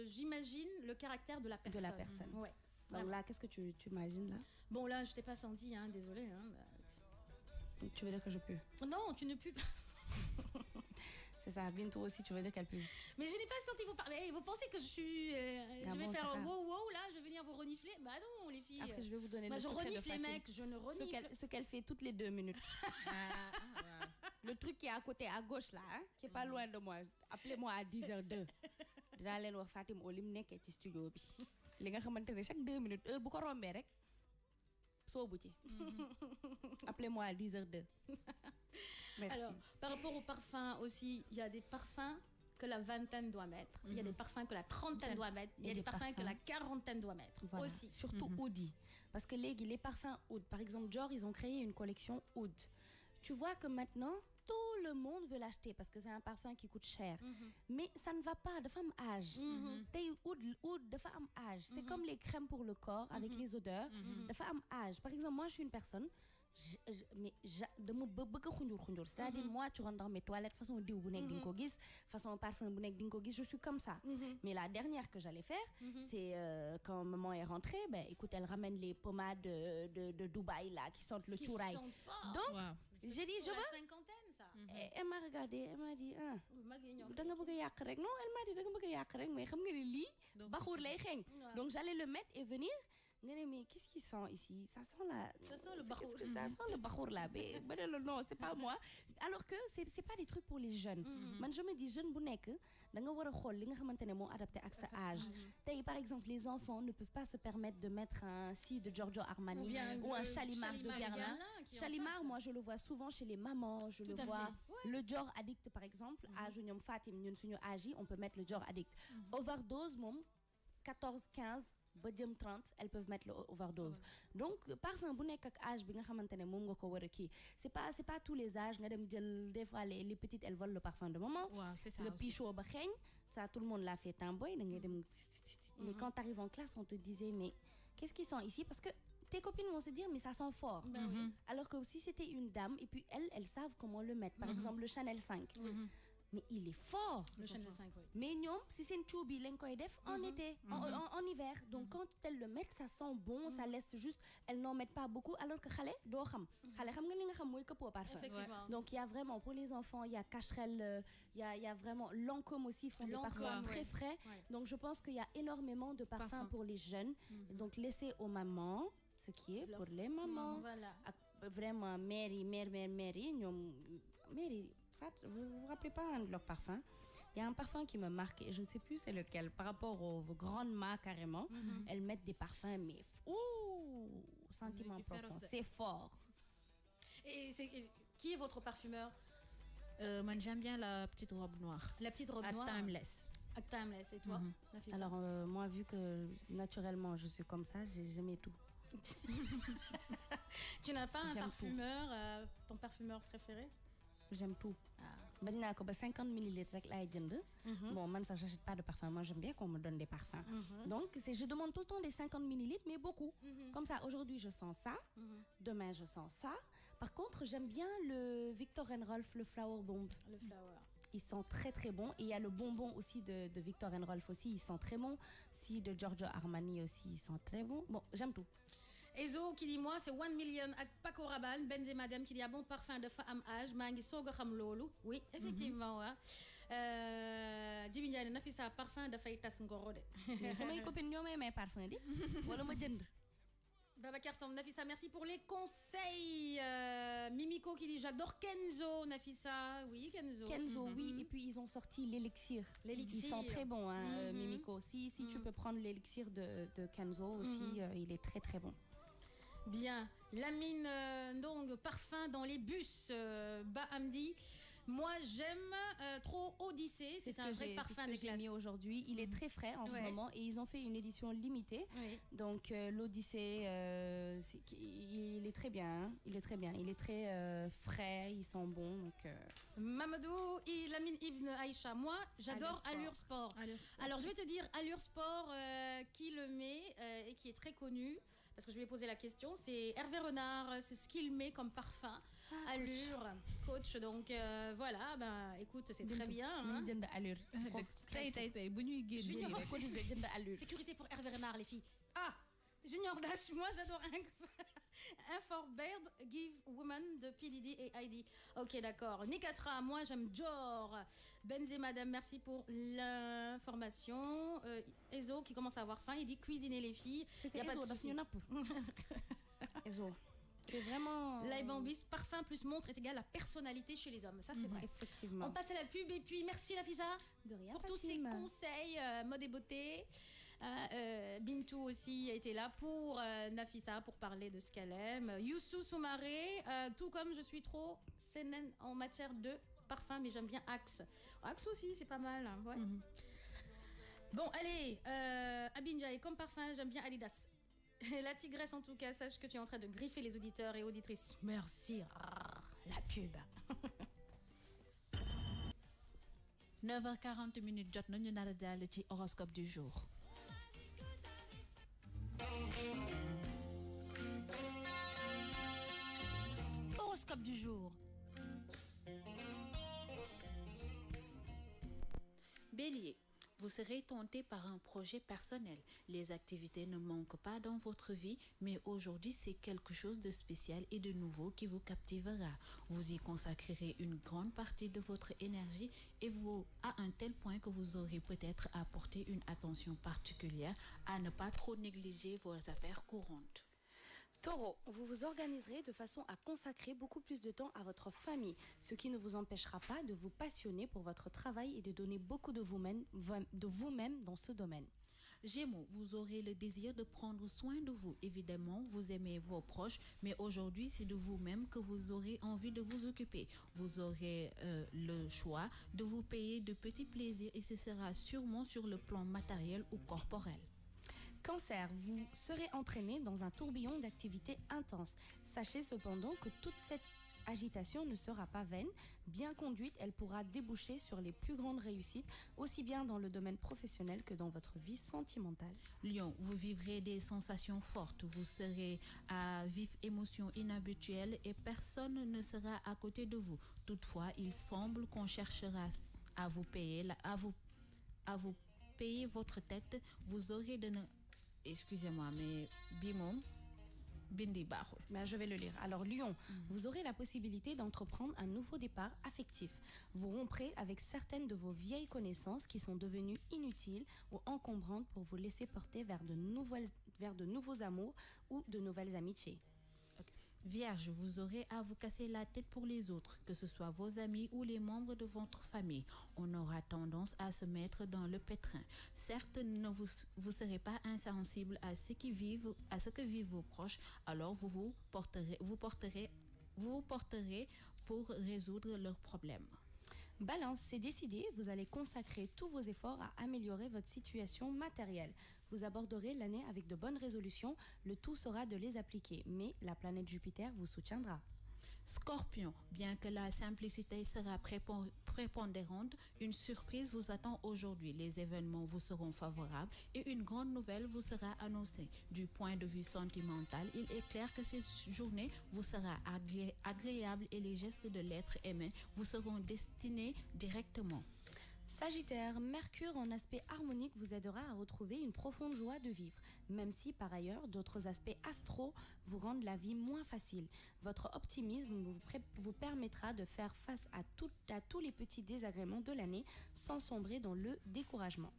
j'imagine le caractère de la personne. De la personne. Ouais. Donc là, qu'est-ce que tu imagines là? Bon, là, je t'ai pas senti, hein, désolée. Hein, tu veux dire que je pue? Non, tu ne pues pas. C'est ça, bientôt aussi, tu veux dire qu'elle pue. Mais je n'ai pas senti vous parler. Vous pensez que je suis. Je vais faire un wow, là, je vais venir vous renifler. Bah non, les filles. Après, je vais vous donner le secret. Moi, je renifle les mecs, je ne renifle. Ce qu'elle fait toutes les 2 minutes. Le truc qui est à côté, à gauche, là, hein, qui est pas loin de moi. Appelez-moi à 10h02. Dinaa leen wax Fatim o lim nekkee ci studio bi. Li nga xamante ne chaque 2 minutes, bu ko rombee rek. Appelez-moi à 10h02. Merci. Alors, par rapport aux parfums aussi, il y a des parfums que la vingtaine doit mettre, il y a des parfums que la trentaine doit mettre, il y a des parfums que la quarantaine doit mettre aussi. Surtout Oud. Parce que les parfums Oud, par exemple, Dior, ils ont créé une collection Oud. tu vois que maintenant, tout le monde veut l'acheter parce que c'est un parfum qui coûte cher. Mais ça ne va pas de femme âge. Oud de femme âge. C'est comme les crèmes pour le corps avec les odeurs. De femme âge. Par exemple, moi, je suis une personne. C'est-à-dire, moi, tu rentres dans mes toilettes, façon diou bu nek ding ko gis, façon parfum bu nek ding ko gis, je suis comme ça. Mais la dernière que j'allais faire, c'est quand maman est rentrée, ben écoute, elle ramène les pommades de Dubaï là qui sentent le chouraï. Donc, j'ai dit, je veux. La cinquantaine, ça. Elle m'a regardé, elle m'a dit, ah, da nga bëgg a yàq rek. Non, elle m'a dit, da nga bëgg a yàq rek, mais xam nga ne lii baxuur lay xeeñ. Donc, j'allais le mettre et venir. Mais qu'est-ce qui sent ici? Ça sent ça sent le bachour. Ça sent le bachour là. Mais non, c'est pas moi. Alors que c'est pas des trucs pour les jeunes. Man, je me dis, jeune bu nek, da nga wara xol li nga xamantene mo adapté à sa âge. Par exemple, les enfants ne peuvent pas se permettre de mettre un si de Giorgio Armani ou un Shalimar de Guerlain. Shalimar, moi je le vois souvent chez les mamans, je le vois. Le Dior Addict par exemple, âge ñom Fatim ñun suñu âge, on peut mettre le Dior Addict. Overdose mom 14 15 ba 30, elles peuvent mettre l'overdose. Donc parfum bu nek ak âge bi nga xamantene mom nga ko wara ki, c'est pas tous les âges nga dem jël des fois les petites elles volent le parfum de maman. C'est ça. Le pichot ba xegn, ça tout le monde l'a fait un boy da ngay dem. Mais quand tu arrives en classe, on te disait mais qu'est-ce qu'ils sent ici parce que tes copines vont se dire mais ça sent fort. Alors que si c'était une dame et puis elles savent comment le mettre. Par exemple le Chanel 5. Mais il est fort. Le Chanel 5, oui. Mais non, si c'est une choubi, l'encoïdef, en été, en hiver. Donc quand elles le mettent, ça sent bon, ça laisse juste, elles n'en mettent pas beaucoup. Alors que Khalé, do xam. Khalé, xam nga li nga xam moy que pour parfum. Effectivement. Donc il y a vraiment, pour les enfants, il y a Cacherel, il y a vraiment, Lancôme aussi font des parfums très frais. Donc je pense qu'il y a énormément de parfums pour les jeunes. Donc laissez aux mamans, ce qui est pour les mamans. Voilà. Vraiment, Mary, vous vous rappelez pas de leur parfum? Il y a un parfum qui me marque et je ne sais plus c'est lequel par rapport aux grandes marques carrément. Elles mettent des parfums mais sentiment profond, c'est fort. Et qui est votre parfumeur? Moi j'aime bien la petite robe noire. La petite robe noire. Timeless. Timeless, et toi? Alors moi vu que naturellement je suis comme ça, j'aimais tout. Tu n'as pas un parfumeur, ton parfumeur préféré? J'aime tout. Bañ naa ko ba 50 ml rek laay jënd. Bon man ça j'achète pas de parfum, moi j'aime bien qu'on me donne des parfums. Donc je demande tout le temps des 50 ml mais beaucoup. Comme ça aujourd'hui je sens ça, demain je sens ça. Par contre j'aime bien le Viktor & Rolf, le Flower Bomb. Le Flower. Il sent très très bon et il y a le bonbon aussi de Viktor & Rolf aussi, il sent très bon. Si de Giorgio Armani aussi, il sent très bon. Bon, j'aime tout. Ezo qui dit moi c'est 1 million ak Paco Rabanne, Benze Madame qui dit bon parfum de femme âge maa ngi soog a xam loolu. Oui effectivement waaw. Djibi Ndiaye Nafisa parfum dafay tas ngoro de. Mais samay copines ñoo may parfum di wala ma jënd. Babacar Sam, Nafisa, merci pour les conseils. Mimiko qui dit j'adore Kenzo, Nafisa. Oui, Kenzo. Kenzo, oui. Et puis ils ont sorti l'élixir. L'élixir. Ils sont très bons, hein, Mimiko. Si tu peux prendre l'élixir de Kenzo aussi, il est très très bon. Bien. Lamine, donc, parfum dans les bus. Bahamdi. Moi, j'aime trop Odyssée. C'est un vrai parfum des classes. Mis aujourd'hui. Il est très frais en ce moment et ils ont fait une édition limitée. Donc, l'Odyssée, il est très bien. Hein. Il est très bien. Il est très frais. Ils sont bons. Donc, Mamadou, Lamine Ibn Aïcha. Moi, j'adore Allure Sport. Alors, je vais te dire Allure Sport qui le met et qui est très connu. Parce que je lui ai posé la question, c'est Hervé Renard, c'est ce qu'il met comme parfum. Allure, coach. Donc voilà, ben écoute, c'est très bien. Hein. Allure. Sécurité pour Hervé Renard, les filles. Ah, Junior Dash, moi j'adore un for Babe, Give Woman de P. Diddy et Heidi. Ok, d'accord. Nikatra, moi j'aime Dior. Benze Madame, merci pour l'information. Ezo qui commence à avoir faim, il dit cuisiner les filles. Il n'y a pas de souci. Ezo. Tu es vraiment... Laibambis, parfum plus montre est égal à personnalité chez les hommes. Ça, c'est vrai. Effectivement. On passe à la pub et puis merci Nafisa de rien, pour tous ces conseils mode et beauté. Bintou aussi a été là pour Nafisa pour parler de ce qu'elle aime. Youssou Soumaré, tout comme je suis trop sénène en matière de parfum, mais j'aime bien Axe. Axe aussi, c'est pas mal. Hein, ouais. Bon, allez, Abinjaï, comme parfum, j'aime bien Adidas. La tigresse, en tout cas, sache que tu es en train de griffer les auditeurs et auditrices. Merci. la pub. 9h40 jot nañu nar a dal ci horoscope du jour. Horoscope du jour. Bélier, vous serez tenté par un projet personnel. Les activités ne manquent pas dans votre vie, mais aujourd'hui c'est quelque chose de spécial et de nouveau qui vous captivera. Vous y consacrerez une grande partie de votre énergie et vous à un tel point que vous aurez peut-être à porter une attention particulière à ne pas trop négliger vos affaires courantes. Taureau, vous vous organiserez de façon à consacrer beaucoup plus de temps à votre famille, ce qui ne vous empêchera pas de vous passionner pour votre travail et de donner beaucoup de vous-même dans ce domaine. Gémeaux, vous aurez le désir de prendre soin de vous. Évidemment, vous aimez vos proches, mais aujourd'hui, c'est de vous-même que vous aurez envie de vous occuper. Vous aurez le choix de vous payer de petits plaisirs et ce sera sûrement sur le plan matériel ou corporel. Cancer, vous serez entraîné dans un tourbillon d'activités intenses. Sachez cependant que toute cette agitation ne sera pas vaine. Bien conduite, elle pourra déboucher sur les plus grandes réussites, aussi bien dans le domaine professionnel que dans votre vie sentimentale. Lion, vous vivrez des sensations fortes. Vous serez à vive émotion inhabituelle et personne ne sera à côté de vous. Toutefois, il semble qu'on cherchera à vous payer, votre tête. Vous aurez de... Excusez-moi, mais Bimom, Bindi Bahul. Mais je vais le lire. Alors, Lion, vous aurez la possibilité d'entreprendre un nouveau départ affectif. Vous romprez avec certaines de vos vieilles connaissances qui sont devenues inutiles ou encombrantes pour vous laisser porter vers de nouveaux amours ou de nouvelles amitiés. Vierge, vous aurez à vous casser la tête pour les autres, que ce soit vos amis ou les membres de votre famille. On aura tendance à se mettre dans le pétrin. Certes, vous serez pas insensible à ce que vivent vos proches, alors vous vous porterez pour résoudre leurs problèmes. Balance, c'est décidé, vous allez consacrer tous vos efforts à améliorer votre situation matérielle. Vous aborderez l'année avec de bonnes résolutions, le tout sera de les appliquer, mais la planète Jupiter vous soutiendra. Scorpion, bien que la simplicité sera prépondérante, une surprise vous attend aujourd'hui. Les événements vous seront favorables et une grande nouvelle vous sera annoncée. Du point de vue sentimental, il est clair que cette journée vous sera agréable et les gestes de l'être aimé vous seront destinés directement. Sagittaire, Mercure en aspect harmonique vous aidera à retrouver une profonde joie de vivre, même si par ailleurs d'autres aspects astraux vous rendent la vie moins facile. Votre optimisme vous permettra de faire face à tous les petits désagréments de l'année sans sombrer dans le découragement.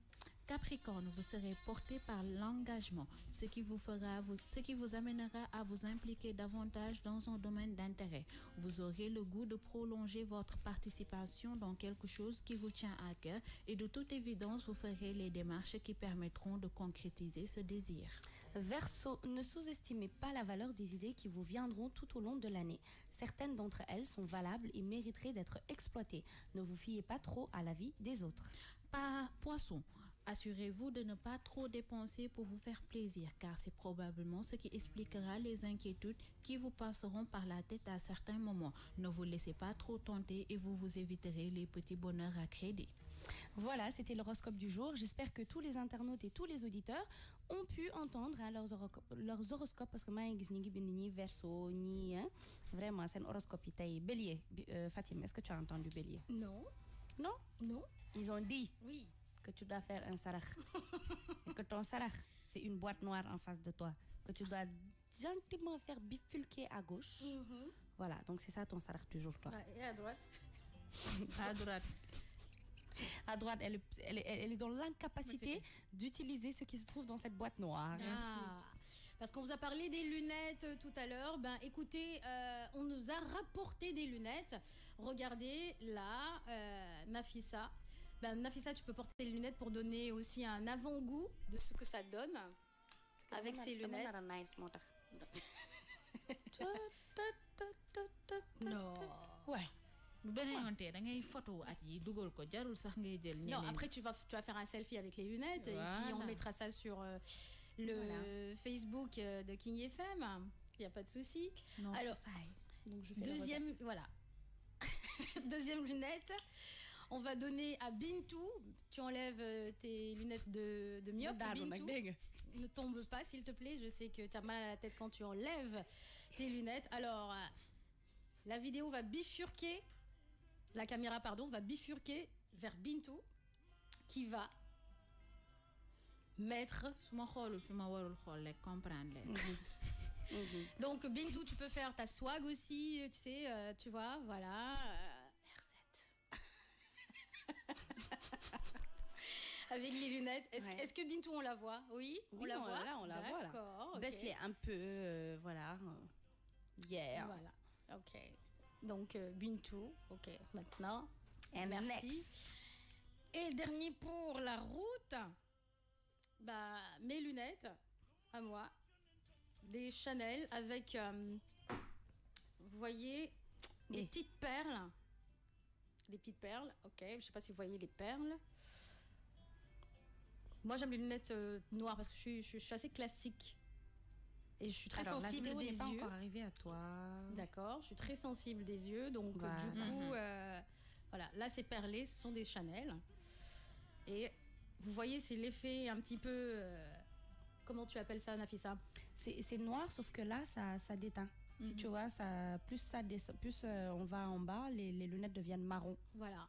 Capricorne, vous serez porté par l'engagement, ce qui vous amènera à vous impliquer davantage dans un domaine d'intérêt. Vous aurez le goût de prolonger votre participation dans quelque chose qui vous tient à cœur et de toute évidence, vous ferez les démarches qui permettront de concrétiser ce désir. Verseau, ne sous-estimez pas la valeur des idées qui vous viendront tout au long de l'année. Certaines d'entre elles sont valables et mériteraient d'être exploitées. Ne vous fiez pas trop à l'avis des autres. Poisson, assurez-vous de ne pas trop dépenser pour vous faire plaisir, car c'est probablement ce qui expliquera les inquiétudes qui vous passeront par la tête à certains moments. Ne vous laissez pas trop tenter et vous éviterez les petits bonheurs à crédit. Voilà, c'était l'horoscope du jour. J'espère que tous les internautes et tous les auditeurs ont pu entendre leurs horoscopes parce que moi, je verso, vraiment, c'est un horoscope. Bélier, Fatim, est-ce que tu as entendu Bélier? Non. Non? Non. Ils ont dit Oui. que tu dois faire un sarach. Et que ton sarach, c'est une boîte noire en face de toi. Que tu dois gentiment faire bifurquer à gauche. Voilà, donc c'est ça ton sarach du jour, toi. Et à droite? À droite. À droite, elle est dans l'incapacité d'utiliser ce qui se trouve dans cette boîte noire. Parce qu'on vous a parlé des lunettes tout à l'heure. Ben, écoutez, on nous a rapporté des lunettes. Regardez là, Nafissa. Ben, Nafissa, tu peux porter les lunettes pour donner aussi un avant-goût de ce que ça donne avec ces lunettes. Non. Ouais. Non, après tu vas faire un selfie avec les lunettes et puis on mettra ça sur le Facebook de King FM. Il n'y a pas de souci. Non, alors, Donc je fais Deuxième, voilà. Deuxième lunette. On va donner à Bintou. Tu enlèves tes lunettes de myope. Bintou, ne tombe pas, s'il te plaît. Je sais que tu as mal à la tête quand tu enlèves tes lunettes. Alors, la vidéo va bifurquer. La caméra, pardon, va bifurquer vers Bintou, qui va mettre. Donc Bintou, tu peux faire ta swag aussi, tu sais, tu vois, voilà. Avec les lunettes. Est-ce que Bintou, on la voit? Oui, on la voit. Là, on la voit. D'accord. Baisse-les un peu, voilà. Yeah. Voilà, ok. Donc Bintou, ok, maintenant. Et merci. next. Et dernier pour la route, bah, mes lunettes, à moi, des Chanel avec, vous voyez, des petites perles. Des petites perles, ok, je ne sais pas si vous voyez les perles. Moi, j'aime les lunettes noires parce que je suis assez classique. Et je suis très sensible des yeux. n'est pas encore arrivée à toi. D'accord, je suis très sensible des yeux, donc voilà. Du coup, voilà, là c'est perlé, ce sont des Chanel. Et vous voyez, c'est l'effet un petit peu, comment tu appelles ça, Nafissa? C'est noir, sauf que là, ça déteint. Si tu vois, plus on va en bas, les lunettes deviennent marron. Voilà.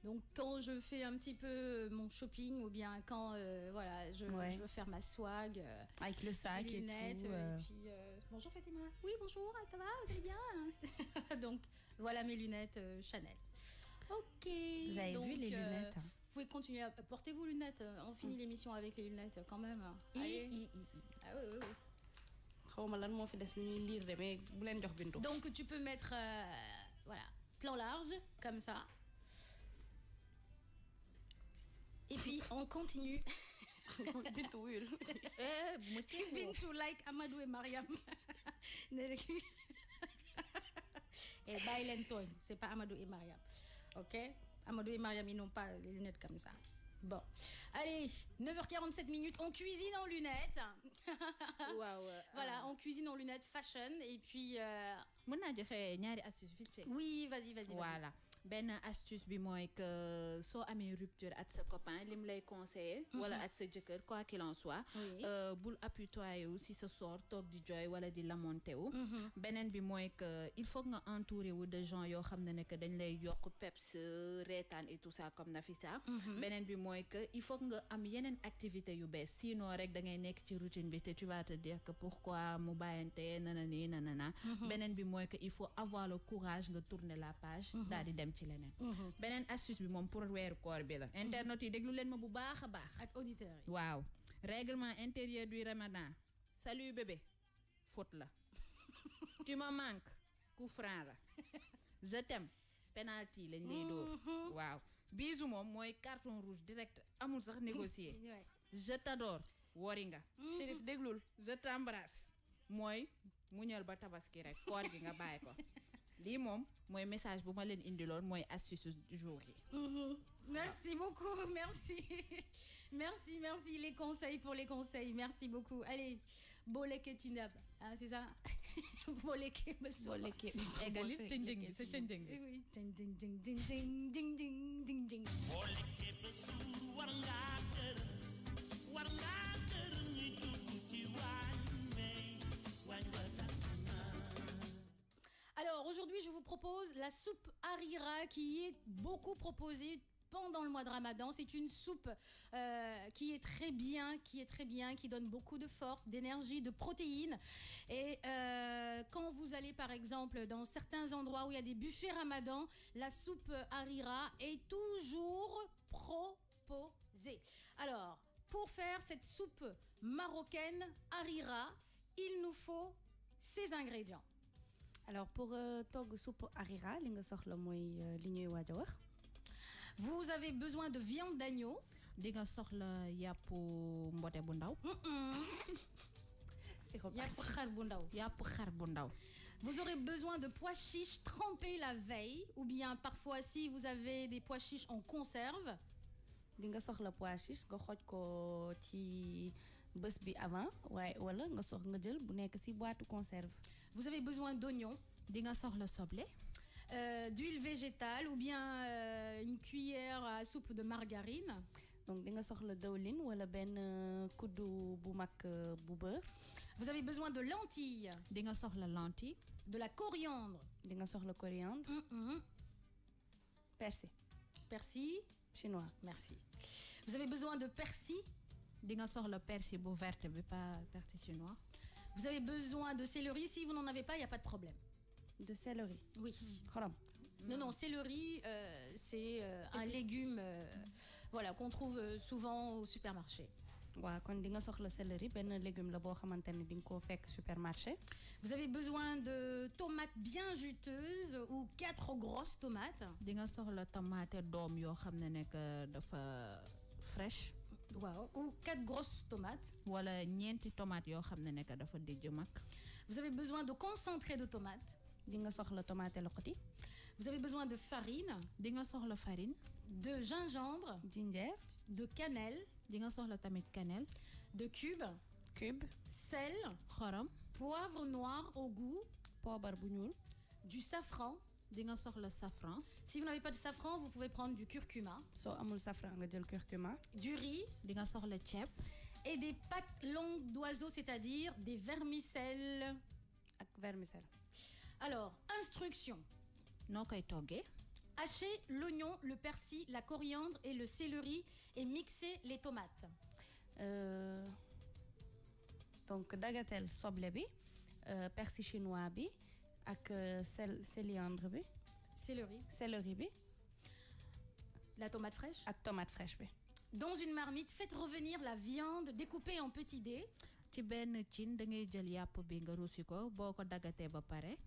Donc quand je fais un petit peu mon shopping ou bien quand voilà, je veux faire ma swag avec le sac les lunettes, et tout. Et puis bonjour Fatima. Oui, bonjour, ça va, vous allez bien? Donc voilà mes lunettes Chanel. Ok. Vous avez vu les lunettes? Vous pouvez continuer à porter vos lunettes. On finit l'émission avec les lunettes quand même. Allez. Ah oui. Donc tu peux mettre voilà, plan large comme ça. Et puis on continue. Bintou like Amadou et Mariam. Et Bailenton, c'est pas Amadou et Mariam. Ok? Amadou et Mariam, ils n'ont pas les lunettes comme ça. Bon. Allez, 9h47 minutes, on cuisine en lunettes. Voilà, on cuisine en lunettes fashion. Et puis. Oui, vas-y. Voilà. Ben astuce bi moy que so amé rupture ak sa copain lim lay conseiller wala ak sa jëkkër quoi qu'il en soit bul apitoyer wu si sa sort tok di joy wala di lamenté wu benen bi moy que il faut nga entourer wu de gens yo xamné ne que dañ lay yok peps rétane et tout ça comme Nafissa benen bi moy que il faut nga am yenen activité yu bess sinon rek da ngay nek ci routine bi té tu vas te dire que pourquoi mu bayanté nanani nanana benen bi moy que il faut avoir le courage nga tourner la page dal di dem ci leneen beneen astuce bi moom pour weeru koor bi la internet yi déglu leen ma bu baax a baax ak auditeurs yi waaw règlement intérieur du ramadan salut bébé faute la tu me manques coup franc la je t'aime penalty lañ lay dóor waaw bisou moom mooy carton rouge direct amul sax négocier je t'adore wori nga Chérif déglul je t'embrasse mooy muñal ba tabaski rek koor gi nga bàyyi ko lii moom mooy message bu ma leen indiloon mooy astuce du jour yi. Merci beaucoup, merci. Merci les conseils pour les conseils, merci beaucoup. Allez, boleke tunab, hein, c'est ça? Boleke beso. Boleke. Égali ding ding, c'est ding ding. Oui, ding ding ding ding ding ding ding ding ding. Boleke beso warangater, warangater ni tukuti wanme, wanwata. Alors aujourd'hui je vous propose la soupe harira qui est beaucoup proposée pendant le mois de Ramadan. C'est une soupe qui est très bien, qui donne beaucoup de force, d'énergie, de protéines. Et quand vous allez par exemple dans certains endroits où il y a des buffets Ramadan, la soupe harira est toujours proposée. Alors pour faire cette soupe marocaine harira, il nous faut ces ingrédients. Alors pour togg soupe harira li nga soxla moy li ñuy waaj a wax. Vous avez besoin de viande d'agneau. Di nga soxla yàpp mbote bu ndaw. C'est reparti. Yàpp xar bu ndaw. Vous aurez besoin de pois chiches trempés la veille ou bien parfois si vous avez des pois chiches en conserve. Di nga soxla pois chiches nga xoj ko ci bés bi avant wala nga jël bu nekk ci boîte conserve. Vous avez besoin d'oignons, di nga soxla soble, d'huile végétale ou bien une cuillère à soupe de margarine. Donc di nga soxla dawlin wala ben kuddu bu mak bu beurre. Vous avez besoin de lentilles, di nga soxla lentille, de la coriandre, Di nga soxla coriandre, persil persil, chinois. merci. Vous avez besoin de persil, di nga soxla persil bu verte bi pas persil chinois. vous avez besoin de céleri. Si vous n'en avez pas, il n'y a pas de problème. De céleri. Oui. Xorom. Non, céleri, c'est un légume voilà, qu'on trouve souvent au supermarché. Wa kon di nga soxla céleri ben légume la bo xamantene di nga ko fekk supermarché. Vous avez besoin de tomates bien juteuses ou 4 grosses tomates. Di nga soxla tomate doom yoo xam ne nekk dafa fresh. Wow. Ou 4 grosses tomates. Wala ñeenti tomate yoo xam ne nekk dafa dijj mag. Vous avez besoin de concentré de tomates. Di nga soxla tomate loxoti, Vous avez besoin de farine, Di nga soxla farine, de gingembre, ginger, de cannelle, di nga soxla tamit cannelle, de cubes, cube, sel, xorom, poivre noir au goût, poobar bu ñuul, du safran. di nga soxla safran, Si vous n'avez pas de safran, vous pouvez prendre du curcuma, soo amul safran nga jël curcuma, du riz di nga soxla ceeb, et des pâtes longues d'oiseau, c'est-à-dire des vermicelles. ak vermicelle. Alors, instruction. noo koy toggee. Hachez l'oignon, le persil, la coriandre et le céleri et mixez les tomates. Donc dagatel soble bi, persil chinois bi ak céliandre bi, céleri bi La tomate fraîche. ak tomate fraîche bi. Dans une marmite, faites revenir la viande découpée en petits dés. Ci benn cin da ngay jël yàpp bi nga ruusi ko boo ko dagatee ba pare.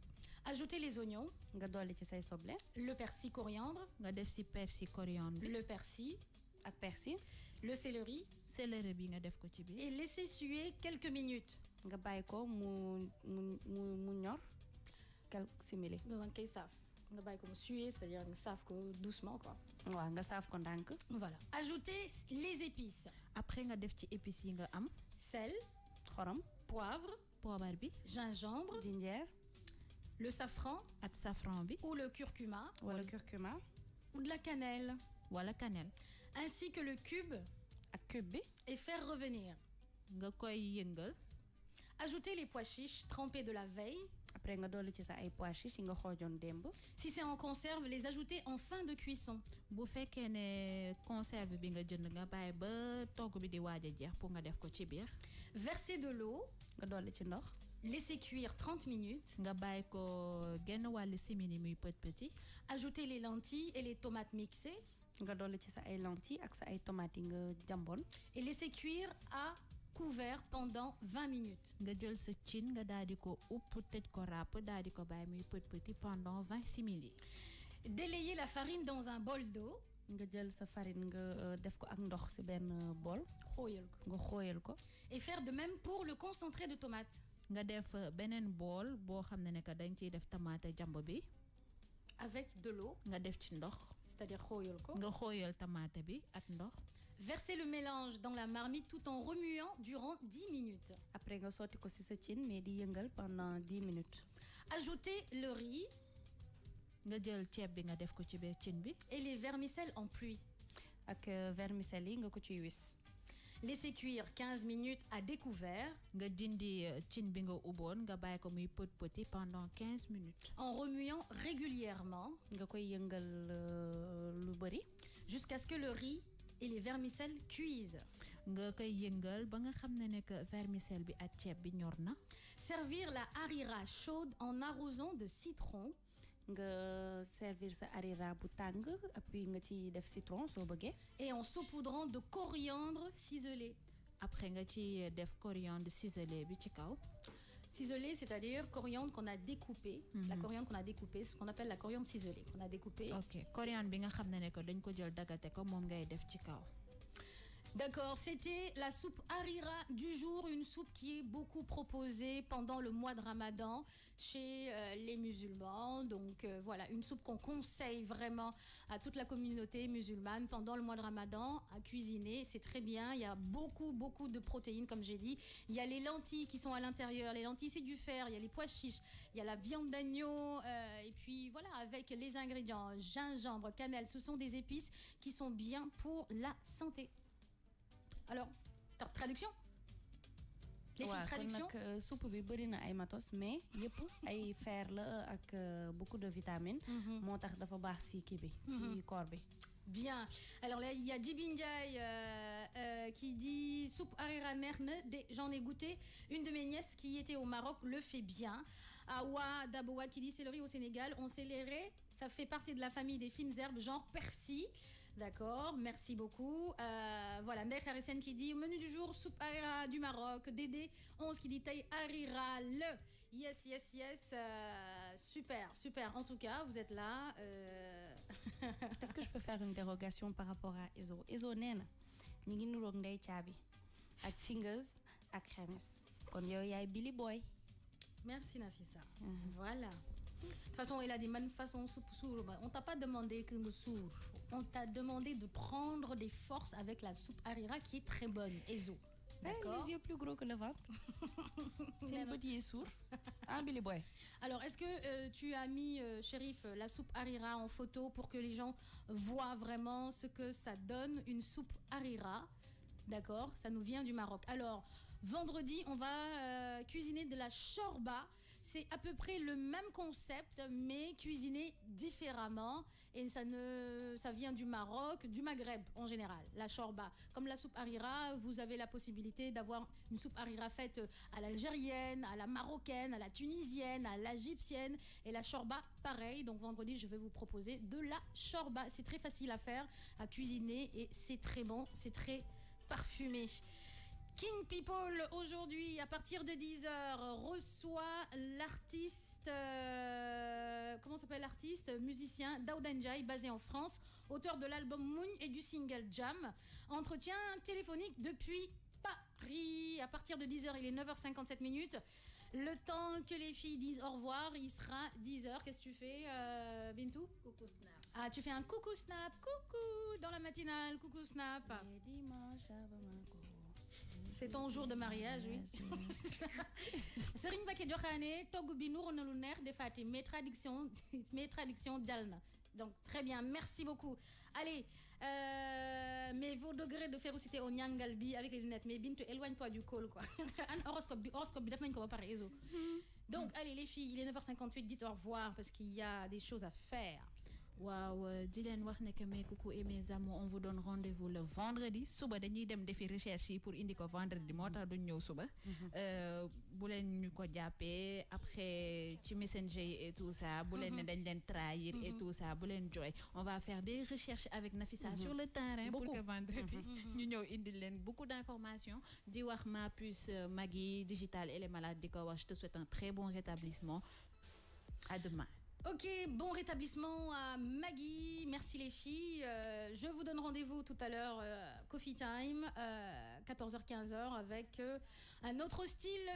Ajoutez les oignons, Nga dolli ci say soble le persil coriandre, Nga def si persil coriandre bi, le persil, ak persil, le céleri céleri bi nga def ko ci biir. et laissez suer quelques minutes. nga bàyyi ko mu ñor quelques simili. Nga bàyyi ko mu suer, c'est-à-dire nga saaf ko doucement quoi. Waaw nga saaf ko ndànk. Voilà. Ajoutez les épices. Après nga def ci épices yi nga am. Sel, Xorom, poivre, poobar bi gingembre, ginger le safran ak safran bi ou le curcuma wala curcuma ou de la cannelle, wala cannelle. ainsi que le cube ak cube bi. et faire revenir. Nga koy yëngal. Ajoutez les pois chiches trempés de la veille. Après nga dolli ci sa ay pois chiches yi nga xoojoon démb. Si c'est en conserve, les ajouter en fin de cuisson. Bu fekkee ne conserve bi nga jënd nga bàyyi ba togg bi di waaj a jeex pour nga def ko ci biir. Versez de l'eau, Nga dolli ci ndox. laissez cuire 30 minutes. Nga bàyyi ko genn wàllu simili muy petit. Ajoutez les lentilles et les tomates mixées Nga dolli ci sa ay lentilles ak sa ay tomates yi nga jàmboon. et laissez cuire à couvert pendant 20 minutes. Nga jël sa cin nga daal di ko upp tëj ko ràpp daal di ko bàyyi muy petit pendant 20 simili. Délayez la farine dans un bol d'eau. Nga jël sa farine nga def ko ak ndox ci benn bol. Nga xooyal ko. Et faire de même pour le concentré de tomates. Nga def beneen bool boo xam ne que dañ ciy def tomate jàmbo bi. Avec de l'eau, Nga def ci ndox. c'est-à-dire Nga xooyal tomate bi ak ndox. versez le mélange dans la marmite tout en remuant durant 10 minutes. Après nga sotti ko ci sa cin mais di yëngal pendant 10 minutes. Ajoutez le riz Nga jël ceeb bi nga def ko ci biir cin bi. et les vermicelles en pluie. Ak vermicelle yi nga ko ciy wis. Laissez cuire 15 minutes à découvert Nga dindi cin bi nga ubboon nga bàyyi ko muy petit pendant 15 minutes. en remuant régulièrement Nga koy yëngal lu bari jusqu'à ce que le riz et les vermicelles cuisent. Nga koy yëngal ba nga xam ne que vermicelle bi ak ceeb bi ñor na. Servir la harira chaude en arrosant de citron. Nga servir sa harira bu tàng et puis nga ci def citron soo bëggee. Et en saupoudrant de coriandre ciselé. Après nga ci def coriandre ciselé bi ci kaw. Ciselé, c'est-à-dire coriandre qu'on a découpé. La coriandre qu'on a découpée, ce qu'on appelle la coriandre ciselée, qu'on a découpée. Ok coriandre bi nga xam ne que dañ ko jël dagate ko moom ngay def ci kaw. D'accord, c'était la soupe harira du jour, une soupe qui est beaucoup proposée pendant le mois de Ramadan chez les musulmans. Donc voilà, une soupe qu'on conseille vraiment à toute la communauté musulmane pendant le mois de Ramadan à cuisiner. C'est très bien, il y a beaucoup de protéines comme j'ai dit. Il y a les lentilles qui sont à l'intérieur, les lentilles c'est du fer, il y a les pois chiches, il y a la viande d'agneau et puis voilà, avec les ingrédients, gingembre, cannelle, ce sont des épices qui sont bien pour la santé. Alors, traduction? Les filles, traduction? Soupe bi bëri na ay matos mais yëpp ay fer la ak beaucoup de vitamines. Moo tax dafa baax si kii bi, si corps bi. Bien. Alors là, il y a Djibinjay qui dit soupe harira nerne. J'en ai goûté. Une de mes nièces qui était au Maroc le fait bien. Awa Dabouad qui dit c'est le riz au Sénégal. On sait les raies. Ça fait partie de la famille des fines herbes, genre persil. D'accord, merci beaucoup. Voilà, Nder Harisen qui dit menu du jour, soupe harira du Maroc. Dédé 11 qui dit taille harira le. Yes. Super. En tout cas, vous êtes là. Est-ce que je peux faire une dérogation par rapport à Ezo? Ezo nena, ñi ngi nuroog Ndey Caabi ak Tingers ak Xemes. Kon yow yaay Billy Boy. Merci Nafissa. Voilà. De toute façon, il a des façons sourd. On t'a pas demandé que nous sourd. On t'a demandé de prendre des forces avec la soupe harira qui est très bonne. Ezo. D'accord. Les yeux plus gros que le ventre. C'est un petit sourd. Ah, Billy Boy. Alors, est-ce que tu as mis, Chérif, la soupe harira en photo pour que les gens voient vraiment ce que ça donne, une soupe harira? D'accord, ça nous vient du Maroc. Alors, vendredi, on va cuisiner de la shorba. C'est à peu près le même concept, mais cuisiné différemment. Et ça vient du Maroc, du Maghreb en général, la shorba. Comme la soupe harira, vous avez la possibilité d'avoir une soupe harira faite à l'algérienne, à la marocaine, à la tunisienne, à l'égyptienne. Et la shorba, pareil. Donc vendredi, je vais vous proposer de la shorba. C'est très facile à faire, à cuisiner et c'est très bon, c'est très parfumé. King People, aujourd'hui, à partir de 10h, reçoit l'artiste, comment s'appelle l'artiste? Musicien Daouda Ndiaye, basé en France, auteur de l'album Moon et du single Jam. Entretien téléphonique depuis Paris. À partir de 10h, il est 9h57 minutes. Le temps que les filles disent au revoir, il sera 10h. Qu'est-ce que tu fais, Bintou? Coucou Snap. Ah, tu fais un coucou Snap, coucou, dans la matinale, coucou Snap. C'est ton jour de mariage, oui. Serigne Baké Diokhane, Togu bi nuru na lu neex defati mes traductions dialna. Donc très bien, merci beaucoup. Allez, mais vos degrés de férocité au Nyangal bi avec les lunettes, mais Bintou, éloigne-toi du call quoi. Un horoscope bi def nañ ko ba pare Ezo. Donc allez les filles, il est 9h58, dites au revoir parce qu'il y a des choses à faire. Waaw di leen wax ne que mes coucou et mes amours, on vous donne rendez-vous le vendredi. Suba dañuy dem defi recherche yi pour indi ko vendredi moo tax duñ ñëw suba. Bu leen ñu ko jàppee après ci messenger et tout ça bu leen ne dañ leen trahir et tout ça bu leen joy. On va faire des recherches avec Nafissa sur le terrain pour que vendredi ñu ñëw indi leen beaucoup d'informations. Di wax ma puce Magui Digital et les malades di ko wax je te souhaite un très bon rétablissement. À demain. Ok, bon rétablissement à Maggie. Merci les filles. Je vous donne rendez-vous tout à l'heure, Coffee Time, 14h-15h, avec un autre style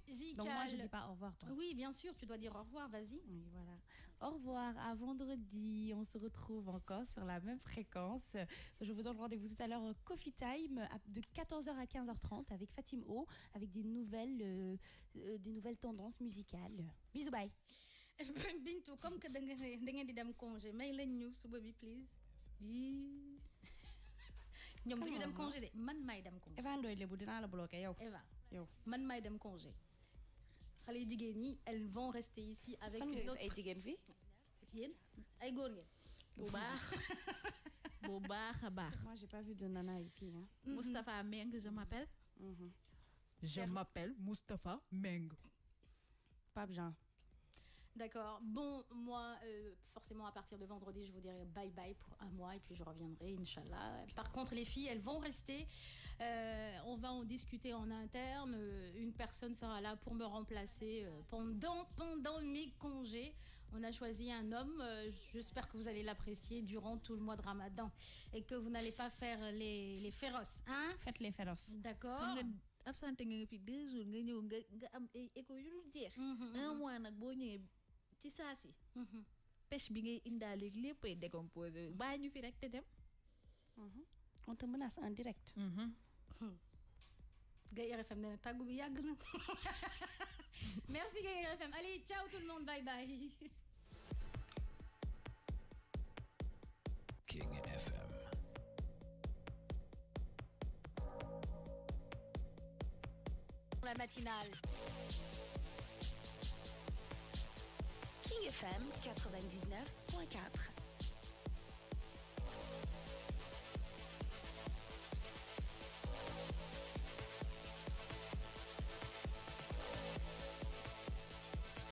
musical. Donc moi, je ne dis pas au revoir, quoi. Oui, bien sûr, tu dois dire au revoir, vas-y. Oui, voilà. Au revoir, à vendredi. On se retrouve encore sur la même fréquence. Je vous donne rendez-vous tout à l'heure, Coffee Time, de 14h à 15h30, avec Fatim O, avec des nouvelles tendances musicales. Bisous, bye. Bintou, comme que da ngeen di dem congé may lañ ñu suba bi please. ñoom duñu dem congé de man may dem congé. Eva Ndoye Lebu dinaa la bloqué yow. Eva yow man may dem congé. Xale yu jigéen ñi elles vont rester ici avec une autre. Ay jigéen fi yéen ay góor ngeen. Bu baax a baax. Moi j'ai pas vu de nana ici hein. Moustapha Meng, je m'appelle. Je m'appelle Moustapha Meng. Pape Jean. D'accord. Bon, moi, forcément, à partir de vendredi, je vous dirai bye-bye pour un mois et puis je reviendrai, Inch'Allah. Par contre, les filles, elles vont rester. On va en discuter en interne. Une personne sera là pour me remplacer pendant mes congés. On a choisi un homme, j'espère que vous allez l'apprécier durant tout le mois de Ramadan et que vous n'allez pas faire les féroces. Hein? Faites les féroces. D'accord. Absenté nga fi 2 jours nga ñëw nga am ay écho yu dul jeex. Un mois nag boo ñëwee ci saa si. Pêche bi ngay indaale léppay décomposé bàyyi ñu fi rek te dem. On te menace en direct. Gaye RFM nee na tàggu bi yàgg na. Merci Gaye RFM. Allez, ciao tout le monde, bye bye. King FM. La matinale. King FM 99.4.